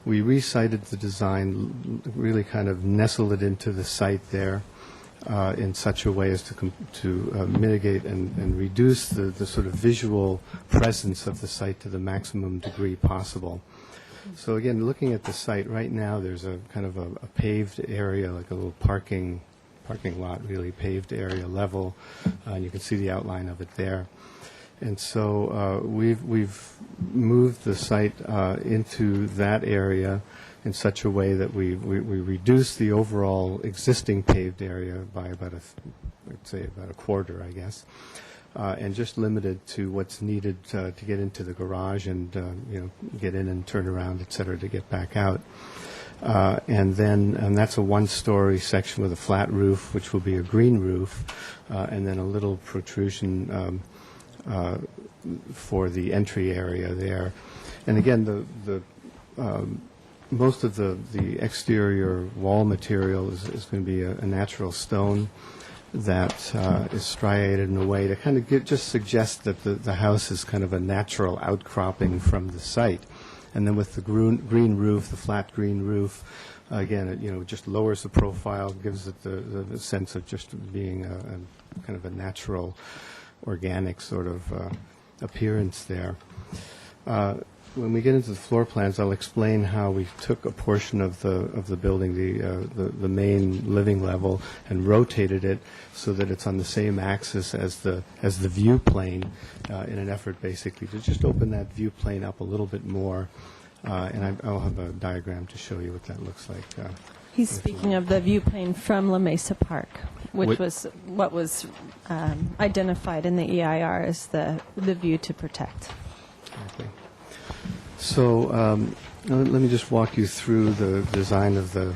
we recited the design, really kind of nestled it into the site there in such a way as to mitigate and reduce the sort of visual presence of the site to the maximum degree possible. So again, looking at the site right now, there's a kind of a paved area, like a little parking lot, really paved area level, and you can see the outline of it there. And so we've moved the site into that area in such a way that we reduce the overall existing paved area by about a quarter, I guess. And just limited to what's needed to get into the garage and get in and turn around, et cetera, to get back out. And that's a one-story section with a flat roof, which will be a green roof, and then a little protrusion for the entry area there. And again, the most of the exterior wall material is going to be a natural stone that is striated in a way to kind of just suggest that the house is kind of a natural outcropping from the site. And then with the green roof, the flat green roof, again, it just lowers the profile, gives it the sense of just being a kind of a natural, organic sort of appearance there. When we get into the floor plans, I'll explain how we took a portion of the building, the main living level, and rotated it so that it's on the same axis as the view plane, in an effort basically to just open that view plane up a little bit more. And I'll have a diagram to show you what that looks like. He's speaking of the view plane from La Mesa Park, which was what was identified in the EIR as the view to protect. Okay. So let me just walk you through the design of the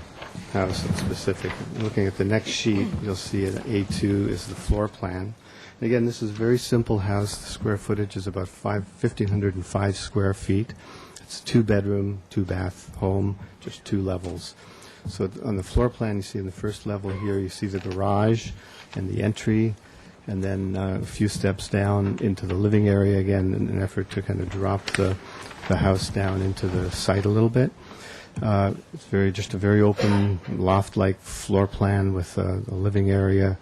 house in specific. Looking at the next sheet, you'll see at A2 is the floor plan. And again, this is a very simple house. The square footage is about 1,505 square feet. It's a 2-bedroom, 2-bath home, just 2 levels. So on the floor plan, you see in the first level here, you see the garage and the entry, and then a few steps down into the living area, again, in an effort to kind of drop the house down into the site a little bit. It's just a very open loft-like floor plan with a living area,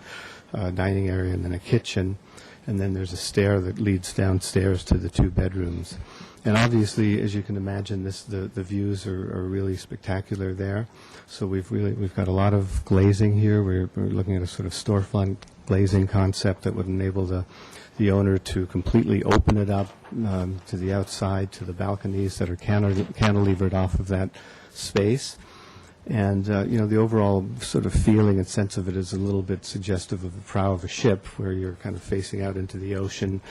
dining area, and then a kitchen. And then there's a stair that leads downstairs to the 2 bedrooms. And obviously, as you can imagine, the views are really spectacular there. So we've got a lot of glazing here. We're looking at a sort of storefront glazing concept that would enable the owner to completely open it up to the outside, to the balconies that are cantilevered off of that space. And, the overall sort of feeling and sense of it is a little bit suggestive of the prow of a ship, where you're kind of facing out into the ocean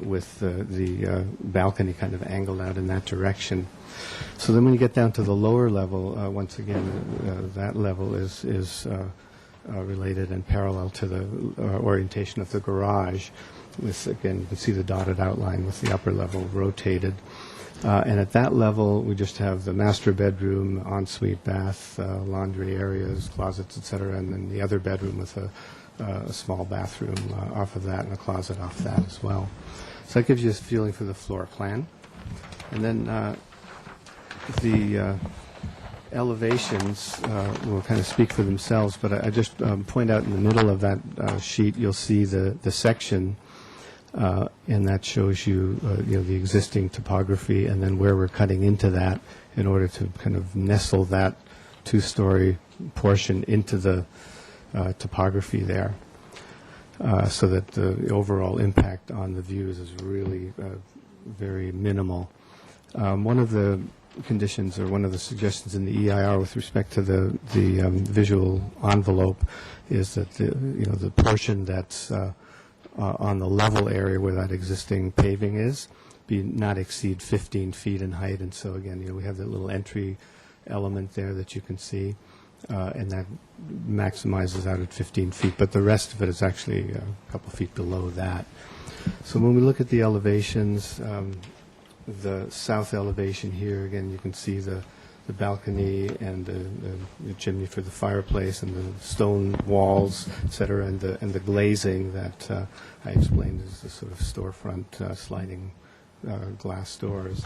with the balcony kind of angled out in that direction. So then when you get down to the lower level, once again, that level is related and parallel to the orientation of the garage. Again, you can see the dotted outline with the upper level rotated. And at that level, we just have the master bedroom, ensuite bath, laundry areas, closets, etc., and then the other bedroom with a small bathroom off of that and a closet off that as well. So that gives you a feeling for the floor plan. And then the elevations will kind of speak for themselves, but I just point out in the middle of that sheet, you'll see the section, and that shows you, the existing topography and then where we're cutting into that in order to kind of nestle that 2-story portion into the topography there, so that the overall impact on the views is really very minimal. One of the conditions, or one of the suggestions in the EIR with respect to the visual envelope, is that the portion that's on the level area where that existing paving is be not exceed 15 feet in height. And so again, we have that little entry element there that you can see, and that maximizes out at 15 feet, but the rest of it is actually a couple feet below that. So when we look at the elevations, the south elevation here, again, you can see the balcony and the chimney for the fireplace and the stone walls, et cetera, and the glazing that I explained is the sort of storefront sliding glass doors.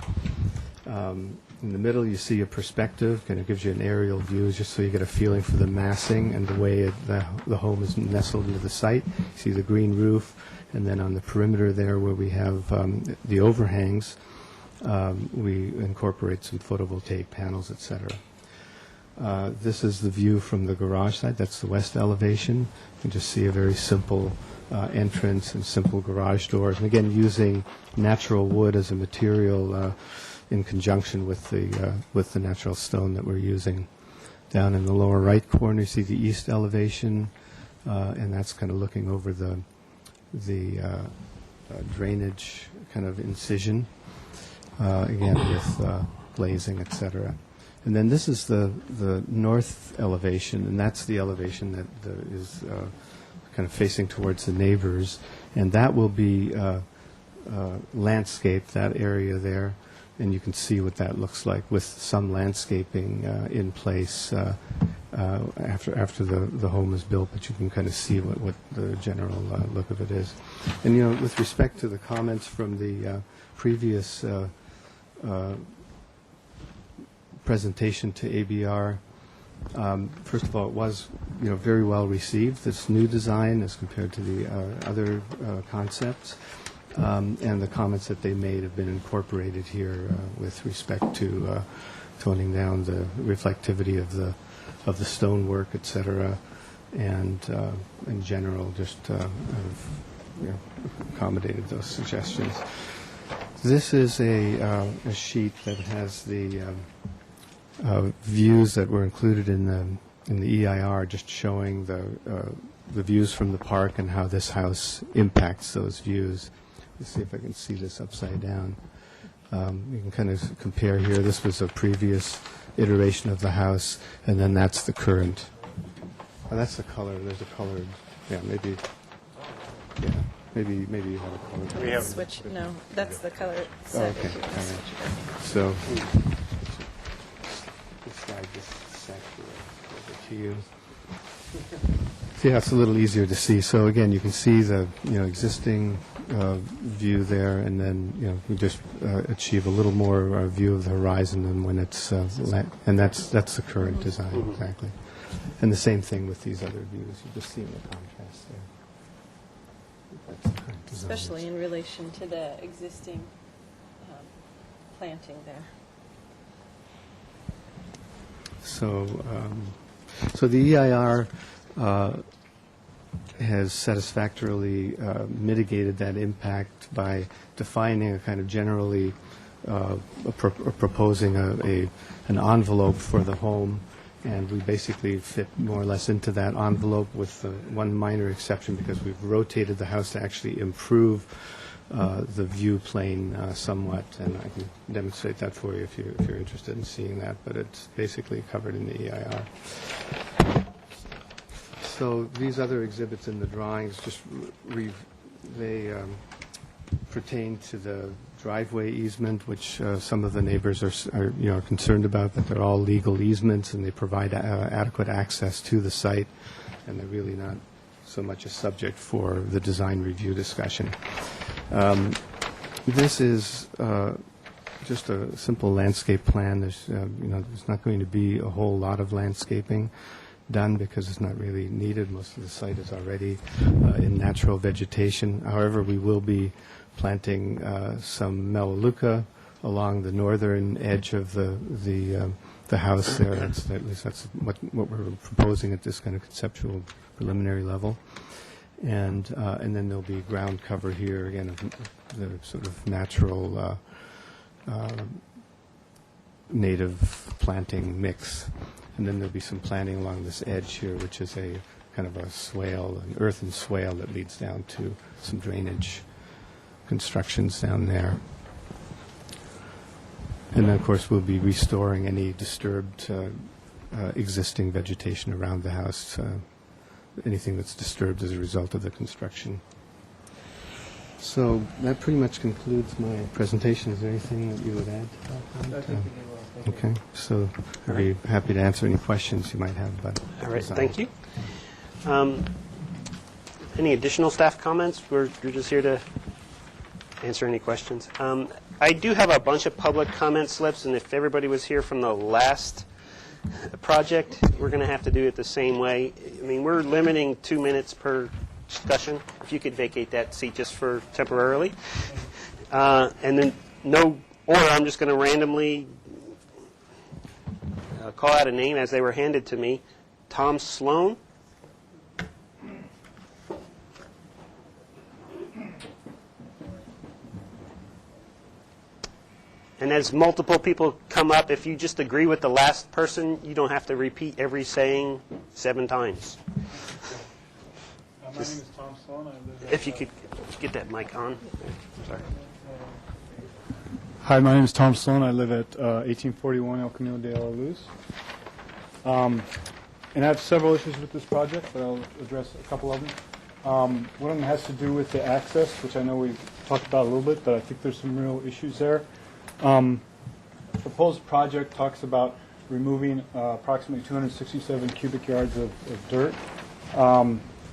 In the middle, you see a perspective, kind of gives you an aerial view, just so you get a feeling for the massing and the way the home is nestled into the site. You see the green roof, and then on the perimeter there where we have the overhangs, we incorporate some photovoltaic panels, etc. This is the view from the garage side. That's the west elevation. You can just see a very simple entrance and simple garage doors. And again, using natural wood as a material in conjunction with the natural stone that we're using. Down in the lower right corner, you see the east elevation, and that's kind of looking over the drainage kind of incision, again with glazing, etc. And then this is the north elevation, and that's the elevation that is kind of facing towards the neighbors, and that will be landscaped, that area there, and you can see what that looks like with some landscaping in place after the home is built, but you can kind of see what the general look of it is. And, you know, with respect to the comments from the previous presentation to ABR, first of all, it was, you know, very well received, this new design as compared to the other concepts. And the comments that they made have been incorporated here with respect to toning down the reflectivity of the stonework, et cetera, and in general just have, you know, accommodated those suggestions. This is a sheet that has the views that were included in the EIR, just showing the views from the park and how this house impacts those views. Let's see if I can see this upside down. You can kind of compare here. This was a previous iteration of the house, and then that's the current. Oh, that's the color. There's a colored. Yeah, maybe. Yeah, maybe you have a color. We have switch. No, that's the color. Set. Okay. All right. So, slide this section over to you. See how it's a little easier to see. So again, you can see the existing view there, and then you just achieve a little more view of the horizon than when it's and that's the current design exactly. And the same thing with these other views. You just see the contrast there. That's the current design. Especially in relation to the existing planting there. So the EIR has satisfactorily mitigated that impact by defining a kind of generally proposing an envelope for the home, and we basically fit more or less into that envelope with one minor exception, because we've rotated the house to actually improve the view plane somewhat, and I can demonstrate that for you if you're interested in seeing that, but it's basically covered in the EIR. So these other exhibits in the drawings they pertain to the driveway easement, which some of the neighbors are concerned about, but they're all legal easements and they provide adequate access to the site, and they're really not so much a subject for the design review discussion. This is just a simple landscape plan. There's not going to be a whole lot of landscaping done because it's not really needed. Most of the site is already in natural vegetation. However, we will be planting some melaleuca along the northern edge of the house there. At least that's what we're proposing at this kind of conceptual preliminary level. And then there'll be ground cover here, again, of the sort of natural native planting mix. And then there'll be some planting along this edge here, which is a kind of a swale, an earthen swale that leads down to some drainage constructions down there. And then, of course, we'll be restoring any disturbed existing vegetation around the house, anything that's disturbed as a result of the construction. So that pretty much concludes my presentation. Is there anything that you would add to that? Okay, so I'd be happy to answer any questions you might have about All right, design. thank you. Any additional staff comments? You're just here to answer any questions. I do have a bunch of public comment slips, and if everybody was here from the last project, we're going to have to do it the same way. I mean, we're limiting 2 minutes per discussion. If you could vacate that seat just for temporarily. And then no order, I'm just going to randomly call out a name as they were handed to me. Tom Sloan. And as multiple people come up, if you just agree with the last person, you don't have to repeat every saying 7 times. My name is Tom Sloan. I live If you could get that mic on. Sorry. Hi, my name is Tom Sloan. I live at 1841 El Camino de la Luz. And I have several issues with this project, but I'll address a couple of them. One of them has to do with the access, which I know we've talked about a little bit, but I think there's some real issues there. Proposed project talks about removing approximately 267 cubic yards of dirt.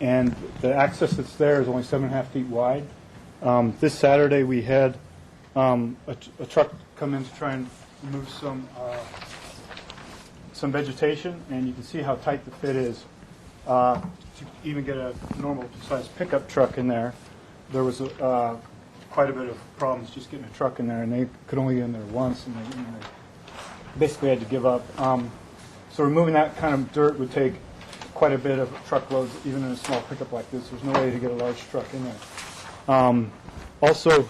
And the access that's there is only 7.5 feet wide. This Saturday we had a truck come in to try and remove some vegetation, and you can see how tight the fit is. To even get a normal-sized pickup truck in there, there was quite a bit of problems just getting a truck in there, and they could only get in there once, and they basically had to give up. So removing that kind of dirt would take quite a bit of truckloads, even in a small pickup like this. There's no way to get a large truck in there. Also,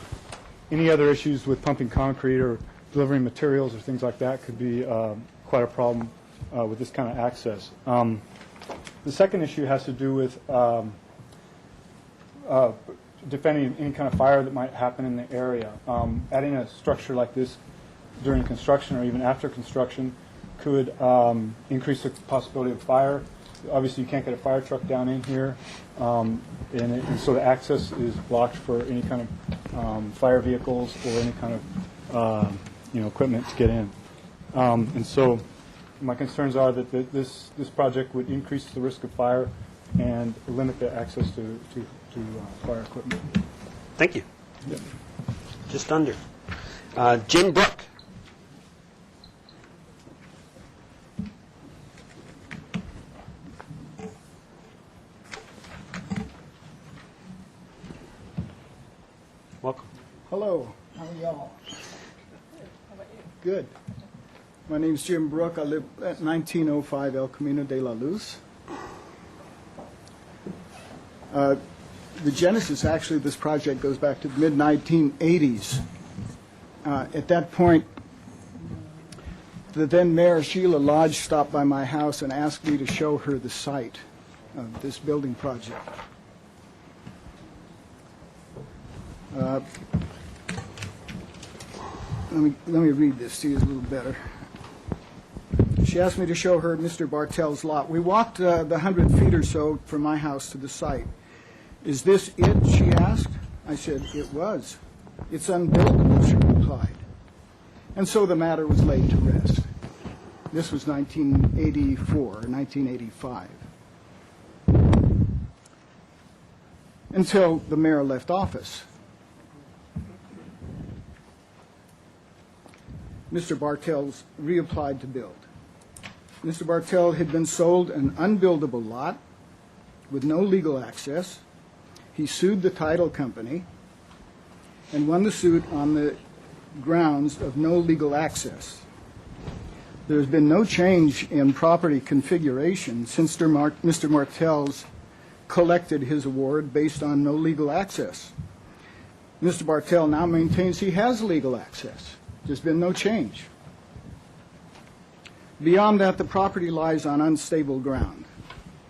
any other issues with pumping concrete or delivering materials or things like that could be quite a problem with this kind of access. The second issue has to do with defending any kind of fire that might happen in the area. Adding a structure like this during construction or even after construction could increase the possibility of fire. Obviously, you can't get a fire truck down in here, and so the access is blocked for any kind of fire vehicles or any kind of equipment to get in. And so my concerns are that this project would increase the risk of fire and limit the access to fire equipment. Thank you. Yep. Just under. Jim Brook. Welcome. Hello. How are y'all? Good. My name's Jim Brook. I live at 1905 El Camino de la Luz. The genesis, actually, of this project goes back to the mid-1980s. At that point, the then Mayor Sheila Lodge stopped by my house and asked me to show her the site of this building project. Let me read this to you a little better. She asked me to show her Mr. Bartel's lot. We walked the 100 feet or so from my house to the site. Is this it, she asked. I said, it was. It's unbuildable, she replied. And so the matter was laid to rest. This was 1984 or 1985. Until the mayor left office. Mr. Bartel's reapplied to build. Mr. Bartel had been sold an unbuildable lot with no legal access. He sued the title company and won the suit on the grounds of no legal access. There's been no change in property configuration since Mr. Bartel's collected his award based on no legal access. Mr. Bartel now maintains he has legal access. There's been no change. Beyond that, the property lies on unstable ground.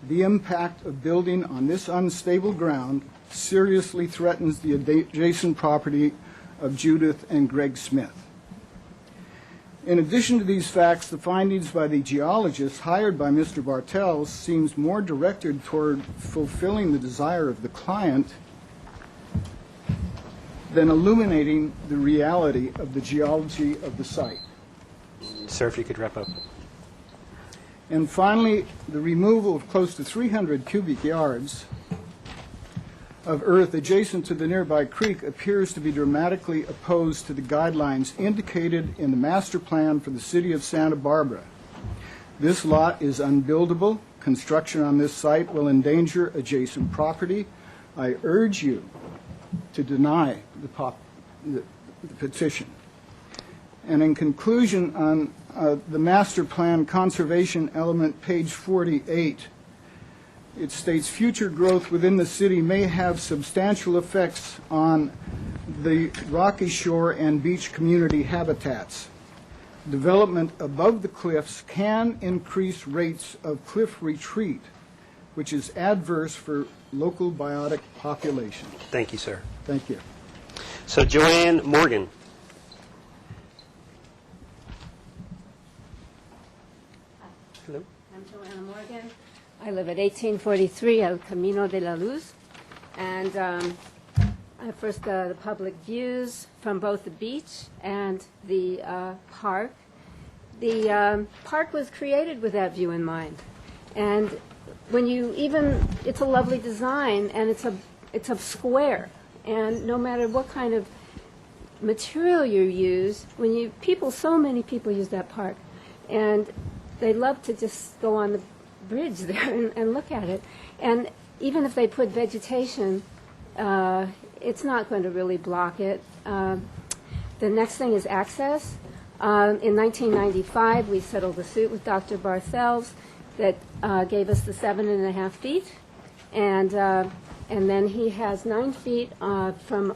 The impact of building on this unstable ground seriously threatens the adjacent property of Judith and Greg Smith. In addition to these facts, the findings by the geologist hired by Mr. Bartel seems more directed toward fulfilling the desire of the client than illuminating the reality of the geology of the site. Sir, if you could wrap up. And finally, the removal of close to 300 cubic yards of earth adjacent to the nearby creek appears to be dramatically opposed to the guidelines indicated in the master plan for the city of Santa Barbara. This lot is unbuildable. Construction on this site will endanger adjacent property. I urge you to deny the petition. And in conclusion, on the master plan conservation element, page 48, it states future growth within the city may have substantial effects on the rocky shore and beach community habitats. Development above the cliffs can increase rates of cliff retreat, which is adverse for local biotic populations. Thank you, sir. Thank you. So Joanne Morgan. Hello. I'm Joanna Morgan. I live at 1843 El Camino de la Luz. And First, the public views from both the beach and the park. The park was created with that view in mind. And when you it's a lovely design, and it's a square. And no matter what kind of material you use, so many people use that park. And they love to just go on the bridge there and look at it. And even if they put vegetation, it's not going to really block it. The next thing is access. In 1995, we settled a suit with Dr. Barthels that gave us the 7.5 feet, and then he has 9 feet from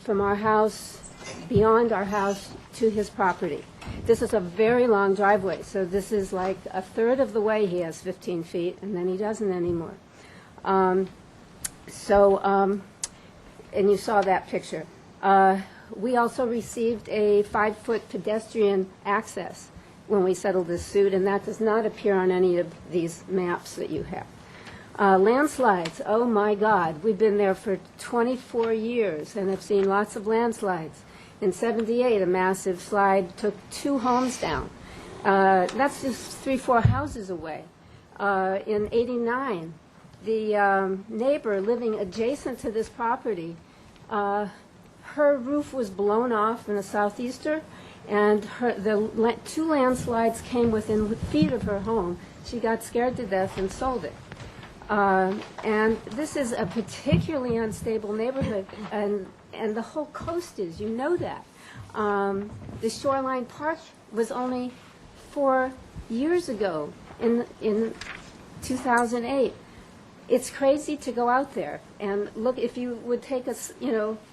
our house, beyond our house, to his property. This is a very long driveway, so this is like a third of the way he has 15 feet, and then he doesn't anymore. And you saw that picture. We also received a 5-foot pedestrian access when we settled this suit, and that does not appear on any of these maps that you have. Landslides, oh my God, we've been there for 24 years and have seen lots of landslides. In '78, a massive slide took 2 homes down. That's just 3-4 houses away. In '89, the neighbor living adjacent to this property, her roof was blown off in a southeaster, and the 2 landslides came within feet of her home. She got scared to death and sold it. And this is a particularly unstable neighborhood, and the whole coast is, you know that. The Shoreline Park was only 4 years ago, in 2008. It's crazy to go out there and look. If you would take us,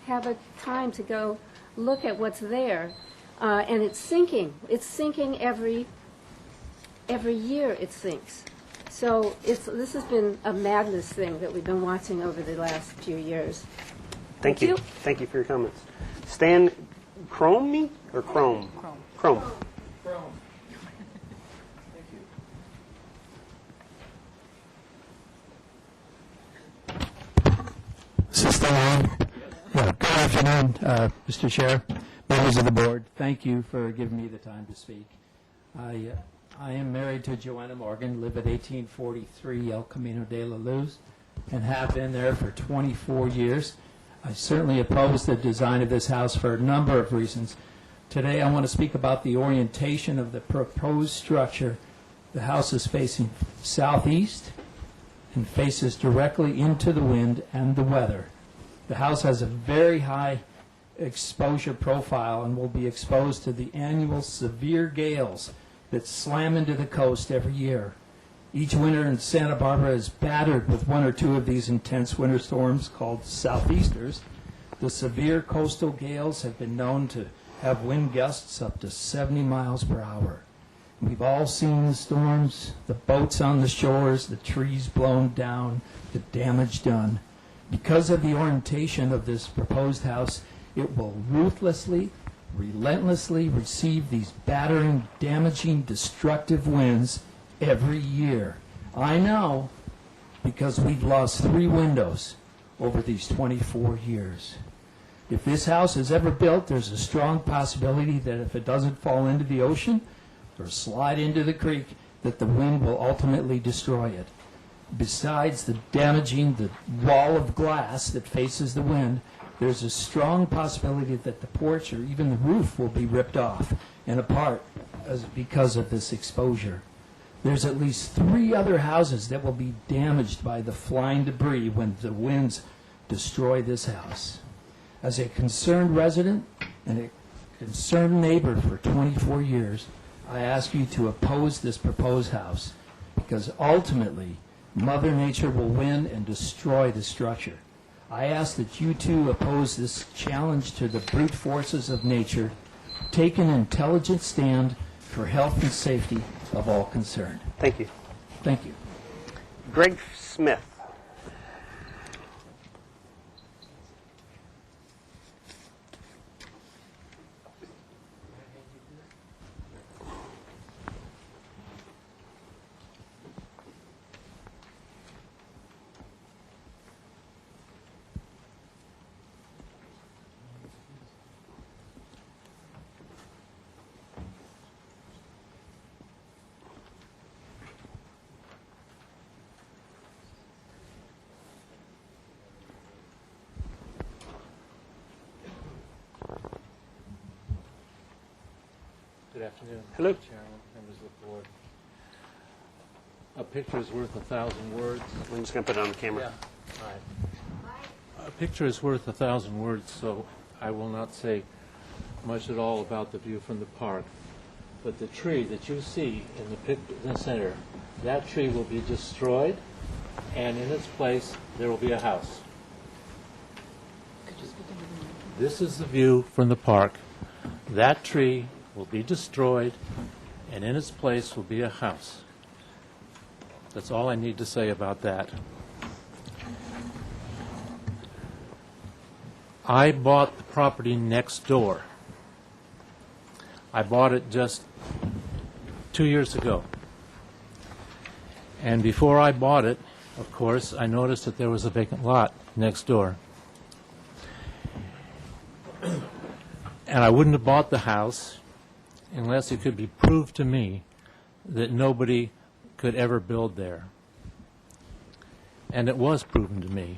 have a time to go look at what's there, and it's sinking. It's sinking every year. It sinks. So this has been a madness thing that we've been watching over the last few years. Thank you. Thank you for your comments. Stan Crome or Chrome? Chrome. Good afternoon, Mr. Chair, members of the board. Thank you for giving me the time to speak. I am married to Joanna Morgan, live at 1843 El Camino de la Luz, and have been there for 24 years. I certainly oppose the design of this house for a number of reasons. Today I want to speak about the orientation of the proposed structure. The house is facing southeast and faces directly into the wind and the weather. The house has a very high exposure profile and will be exposed to the annual severe gales that slam into the coast every year. Each winter in Santa Barbara is battered with 1 or 2 of these intense winter storms called southeasters. The severe coastal gales have been known to have wind gusts up to 70 miles per hour. We've all seen the storms, the boats on the shores, the trees blown down, the damage done. Because of the orientation of this proposed house, it will ruthlessly, relentlessly receive these battering, damaging, destructive winds every year. I know, because we've lost 3 windows over these 24 years. If this house is ever built, there's a strong possibility that if it doesn't fall into the ocean or slide into the creek, that the wind will ultimately destroy it. Besides the damaging the wall of glass that faces the wind, there's a strong possibility that the porch or even the roof will be ripped off and apart because of this exposure. There's at least 3 other houses that will be damaged by the flying debris when the winds destroy this house. As a concerned resident and a concerned neighbor for 24 years, I ask you to oppose this proposed house because ultimately Mother Nature will win and destroy the structure. I ask that you too oppose this challenge to the brute forces of nature. Take an intelligent stand for health and safety of all concerned. Thank you. Thank you. Greg Smith. Good afternoon. Hello. Mr. Chairman, members of the board. A picture is worth 1,000 words. I'm just going to put it on the camera. Yeah. All right. A picture is worth 1,000 words, so I will not say much at all about the view from the park. But the tree that you see in the center, that tree will be destroyed, and in its place there will be a house. This is the view from the park. That tree will be destroyed, and in its place will be a house. That's all I need to say about that. I bought the property next door. I bought it just 2 years ago. And before I bought it, of course, I noticed that there was a vacant lot next door. And I wouldn't have bought the house unless it could be proved to me that nobody could ever build there. And it was proven to me.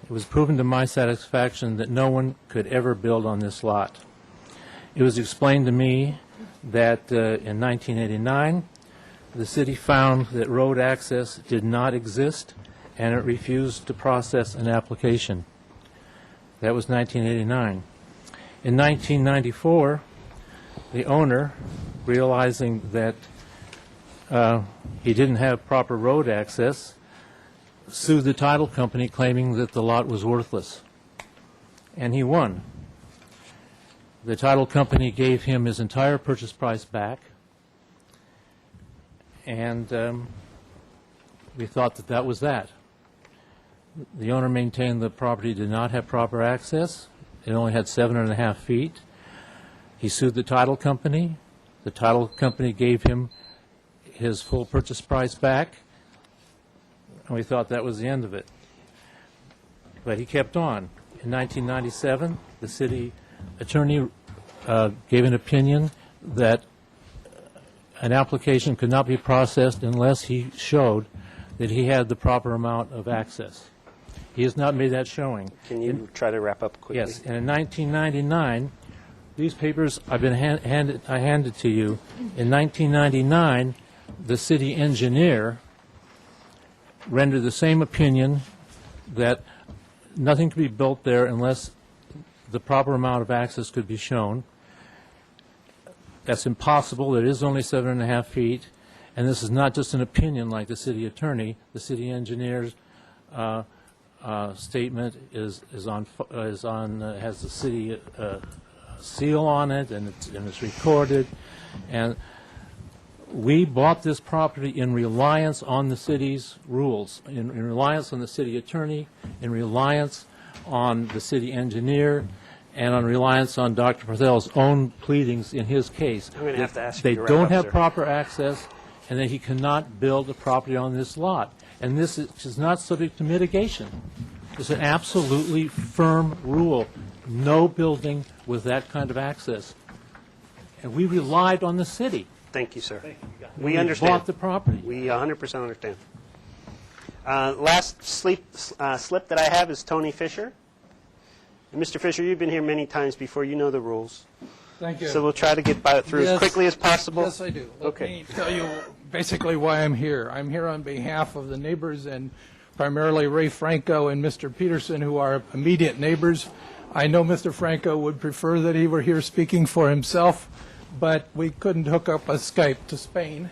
It was proven to my satisfaction that no one could ever build on this lot. It was explained to me that in 1989, the city found that road access did not exist, and it refused to process an application. That was 1989. In 1994, the owner, realizing that he didn't have proper road access, sued the title company claiming that the lot was worthless. And he won. The title company gave him his entire purchase price back, and we thought that that was that. The owner maintained the property did not have proper access. It only had 7.5 feet. He sued the title company. The title company gave him his full purchase price back, and we thought that was the end of it. But he kept on. In 1997, the city attorney gave an opinion that an application could not be processed unless he showed that he had the proper amount of access. He has not made that showing. Can you try to wrap up quickly? Yes. And in 1999, these papers I've been handed to you. In 1999, the city engineer rendered the same opinion that nothing could be built there unless the proper amount of access could be shown. That's impossible. It is only 7.5 feet. And this is not just an opinion like the city attorney. The city engineer's statement has the city seal on it, and it's recorded. And we bought this property in reliance on the city's rules, in reliance on the city attorney, in reliance on the city engineer, and on reliance on Dr. Parthell's own pleadings in his case. I'm going to have to ask you they to wrap don't up, have sir. proper access, and that he cannot build a property on this lot. And this is not subject to mitigation. It's an absolutely firm rule. No building with that kind of access. And we relied on the city. Thank you, sir. We understand. bought the property. We 100% understand. Last slip that I have is Tony Fisher. And Mr. Fisher, you've been here many times before. You know the rules. Thank you. So we'll try to get through as quickly as possible. Yes, I do. Let Okay. me tell you basically why I'm here. I'm here on behalf of the neighbors, and primarily Ray Franco and Mr. Peterson, who are immediate neighbors. I know Mr. Franco would prefer that he were here speaking for himself, but we couldn't hook up a Skype to Spain.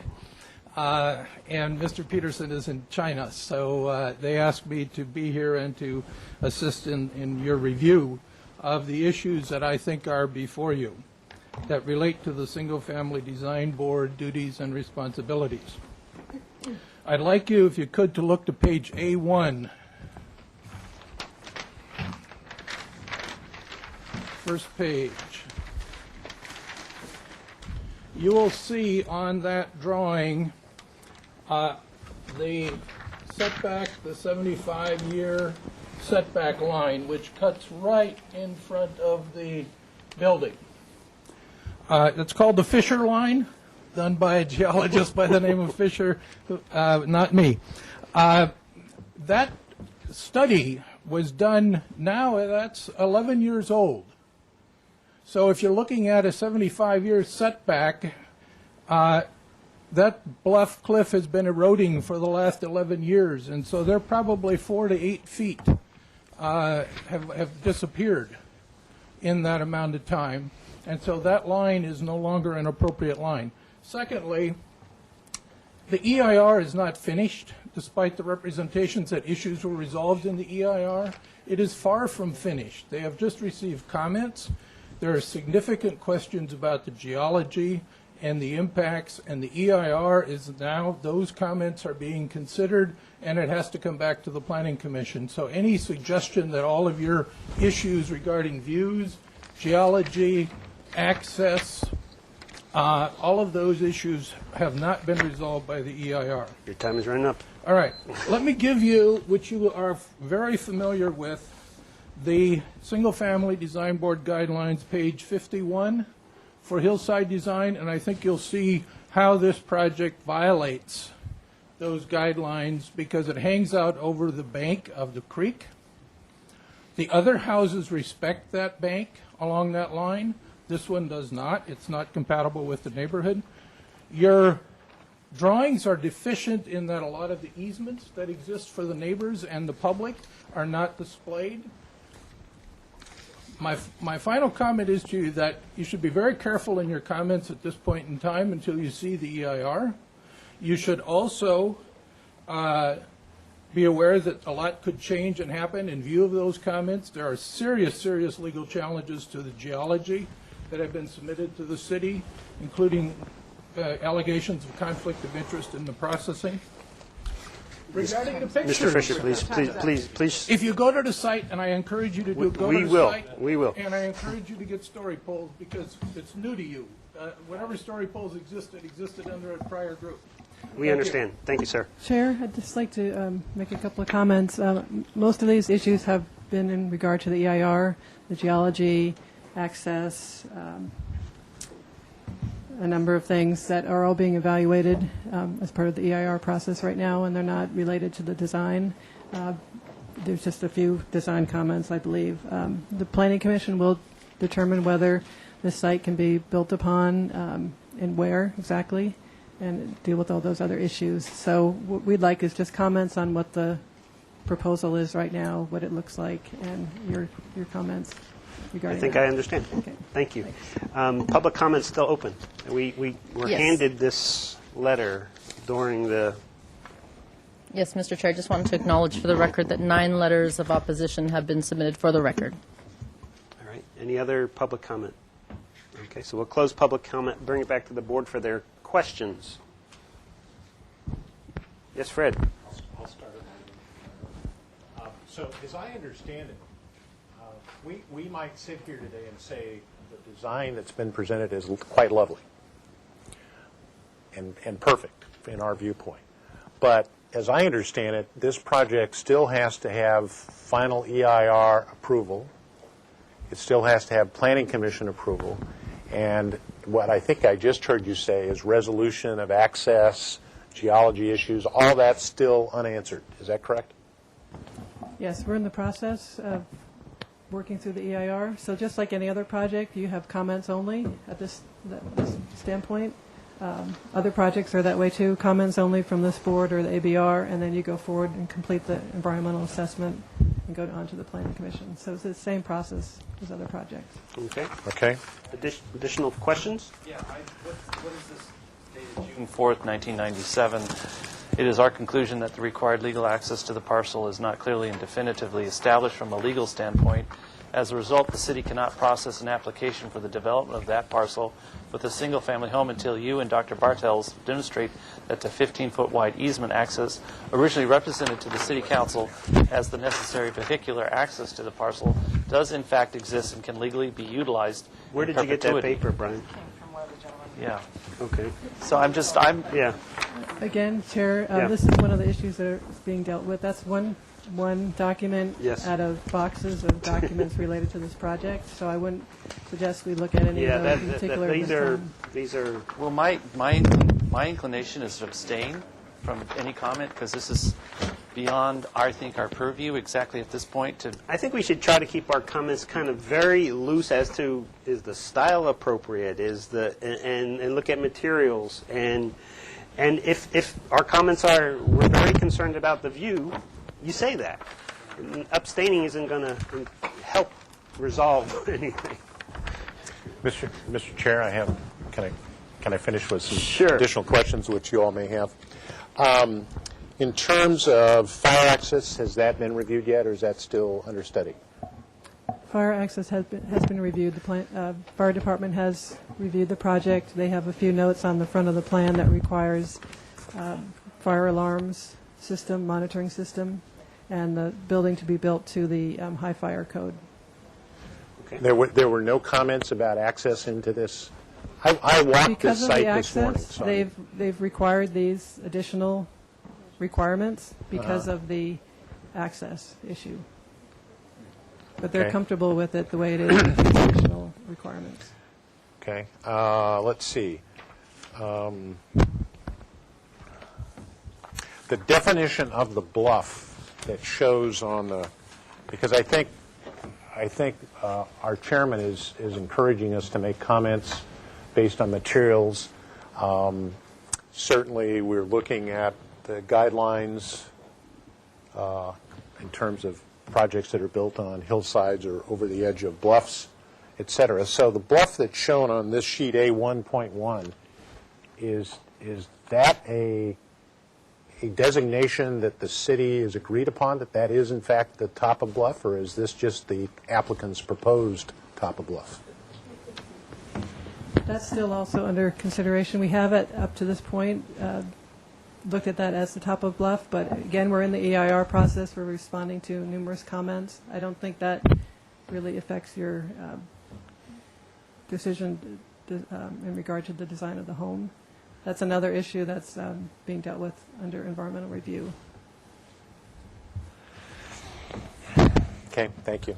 And Mr. Peterson is in China, so they asked me to be here and to assist in your review of the issues that I think are before you that relate to the Single-Family Design Board duties and responsibilities. I'd like you, if you could, to look to page A1. First page. You will see on that drawing the setback, the 75-year setback line, which cuts right in front of the building. It's called the Fisher line, done by a geologist by the name of Fisher, not me. That study was done now, that's 11 years old. So if you're looking at a 75-year setback, that bluff cliff has been eroding for the last 11 years, and so they're probably 4 to 8 feet have disappeared in that amount of time, and so that line is no longer an appropriate line. Secondly, the EIR is not finished, despite the representations that issues were resolved in the EIR. It is far from finished. They have just received comments. There are significant questions about the geology and the impacts, and the EIR is now, those comments are being considered, and it has to come back to the Planning Commission. So any suggestion that all of your issues regarding views, geology, access, all of those issues have not been resolved by the EIR. Your time is running up. All right. Let me give you, which you are very familiar with, the Single-Family Design Board Guidelines, page 51 for hillside design, and I think you'll see how this project violates those guidelines because it hangs out over the bank of the creek. The other houses respect that bank along that line. This one does not. It's not compatible with the neighborhood. Your drawings are deficient in that a lot of the easements that exist for the neighbors and the public are not displayed. My final comment is to you that you should be very careful in your comments at this point in time until you see the EIR. You should also be aware that a lot could change and happen in view of those comments. There are serious, serious legal challenges to the geology that have been submitted to the city, including allegations of conflict of interest in the processing. Regarding the pictures, Mr. Fisher, please. If you go to the site, and I encourage you to go to the site. We will. And I encourage you to get story polls because it's new to you. Whenever story polls existed under a prior group. We understand. Thank you, sir. Chair, I'd just like to make a couple of comments. Most of these issues have been in regard to the EIR, the geology, access, a number of things that are all being evaluated as part of the EIR process right now, and they're not related to the design. There's just a few design comments, I believe. The Planning Commission will determine whether this site can be built upon and where exactly, and deal with all those other issues. So what we'd like is just comments on what the proposal is right now, what it looks like, and your comments regarding I think that. I understand. Okay. Thank you. Public comments still open. We were handed this letter during the... Yes, Mr. Chair, I just wanted to acknowledge for the record that 9 letters of opposition have been submitted for the record. All right. Any other public comment? Okay, so we'll close public comment, bring it back to the board for their questions. Yes, Fred. I'll start. So as I understand it, we might sit here today and say the design that's been presented is quite lovely and perfect in our viewpoint. But as I understand it, this project still has to have final EIR approval. It still has to have Planning Commission approval. And what I think I just heard you say is resolution of access, geology issues, all that's still unanswered. Is that correct? Yes, we're in the process of working through the EIR. So just like any other project, you have comments only at this standpoint. Other projects are that way too, comments only from this board or the ABR, and then you go forward and complete the environmental assessment and go on to the Planning Commission. So it's the same process as other projects. Okay. Okay. Additional questions? Yeah. What is this dated June 4th, 1997? It is our conclusion that the required legal access to the parcel is not clearly and definitively established from a legal standpoint. As a result, the city cannot process an application for the development of that parcel with a single-family home until you and Dr. Bartels demonstrate that the 15-foot wide easement access originally represented to the City Council as the necessary vehicular access to the parcel does in fact exist and can legally be utilized. Where did you get that paper, Brian? Yeah. Okay. So yeah. Again, Chair, Yeah. this is one of the issues that are being dealt with. That's one document out of boxes of documents related to this project. So I wouldn't suggest we look at any of those in particular. These are. Well, my inclination is to abstain from any comment because this is beyond, I think, our purview exactly at this point to... I think we should try to keep our comments kind of very loose as to, is the style appropriate, and look at materials, and if our comments are, we're very concerned about the view, you say that. Abstaining isn't going to help resolve anything. Mr. Chair, I have, can I finish with some Sure. additional questions which you all may have? In terms of fire access, has that been reviewed yet, or is that still under study? Fire access has been reviewed. The fire department has reviewed the project. They have a few notes on the front of the plan that requires fire alarms system, monitoring system, and the building to be built to the high fire code. Okay. There were no comments about access into this? I walked this site this morning. So they've required these additional requirements because of the access issue. But they're Okay. comfortable with it the way it is with the additional requirements. Okay. Let's see. The definition of the bluff that shows on the, because I think our chairman is encouraging us to make comments based on materials. Certainly, we're looking at the guidelines in terms of projects that are built on hillsides or over the edge of bluffs, et cetera. So the bluff that's shown on this sheet A1.1, is that a designation that the city has agreed upon, that is in fact the top of bluff, or is this just the applicant's proposed top of bluff? That's still also under consideration. We have it up to this point looked at that as the top of bluff, but again, we're in the EIR process. We're responding to numerous comments. I don't think that really affects your decision in regard to the design of the home. That's another issue that's being dealt with under environmental review. Okay, thank you.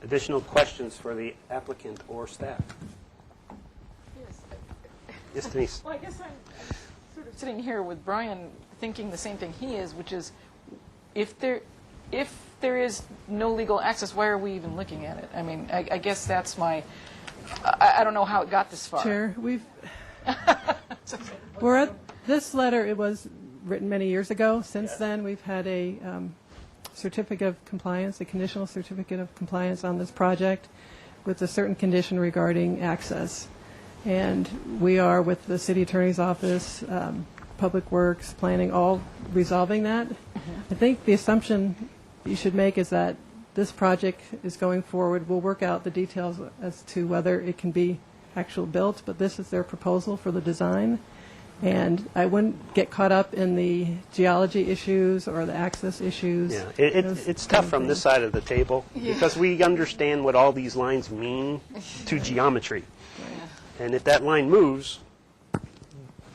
Additional questions for the applicant or staff? Yes, Denise. Well, I guess I'm sort of sitting here with Brian thinking the same thing he is, which is if there is no legal access, why are we even looking at it? I mean, I guess that's my, I don't know how it got this far. Chair, we're at this letter, it was written many years ago. Since then, we've had a certificate of compliance, a conditional certificate of compliance on this project with a certain condition regarding access. And we are with the city attorney's office, Public Works, planning, all resolving that. I think the assumption you should make is that this project is going forward. We'll work out the details as to whether it can be actual built, but this is their proposal for the design. And I wouldn't get caught up in the geology issues or the access issues. Yeah, it's tough from this side of the table because we understand what all these lines mean to geometry. And if that line moves,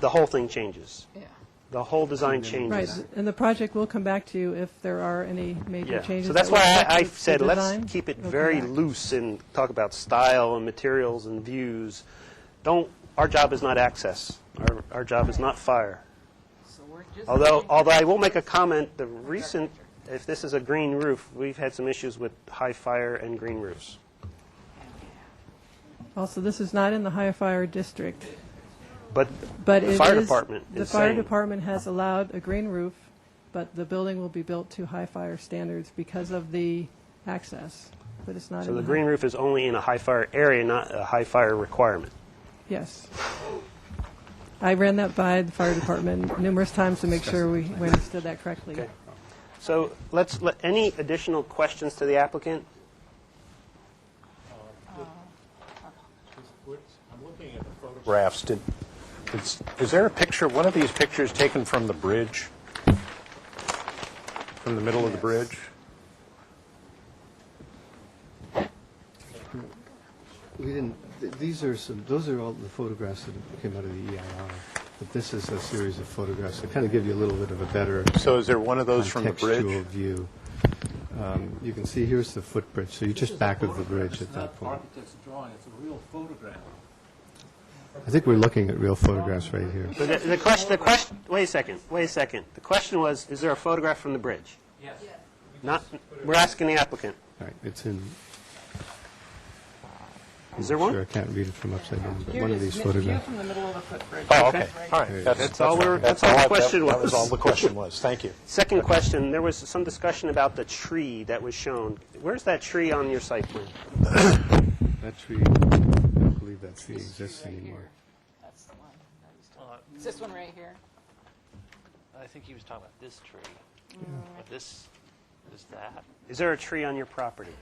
the whole thing changes. Yeah. The whole design changes. Right, and the project will come back to you if there are any major changes. So that's that will why affect I the said design. let's keep it It'll very come back. loose and talk about style and materials and views. Our job is not access. Our job is not fire. So we're just Although I will make a comment, if this is a green roof, we've had some issues with high fire and green roofs. Also, this is not in the high fire district. But But the it fire is- department the is fire saying, department has allowed a green roof, but the building will be built to high fire standards because of the access. But it's not so in the the green roof is only in a high fire area, not a high fire requirement. Yes. I ran that by the fire department numerous times to make sure we understood that correctly. Okay. So any additional questions to the applicant? I'm looking at the photographs. Is there a picture, one of these pictures taken from the bridge? From the middle of the bridge? We didn't, those are all the photographs that came out of the EIR, but this is a series of photographs that kind of give you a little bit of a better So is there one of those from the bridge? contextual view. You can see here's the footbridge, so you're just back of the bridge at that point. Architect's drawing, it's a real photograph. I think we're looking at real photographs right here. But the question, wait a second. The question was, is there a photograph from the bridge? Yes. Not, we're asking the applicant. Right, it's in. Is there one? Sure, I can't read it from upside down, but Here one it of is. these View photographs. from the middle of the footbridge. Oh, okay. Right. All right. That's all we're- that's that's all the all question That was was. all the question was. Thank you. Second question, there was some discussion about the tree that was shown. Where's that tree on your site plan? That tree, I don't believe that tree exists anymore. That's the one that he's talking about. It's this one right here. I think he was talking about this tree. But this is that. Is there a tree on your property?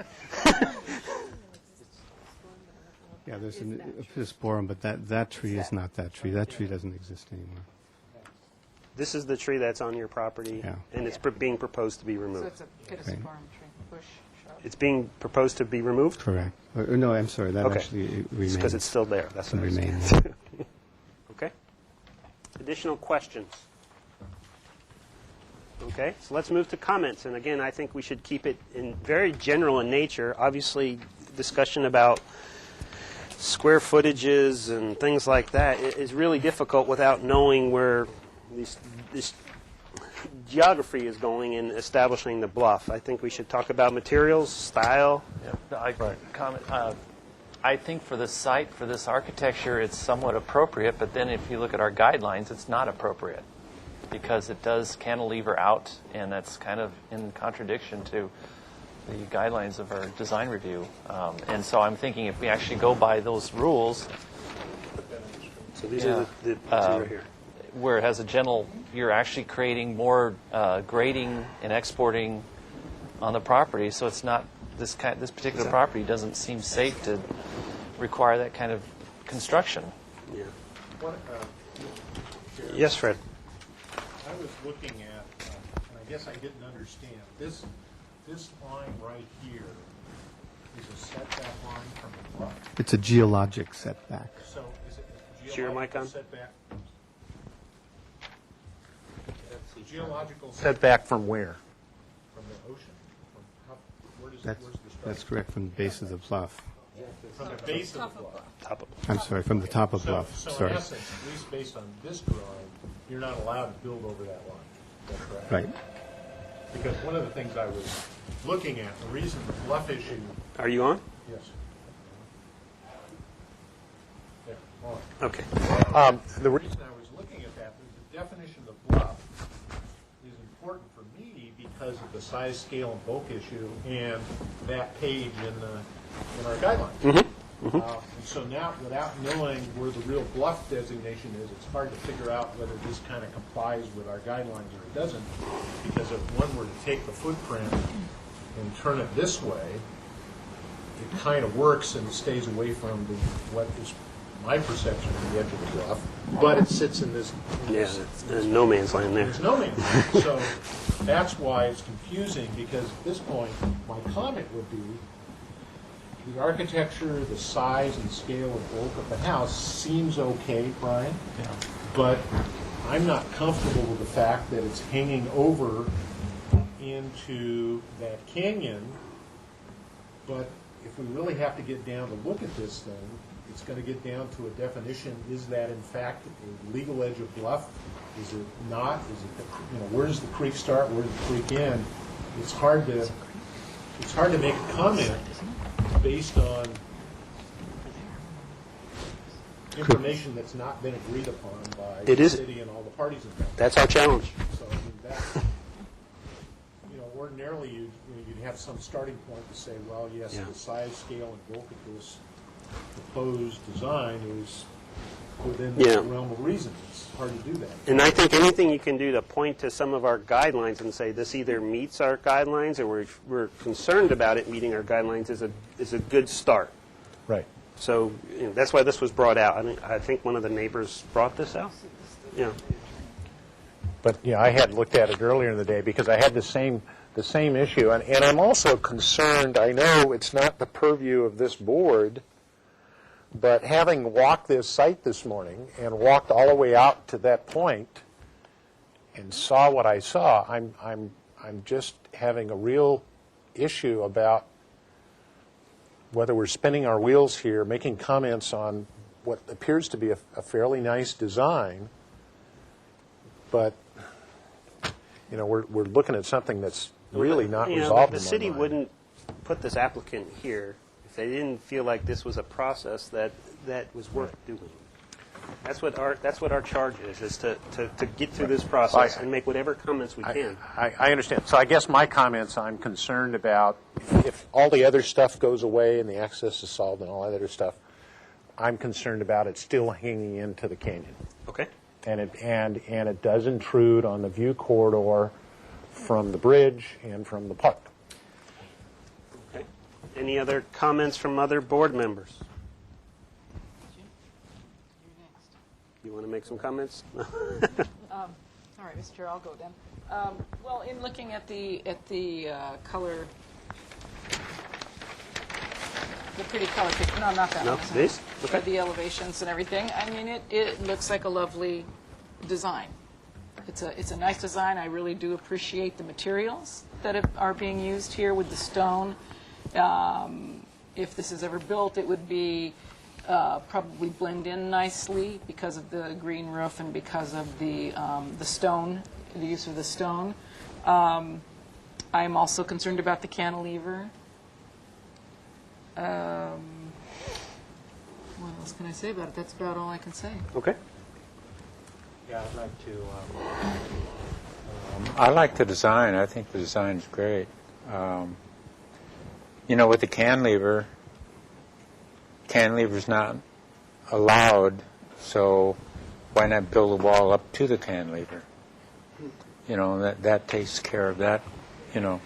Yeah, there's a pittosporum, but that tree is not that tree. That tree doesn't exist anymore. This is the tree that's on your property, Yeah. and it's being proposed to be So removed. it's a pittosporum tree, bush shrub. It's being proposed to be removed? Correct. No, I'm sorry, that Okay. actually remains. Because it's still there. That's what I was Remains. Okay. Additional questions? Okay, so let's move to comments. And again, I think we should keep it in very general in nature. Obviously, discussion about square footages and things like that is really difficult without knowing where this geography is going in establishing the bluff. I think we should talk about materials, style. I think for this site, for this architecture, it's somewhat appropriate, but then if you look at our guidelines, it's not appropriate because it does cantilever out, and that's kind of in contradiction to the guidelines of our design review. And so I'm thinking if we actually go by those rules, So these are the right here. where it has a gentle, you're actually creating more grading and exporting on the property, so it's not this particular property doesn't seem safe to require that kind of construction. Yeah. Yes, Yes, Fred. I was looking at, and I guess I didn't understand, this line right here is a setback line from the bluff. It's a geologic setback. So is it a Is your mic geological on? setback? Geological setback from where? From the ocean? Where does, That's, where's the structure? that's correct, from the base of the bluff. From the base of the bluff. Top of I'm sorry, from the top of bluff, So sorry. in essence, at least based on this drawing, you're not allowed to build over that line. Is that correct? Right. Because one of the things I was looking at, the reason the bluff issue. Are you on? Yes. There, on. Okay. The reason I was looking at that is the definition of bluff is important for me because of the size, scale, and bulk issue and that page in our guidelines. And so now, without knowing where the real bluff designation is, it's hard to figure out whether this kind of complies with our guidelines or it doesn't. Because if one were to take the footprint and turn it this way, it kind of works and stays away from what is my perception of the edge of the bluff, but it sits in this. Yeah, there's no man's land there. There's no man's land. So that's why it's confusing, because at this point, my comment would be, the architecture, the size and scale and bulk of the house seems okay, Brian, but I'm not comfortable with the fact that it's hanging over into that canyon. But if we really have to get down to look at this thing, it's going to get down to a definition. Is that in fact a legal edge of bluff? Is it not? Is it, where does the creek start? Where does the creek end? It's hard to make a comment based on information that's not been agreed upon by the city and all the parties involved. That's our challenge. So, I mean, that, ordinarily you'd have some starting point to say, well, yes, Yeah. the size, scale, and bulk of this proposed design is within the realm of reason. It's hard to do that. And I think anything you can do to point to some of our guidelines and say this either meets our guidelines or we're concerned about it meeting our guidelines is a good start. Right. So that's why this was brought out. I think one of the neighbors brought this out. Yeah. But I had looked at it earlier in the day because I had the same issue, and I'm also concerned. I know it's not the purview of this board, but having walked this site this morning and walked all the way out to that point and saw what I saw, I'm just having a real issue about whether we're spinning our wheels here, making comments on what appears to be a fairly nice design, but we're looking at something that's really not resolved. The city wouldn't put this applicant here if they didn't feel like this was a process that was worth doing. That's what our charge is to get through this process and make whatever comments we can. I understand. So I guess my comments, I'm concerned about if all the other stuff goes away and the access is solved and all that other stuff, I'm concerned about it still hanging into the canyon. Okay. And it does intrude on the view corridor from the bridge and from the park. Okay. Any other comments from other board members? You want to make some comments? All right, Mr. Chair, I'll go then. Well, in looking at the color, the pretty color picture, no, not that No, one. this? Okay. The elevations and everything. I mean, it looks like a lovely design. It's a nice design. I really do appreciate the materials that are being used here with the stone. If this is ever built, it would be probably blend in nicely because of the green roof and because of the stone, the use of the stone. I'm also concerned about the cantilever. What else can I say about it? That's about all I can say. Okay. Yeah, I'd like to. I like the design. I think the design is great. With the cantilever's not allowed, so why not build a wall up to the cantilever? That takes care of that,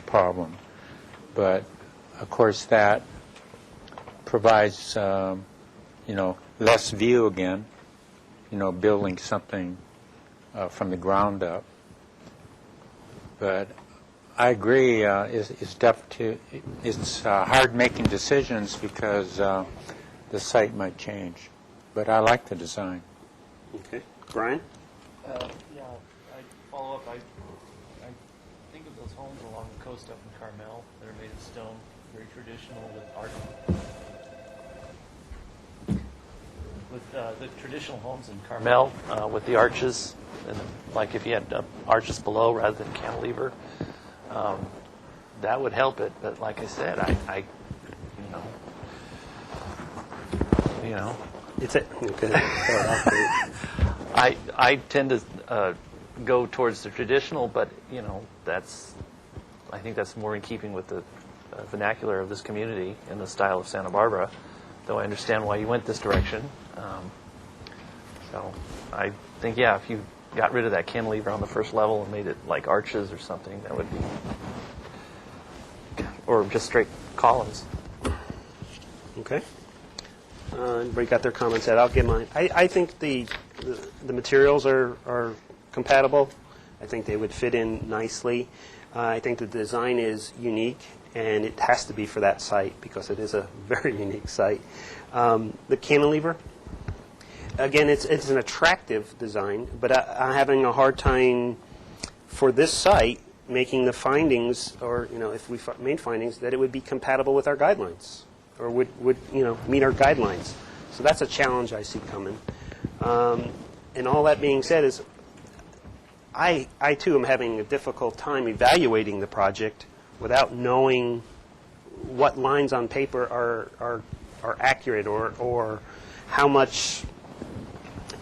problem. But of course that provides, less view again. Building something from the ground up. But I agree. It's hard making decisions because the site might change. But I like the design. Okay, Brian. Yeah, I follow up. I think of those homes along the coast up in Carmel that are made of stone, very traditional with art. With the traditional homes in Carmel, with the arches, and like if you had arches below rather than cantilever, that would help it. But like I said, It's a. Okay. I tend to go towards the traditional, but I think that's more in keeping with the vernacular of this community and the style of Santa Barbara. Though I understand why you went this direction. So I think, if you got rid of that cantilever on the first level and made it like arches or something, that would be, or just straight columns. Okay. Everybody got their comments out. I'll give mine. I think the materials are compatible. I think they would fit in nicely. I think the design is unique, and it has to be for that site because it is a very unique site. The cantilever, again, it's an attractive design, but I'm having a hard time for this site making the findings, or if we made findings, that it would be compatible with our guidelines, or would meet our guidelines. So that's a challenge I see coming. And all that being said is, I too am having a difficult time evaluating the project without knowing what lines on paper are accurate, or how much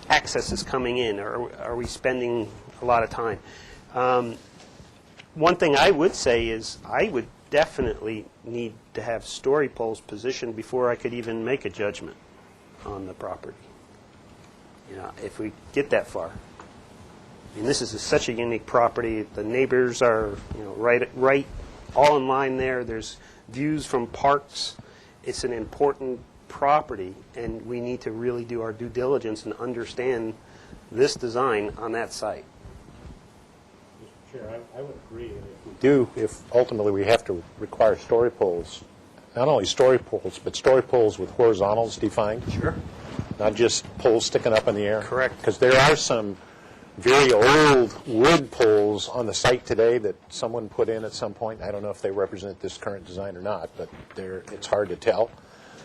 access is coming in, or are we spending a lot of time. One thing I would say is I would definitely need to have story poles positioned before I could even make a judgment on the property. If we get that far. I mean, this is such a unique property. The neighbors are, right all in line there. There's views from parks. It's an important property, and we need to really do our due diligence and understand this design on that site. Mr. Chair, I would agree. If ultimately we have to require story poles, not only story poles, but story poles with horizontals defined. Sure. Not just poles sticking up in the air. Correct. Because there are some very old wood poles on the site today that someone put in at some point. I don't know if they represent this current design or not, but it's hard to tell.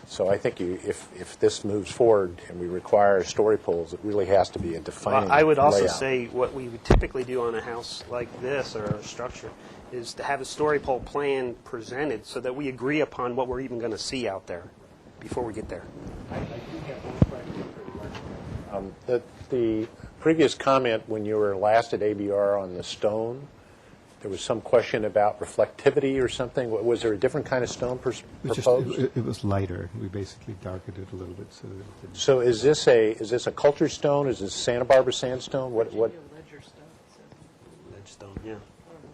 So I think if this moves forward and we require story poles, it really has to be a defining I would also layout. say what we would typically do on a house like this or a structure is to have a story pole plan presented so that we agree upon what we're even going to see out there before we get there. I do have one question. The previous comment when you were last at ABR on the stone, there was some question about reflectivity or something. Was there a different kind of stone proposed? It was lighter. We basically darkened it a little bit so that it didn't. So is this a cultured stone? Is this Santa Barbara sandstone? What? Ledge stone, yeah.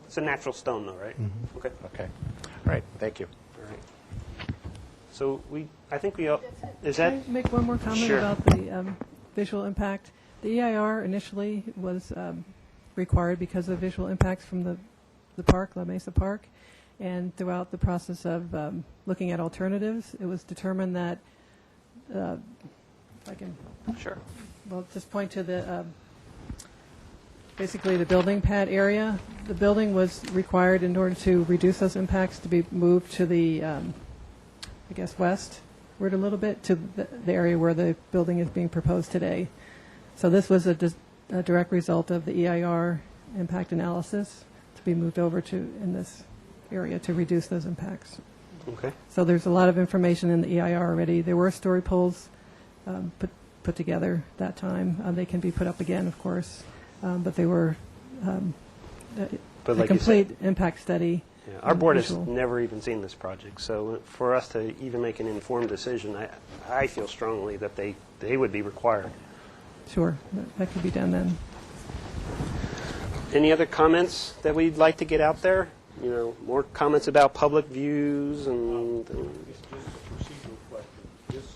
It's a natural stone, though, right? Mm-hmm. Okay. Okay. All right. Thank you. All right. So I think we all, is that? Can I make one more comment Sure. about the visual impact? The EIR initially was required because of visual impacts from the park, La Mesa Park, and throughout the process of looking at alternatives, it was determined that, if I can, sure. Well, just point to the basically the building pad area. The building was required in order to reduce those impacts to be moved to the, I guess, westward a little bit to the area where the building is being proposed today. So this was a direct result of the EIR impact analysis to be moved over to in this area to reduce those impacts. Okay. So there's a lot of information in the EIR already. There were story poles put together that time. They can be put up again, of course, but they were But a like complete impact study. Yeah, our board has visual. never even seen this project, so for us to even make an informed decision, I feel strongly that they would be required. Sure, that could be done then. Any other comments that we'd like to get out there? You know, more comments about public views and Just a procedural question. This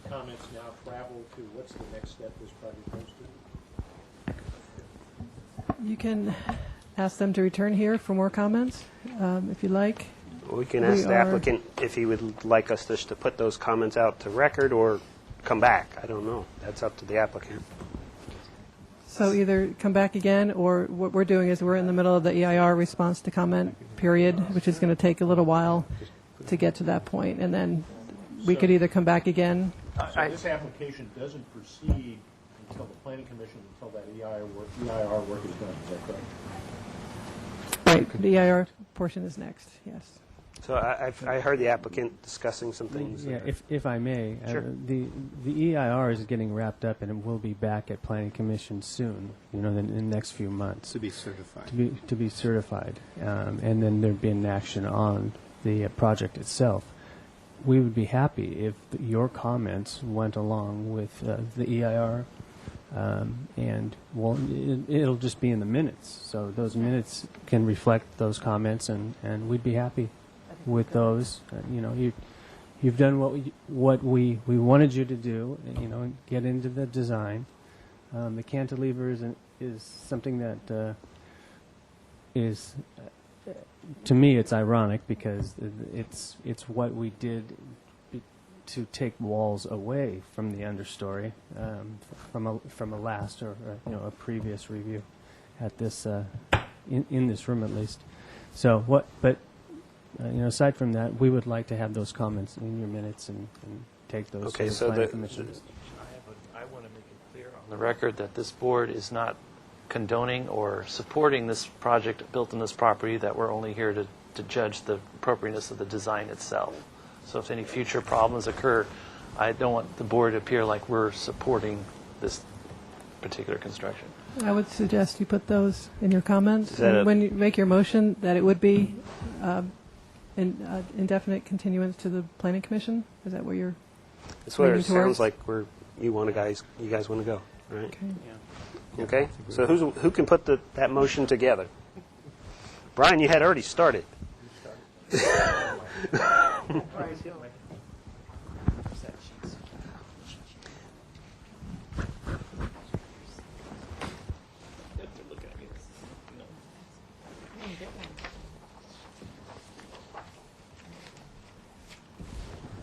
comments now travel to what's the next step this project goes to? You can ask them to return here for more comments, if you like. we can ask the applicant if he would like us just to put those comments out to record or come back. I don't know. That's up to the applicant. So either come back again, or what we're doing is we're in the middle of the EIR response to comment period, which is going to take a little while to get to that point, and then we could either come back again. So this application doesn't proceed until the Planning Commission, until that EIR work is done. Is that correct? Right, the EIR portion is next, yes. So I heard the applicant discussing some things. Yeah, if I may, Sure. the EIR is getting wrapped up, and it will be back at Planning Commission soon. You know, in the next few months To be certified. to be certified, and then there'd be an action on the project itself. We would be happy if your comments went along with the EIR, and well, it'll just be in the minutes. So those minutes can reflect those comments, and we'd be happy with those. You know, you've done what we wanted you to do. You know, get into the design. The cantilever is something that is, to me, it's ironic because it's what we did to take walls away from the understory from a last or a previous review at this in this room at least. So what? But aside from that, we would like to have those comments in your minutes and take those. Okay, to the so planning the- commission. I want to make it clear on the record that this board is not condoning or supporting this project built on this property, that we're only here to judge the appropriateness of the design itself. So if any future problems occur, I don't want the board to appear like we're supporting this particular construction. I would suggest you put those in your comments. Is that And when you make your motion, that it would be indefinite continuance to the Planning Commission? Is that what you're That's what it leaning towards? sounds like. You guys want to go, right? Okay. Okay. So who can put that motion together? Brian, you had already started.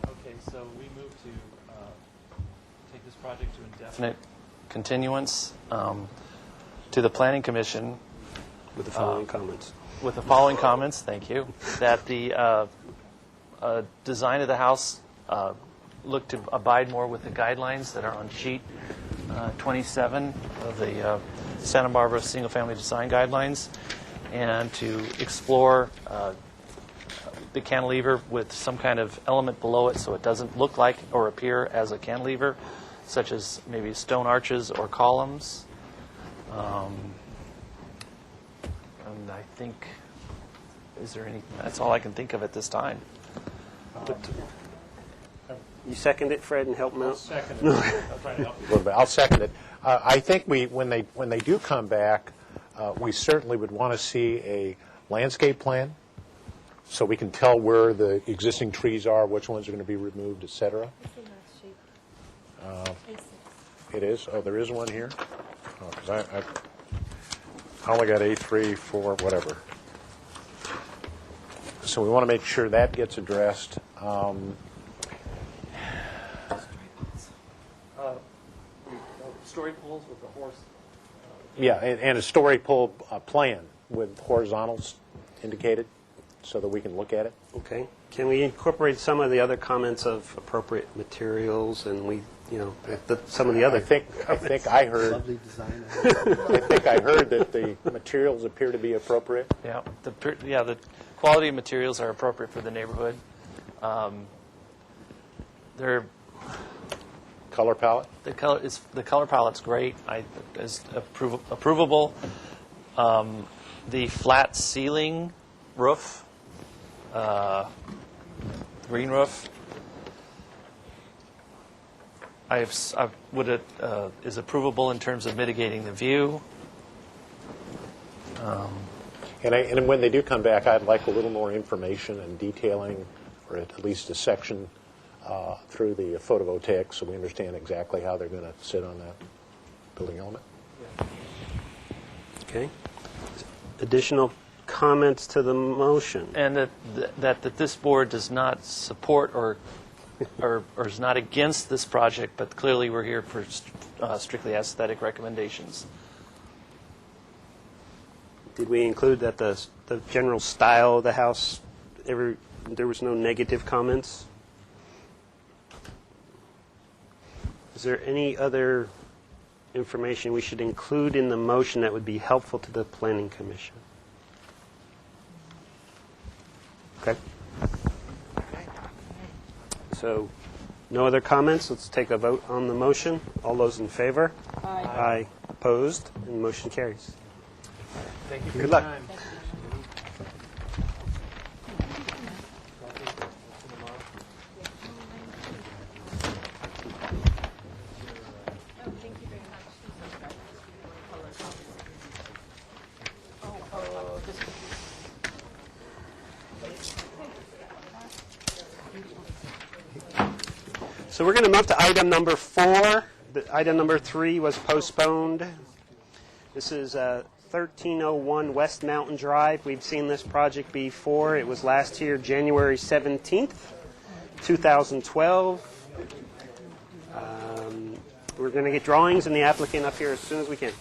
Okay, so we move to take this project to indefinite continuance to the Planning Commission. With the following comments. With the following comments, thank you, that the design of the house look to abide more with the guidelines that are on sheet 27 of the Santa Barbara Single-Family Design Guidelines, and to explore the cantilever with some kind of element below it so it doesn't look like or appear as a cantilever, such as maybe stone arches or columns. And I think, is there any, that's all I can think of at this time. You second it, Fred, and help me out? I'll second it. I'll try to help you a little bit. I'll second it. I think when they do come back, we certainly would want to see a landscape plan so we can tell where the existing trees are, which ones are going to be removed, et cetera. It is? Oh, there is one here? Oh, 'cause I only got A3, 4, whatever. So we want to make sure that gets addressed. Story poles with the horse. Yeah, and a story pole plan with horizontals indicated so that we can look at it. Okay. Can we incorporate some of the other comments of appropriate materials and some of the other? I think I heard. Lovely design. I think I heard that the materials appear to be appropriate. Yeah, the quality of materials are appropriate for the neighborhood. They're color palette. The color palette's great. Is approvable. The flat ceiling roof, green roof, is approvable in terms of mitigating the view. And when they do come back, I'd like a little more information and detailing, or at least a section through the photovoltaics, so we understand exactly how they're going to sit on that building element. Okay. Additional comments to the motion? And that this board does not support or is not against this project, but clearly we're here for strictly aesthetic recommendations. Did we include that the general style of the house, there was no negative comments? Is there any other information we should include in the motion that would be helpful to the Planning Commission? Okay. So, no other comments? Let's take a vote on the motion. All those in favor? Aye. Aye. Opposed? And the motion carries. Thank you for Good your luck. time. So we're going to move to item number 4. Item number 3 was postponed. This is 1301 West Mountain Drive. We've seen this project before. It was last year, January 17th, 2012. We're going to get drawings and the applicant up here as soon as we can.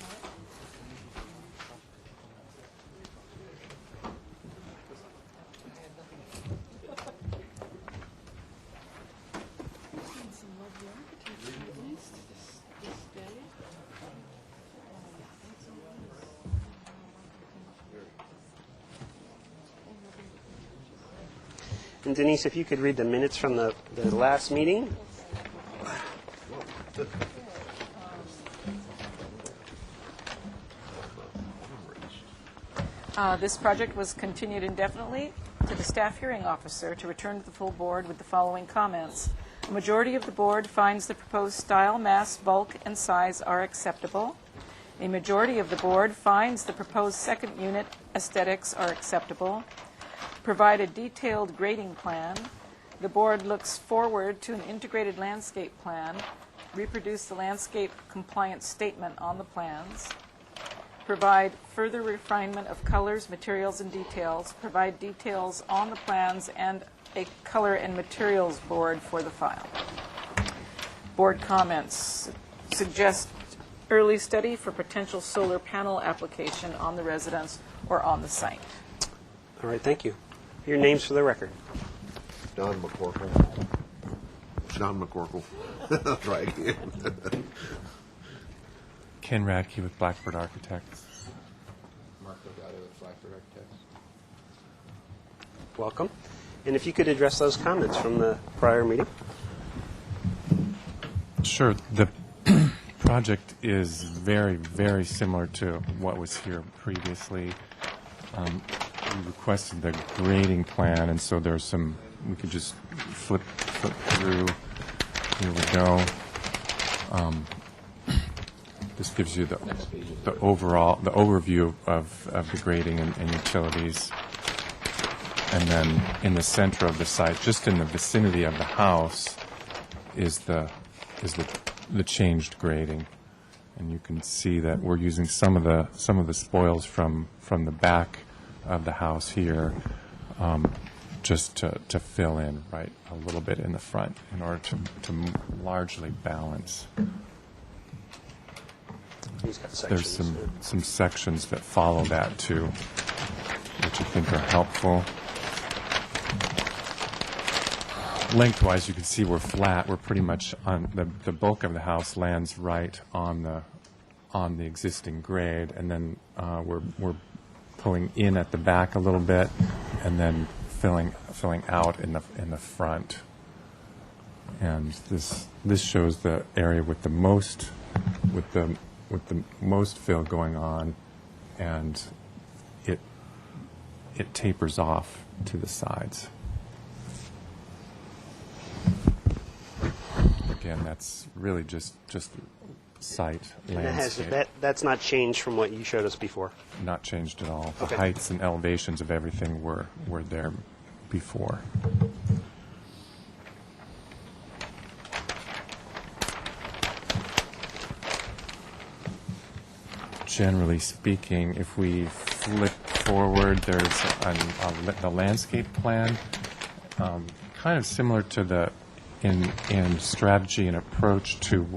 And Denise, if you could read the minutes from the last meeting. This project was continued indefinitely to the staff hearing officer to return to the full board with the following comments. A majority of the board finds the proposed style, mass, bulk, and size are acceptable. A majority of the board finds the proposed second unit aesthetics are acceptable. Provide a detailed grading plan. The board looks forward to an integrated landscape plan. Reproduce the landscape compliance statement on the plans. Provide further refinement of colors, materials, and details. Provide details on the plans and a color and materials board for the file. Board comments. Suggest early study for potential solar panel application on the residence or on the site. All right, thank you. Your names for the record. Don McCorkle, Don McCorkle. Try again. Ken Radke with Blackbird Architects. Mark Delgado with Blackbird Architects. Welcome. And if you could address those comments from the prior meeting. Sure. The project is very, very similar to what was here previously. We requested the grading plan, and so there's some, we could just flip through. Here we go. This gives you the overview of the grading and utilities. And then in the center of the site, just in the vicinity of the house, is the changed grading. And you can see that we're using some of the spoils from the back of the house here, just to fill in right a little bit in the front in order to largely balance. There's some sections that follow that too, which I think are helpful. Lengthwise, you can see we're flat. We're pretty much on the bulk of the house lands right on the existing grade, and then we're pulling in at the back a little bit, and then filling out in the front. And this shows the area with the most fill going on, and it tapers off to the sides. Again, that's really just site landscape. That's not changed from what you showed us before? Not changed at all. Okay. The heights and elevations of everything were there before. Generally speaking, if we flip forward, there's the landscape plan, kind of similar to in strategy and approach to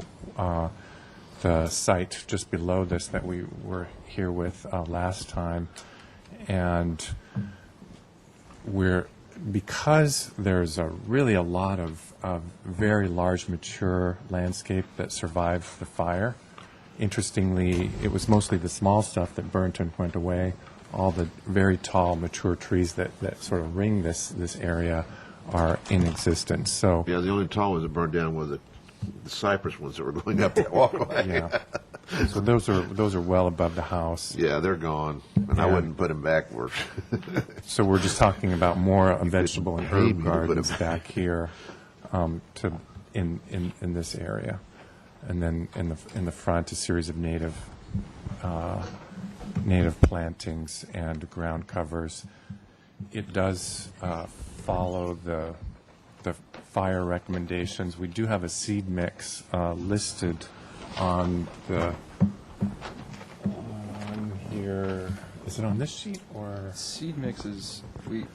the site just below this that we were here with last time. And because there's really a lot of very large mature landscape that survived the fire. Interestingly, it was mostly the small stuff that burnt and went away. All the very tall mature trees that sort of ring this area are in existence. So yeah, the only tall ones that burned down were the cypress ones that were going up that walkway. Yeah. So those are well above the house. Yeah, they're gone, and I wouldn't put them backwards. So we're just talking about more vegetable and herb gardens back here, in this area, and then in the front a series of native plantings and ground covers. It does follow the fire recommendations. We do have a seed mix listed on here. Is it on this sheet or? Seed mixes,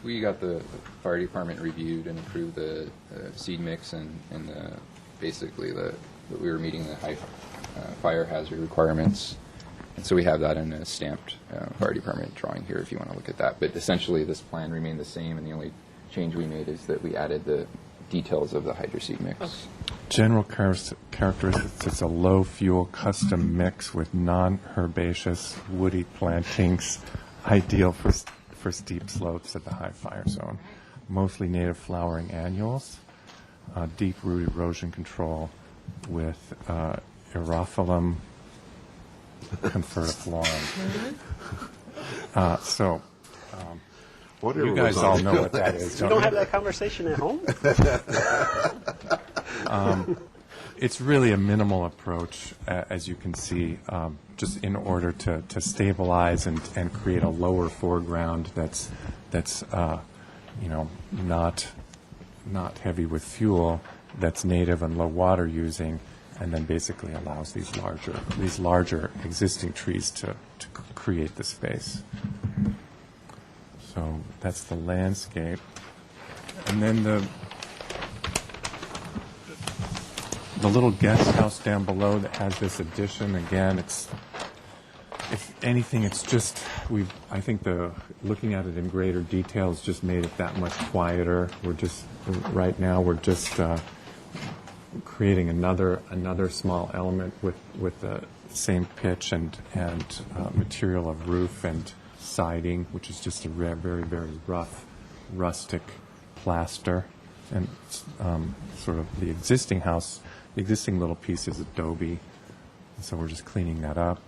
we got the fire department reviewed and approved the seed mix and basically that we were meeting the high fire hazard requirements. And so we have that in a stamped fire department drawing here if you want to look at that. But essentially this plan remained the same, and the only change we made is that we added the details of the hydroseed mix. Okay. General characteristics, it's a low-fuel custom mix with non-herbaceous woody plantings, ideal for steep slopes at the high fire zone. Mostly native flowering annuals, deep-root erosion control with Erophyllum confertiflorum. You guys all know what that is. You don't have that conversation at home? It's really a minimal approach, as you can see, just in order to stabilize and create a lower foreground that's not heavy with fuel, that's native and low water using, and then basically allows these larger existing trees to create the space. So that's the landscape. And then the little guest house down below that has this addition, again, if anything, it's just, I think looking at it in greater detail has just made it that much quieter. Right now we're just creating another small element with the same pitch and material of roof and siding, which is just a very, very rough, rustic plaster. And sort of the existing house, the existing little piece is adobe, and so we're just cleaning that up.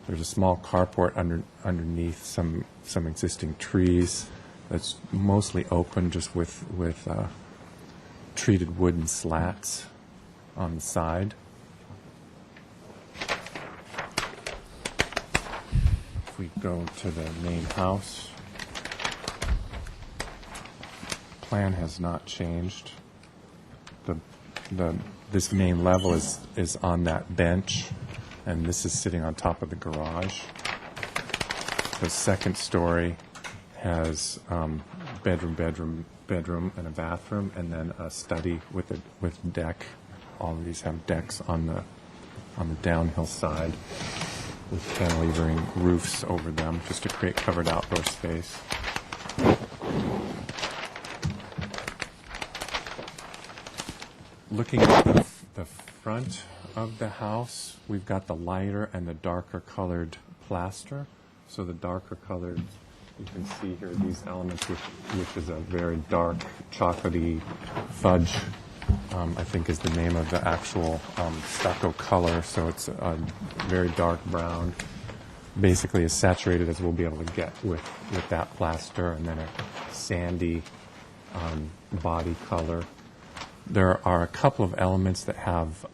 There's a small carport underneath some existing trees that's mostly open, just with treated wooden slats on the side. If we go to the main house, plan has not changed. This main level is on that bench, and this is sitting on top of the garage. The second story has bedroom, and a bathroom, and then a study with deck. All of these have decks on the downhill side with cantilevering roofs over them, just to create covered outdoor space. Looking at the front of the house, we've got the lighter and the darker colored plaster. So the darker colored, you can see here these elements, which is a very dark, chocolatey fudge, I think is the name of the actual stucco color. So it's a very dark brown, basically as saturated as we'll be able to get with that plaster, and then a sandy body color. There are a couple of elements that have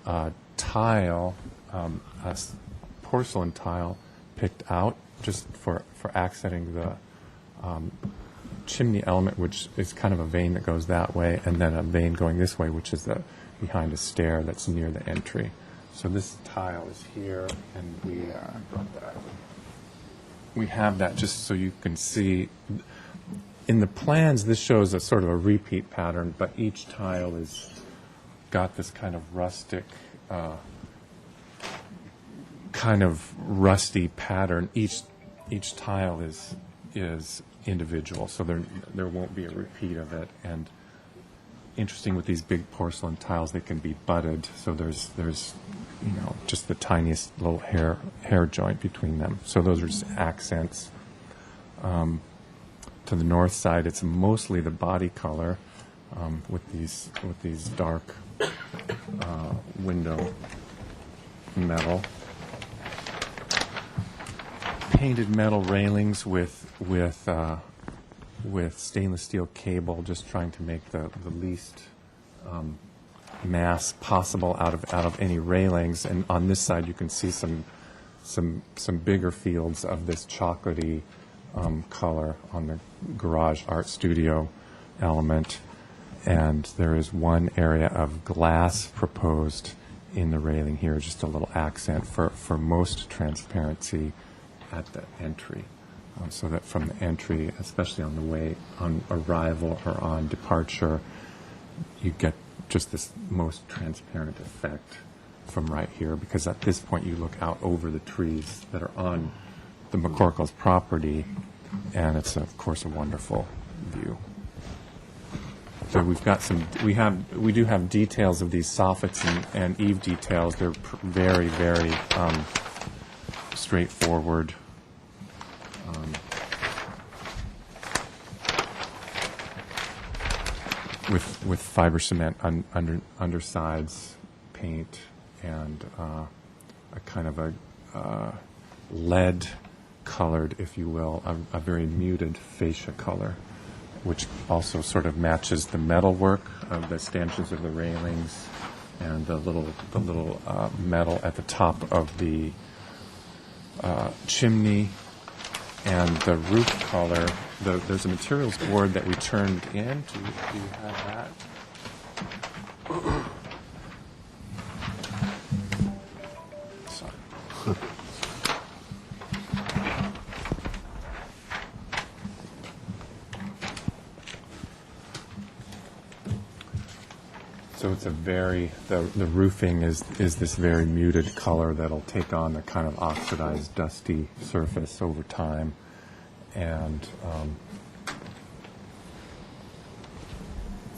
tile, a porcelain tile picked out just for accenting the chimney element, which is kind of a vein that goes that way, and then a vein going this way, which is behind a stair that's near the entry. So this tile is here, and we have that just so you can see. In the plans, this shows a sort of a repeat pattern, but each tile is got this kind of rustic, kind of rusty pattern. Each tile is individual, so there won't be a repeat of it. And interesting with these big porcelain tiles, they can be butted, so there's just the tiniest little hair joint between them. So those are just accents. To the north side, it's mostly the body color with these dark window metal, painted metal railings with stainless steel cable, just trying to make the least mass possible out of any railings. And on this side, you can see some bigger fields of this chocolatey color on the garage art studio element, and there is one area of glass proposed in the railing here, just a little accent for most transparency at the entry, so that from the entry, especially on the way on arrival or on departure, you get just this most transparent effect from right here, because at this point you look out over the trees that are on the McCorkle's property, and it's of course a wonderful view. So we do have details of these soffits and eave details. They're very, very straightforward. With fiber cement undersides, paint, and a kind of a lead colored, if you will, a very muted fascia color, which also sort of matches the metalwork of the stanchions of the railings and the little metal at the top of the chimney, and the roof color. There's a materials board that we turned in. Do you have that? Sorry. So it's the roofing is this very muted color that'll take on a kind of oxidized, dusty surface over time, and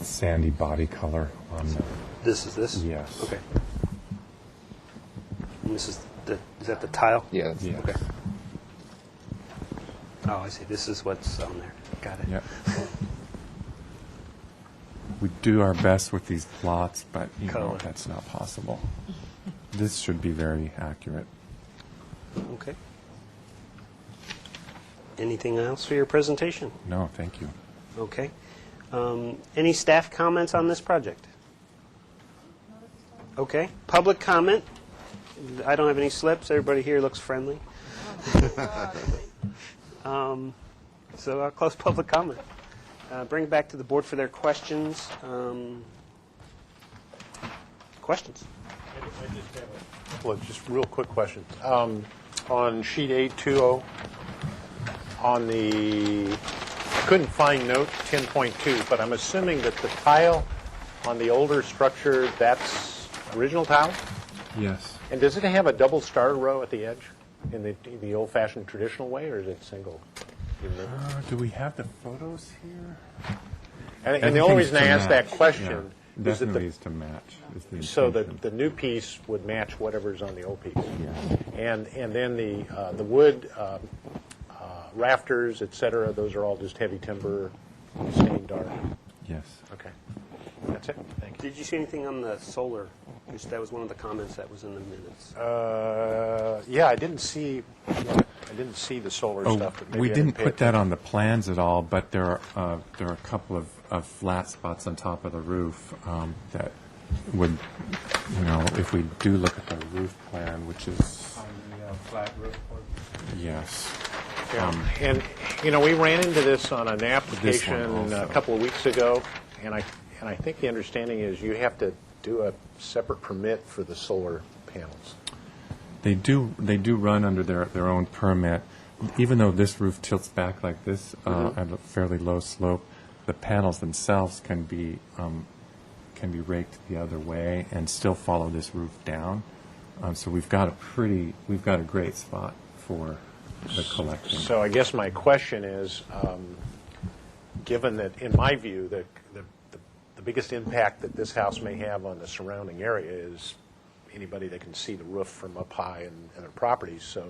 sandy body color on This is this? Yes. Okay. And this is that the tile? Yeah. That's, Yes. Okay. Oh, I see. This is what's on there. Got it. Yep. We do our best with these plots, but Color. that's not possible. This should be very accurate. Okay. Anything else for your presentation? No, thank you. Okay. Any staff comments on this project? Okay. Public comment? I don't have any slips. Everybody here looks friendly. So I'll close public comment. Bring it back to the board for their questions. Questions? I just have a couple of just real quick questions. On sheet 820, on the, couldn't find note 10.2, but I'm assuming that the tile on the older structure, that's original tile? Yes. And does it have a double star row at the edge in the old-fashioned traditional way, or is it single? Do we have the photos here? And the only reason I asked that question is that definitely is to match. Is the so intention. the new piece would match whatever's on the old piece. Yeah. And then the wood rafters, et cetera, those are all just heavy timber, stained dark. Yes. Okay. That's it. Thank you. Did you see anything on the solar? Because that was one of the comments that was in the minutes. Yeah, I didn't see the solar stuff. But maybe we I didn't pay put that attention. on the plans at all, but there are a couple of flat spots on top of the roof that would, if we do look at the roof plan, which is On the flat roof. yes. Yeah. And we ran into this on an This application one also. a couple of weeks ago, and I think the understanding is you have to do a separate permit for the solar panels. They do run under their own permit. Even though this roof tilts back like this at a fairly low slope, the panels themselves can be raked the other way and still follow this roof down. So we've got a great spot for the collection. So I guess my question is, given that, in my view, the biggest impact that this house may have on the surrounding area is anybody that can see the roof from up high in their properties. So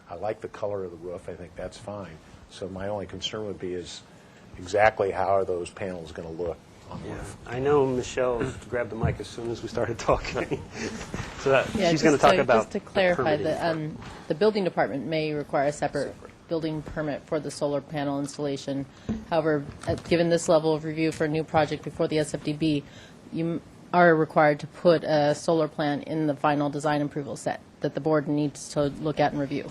I like the color of the roof. I think that's fine. So my only concern would be is exactly how are those panels going to look on the roof? I know Michelle grabbed the mic as soon as we started talking. So Yeah, she's going to talk about just to clarify, permitting. the building department may require a separate building permit for the solar panel installation. However, given this level of review for a new project before the SFDB, you are required to put a solar plan in the final design approval set that the board needs to look at and review.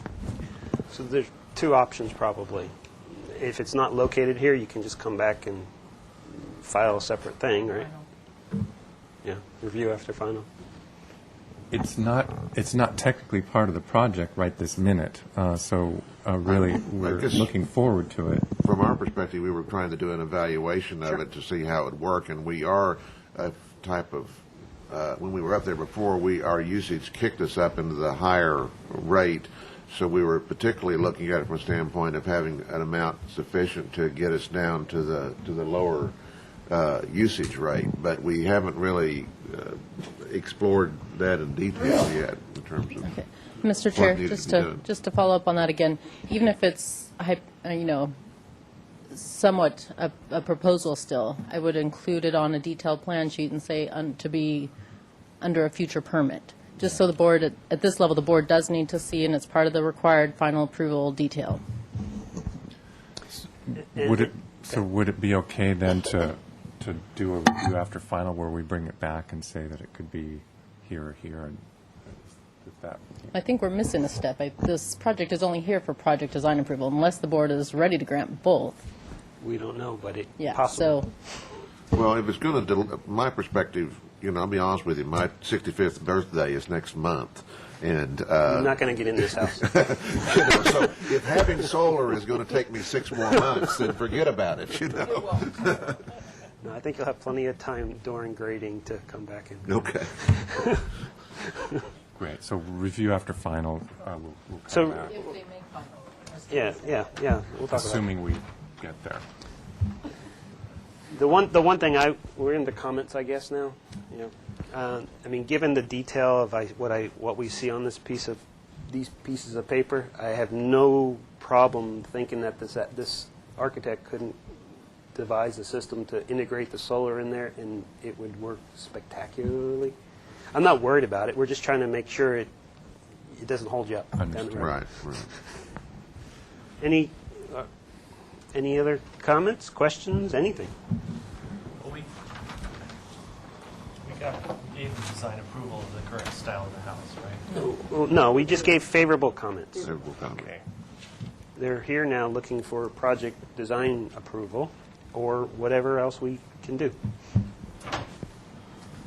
So there's two options probably. If it's not located here, you can just come back and file a separate thing, right? Yeah, review after final. It's not technically part of the project right this minute. So really, we're looking forward to it. From our perspective, we were trying to do an evaluation of it to see how it would work, and we are a type of, when we were up there before, our usage kicked us up into the higher rate, so we were particularly looking at it from a standpoint of having an amount sufficient to get us down to the lower usage rate, but we haven't really explored that in detail yet in terms of Okay. Mr. Chair, what needed to be done. just to follow up on that again, even if it's, somewhat a proposal still, I would include it on a detailed plan sheet and say to be under a future permit. Just so the board, at this level, the board does need to see, and it's part of the required final approval detail. Would it be okay then to do a review after final where we bring it back and say that it could be here or here, and if that? I think we're missing a step. This project is only here for project design approval unless the board is ready to grant both. We don't know, but it's Yeah, possible. so Well, if it's going to, my perspective, I'll be honest with you, my 65th birthday is next month, and I'm not going to get in this house. so if having solar is going to take me 6 more months, then forget about it. No, I think you'll have plenty of time during grading to come back in. Okay. Great. So review after final. We'll come So- back. Yeah. We'll talk Assuming we get there. about it. The one thing we're in the comments, I guess now. I mean, given the detail of what we see on these pieces of paper, I have no problem thinking that this architect couldn't devise a system to integrate the solar in there, and it would work spectacularly. I'm not worried about it. We're just trying to make sure it doesn't hold you up down the road. Right. Any other comments, questions, anything? Well, we gave the design approval of the current style of the house, right? No, we just gave favorable comments. Favorable comment. Okay. They're here now looking for project design approval or whatever else we can do.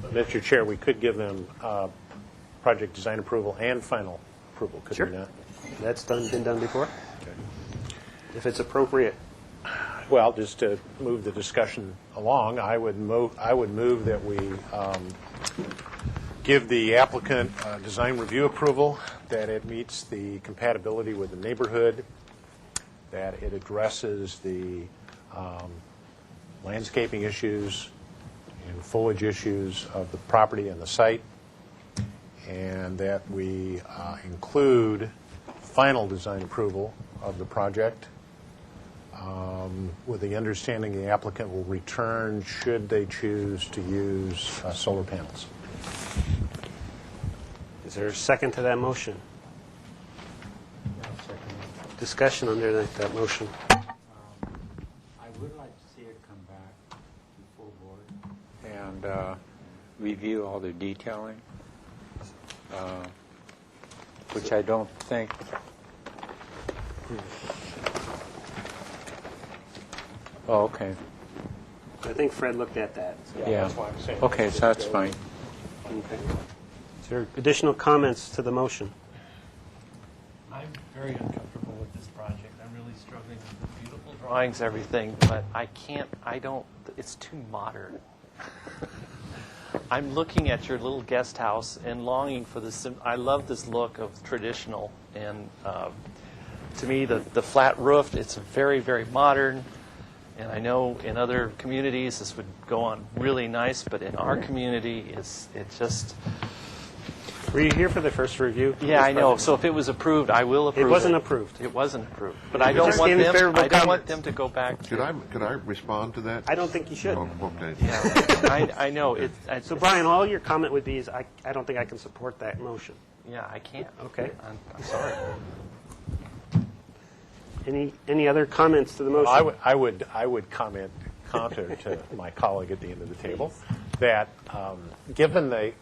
Mr. Chair, we could give them project design approval and final approval, could we not? That's been done before. Okay. If it's appropriate. Well, just to move the discussion along, I would move that we give the applicant design review approval, that it meets the compatibility with the neighborhood, that it addresses the landscaping issues and foliage issues of the property and the site, and that we include final design approval of the project, with the understanding the applicant will return should they choose to use solar panels. Is there a second to that motion? Discussion under that motion. I would like to see it come back to full board and review all the detailing, which I don't think. Oh, okay. I think Fred looked at that. Yeah. That's why I'm saying. Okay, so that's fine. Okay. Is there additional comments to the motion? I'm very uncomfortable with this project. I'm really struggling with the beautiful drawings, everything, but it's too modern. I'm looking at your little guest house and longing for this. I love this look of traditional, and to me, the flat roof, it's very, very modern. And I know in other communities this would go on really nice, but in our community, it's just. Were you here for the first review? Yeah, I know. So if it was approved, I will approve it. It wasn't approved. It wasn't approved. But I don't want them to go back to. Could I respond to that? I don't think you should. Oh, okay. Yeah, I know. So, Brian, all your comment would be is I don't think I can support that motion. Yeah, I can't. Okay. I'm sorry. Any other comments to the motion? I would comment counter to my colleague at the end of the table that given the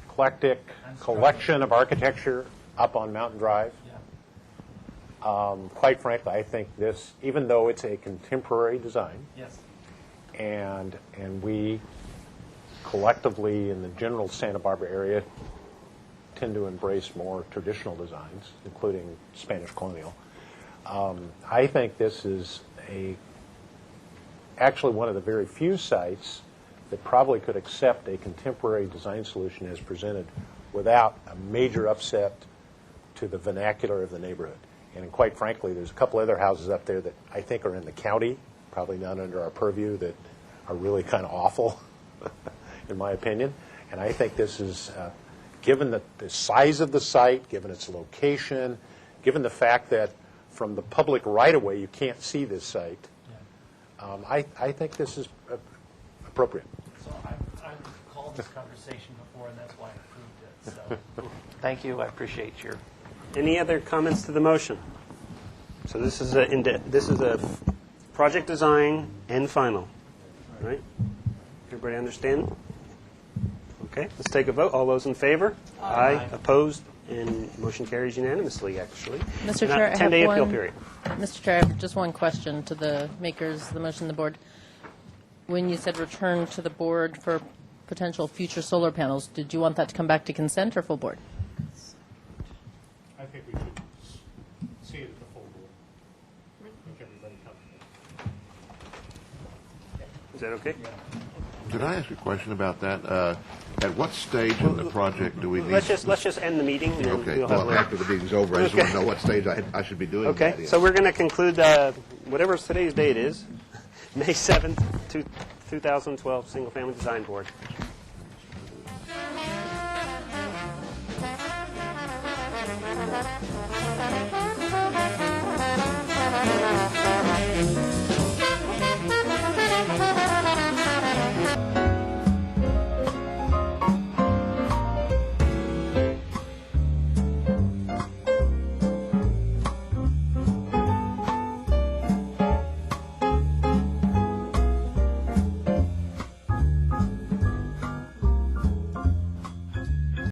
eclectic collection of architecture up on Mountain Drive, quite frankly, I think this, even though it's a contemporary design, Yes. and we collectively in the general Santa Barbara area tend to embrace more traditional designs, including Spanish colonial. I think this is actually one of the very few sites that probably could accept a contemporary design solution as presented without a major upset to the vernacular of the neighborhood. And quite frankly, there's a couple other houses up there that I think are in the county, probably not under our purview, that are really kind of awful, in my opinion. And I think this is, given the size of the site, given its location, given the fact that from the public right-of-way you can't see this site, I think this is appropriate. So I've called this conversation before, and that's why I approved it. So thank you. I appreciate your. Any other comments to the motion? So this is a project design and final, right? Everybody understand? Okay, let's take a vote. All those in favor? Aye. Opposed? And motion carries unanimously, actually. Mr. Chair, I have 10-day appeal one. period. Mr. Chair, I have just one question to the makers, the motion, the board. When you said return to the board for potential future solar panels, did you want that to come back to consent or full board? I think we should see it at the full board. Make everybody comfortable. Is that okay? Could I ask a question about that? At what stage in the project do we need? Let's just end the meeting. And then Okay, we'll have well, after the meeting's over, I just want to know what stage I should be doing that Okay, in. so we're going to conclude whatever today's date is, May 7th, 2012, Single Family Design Board. Thank you.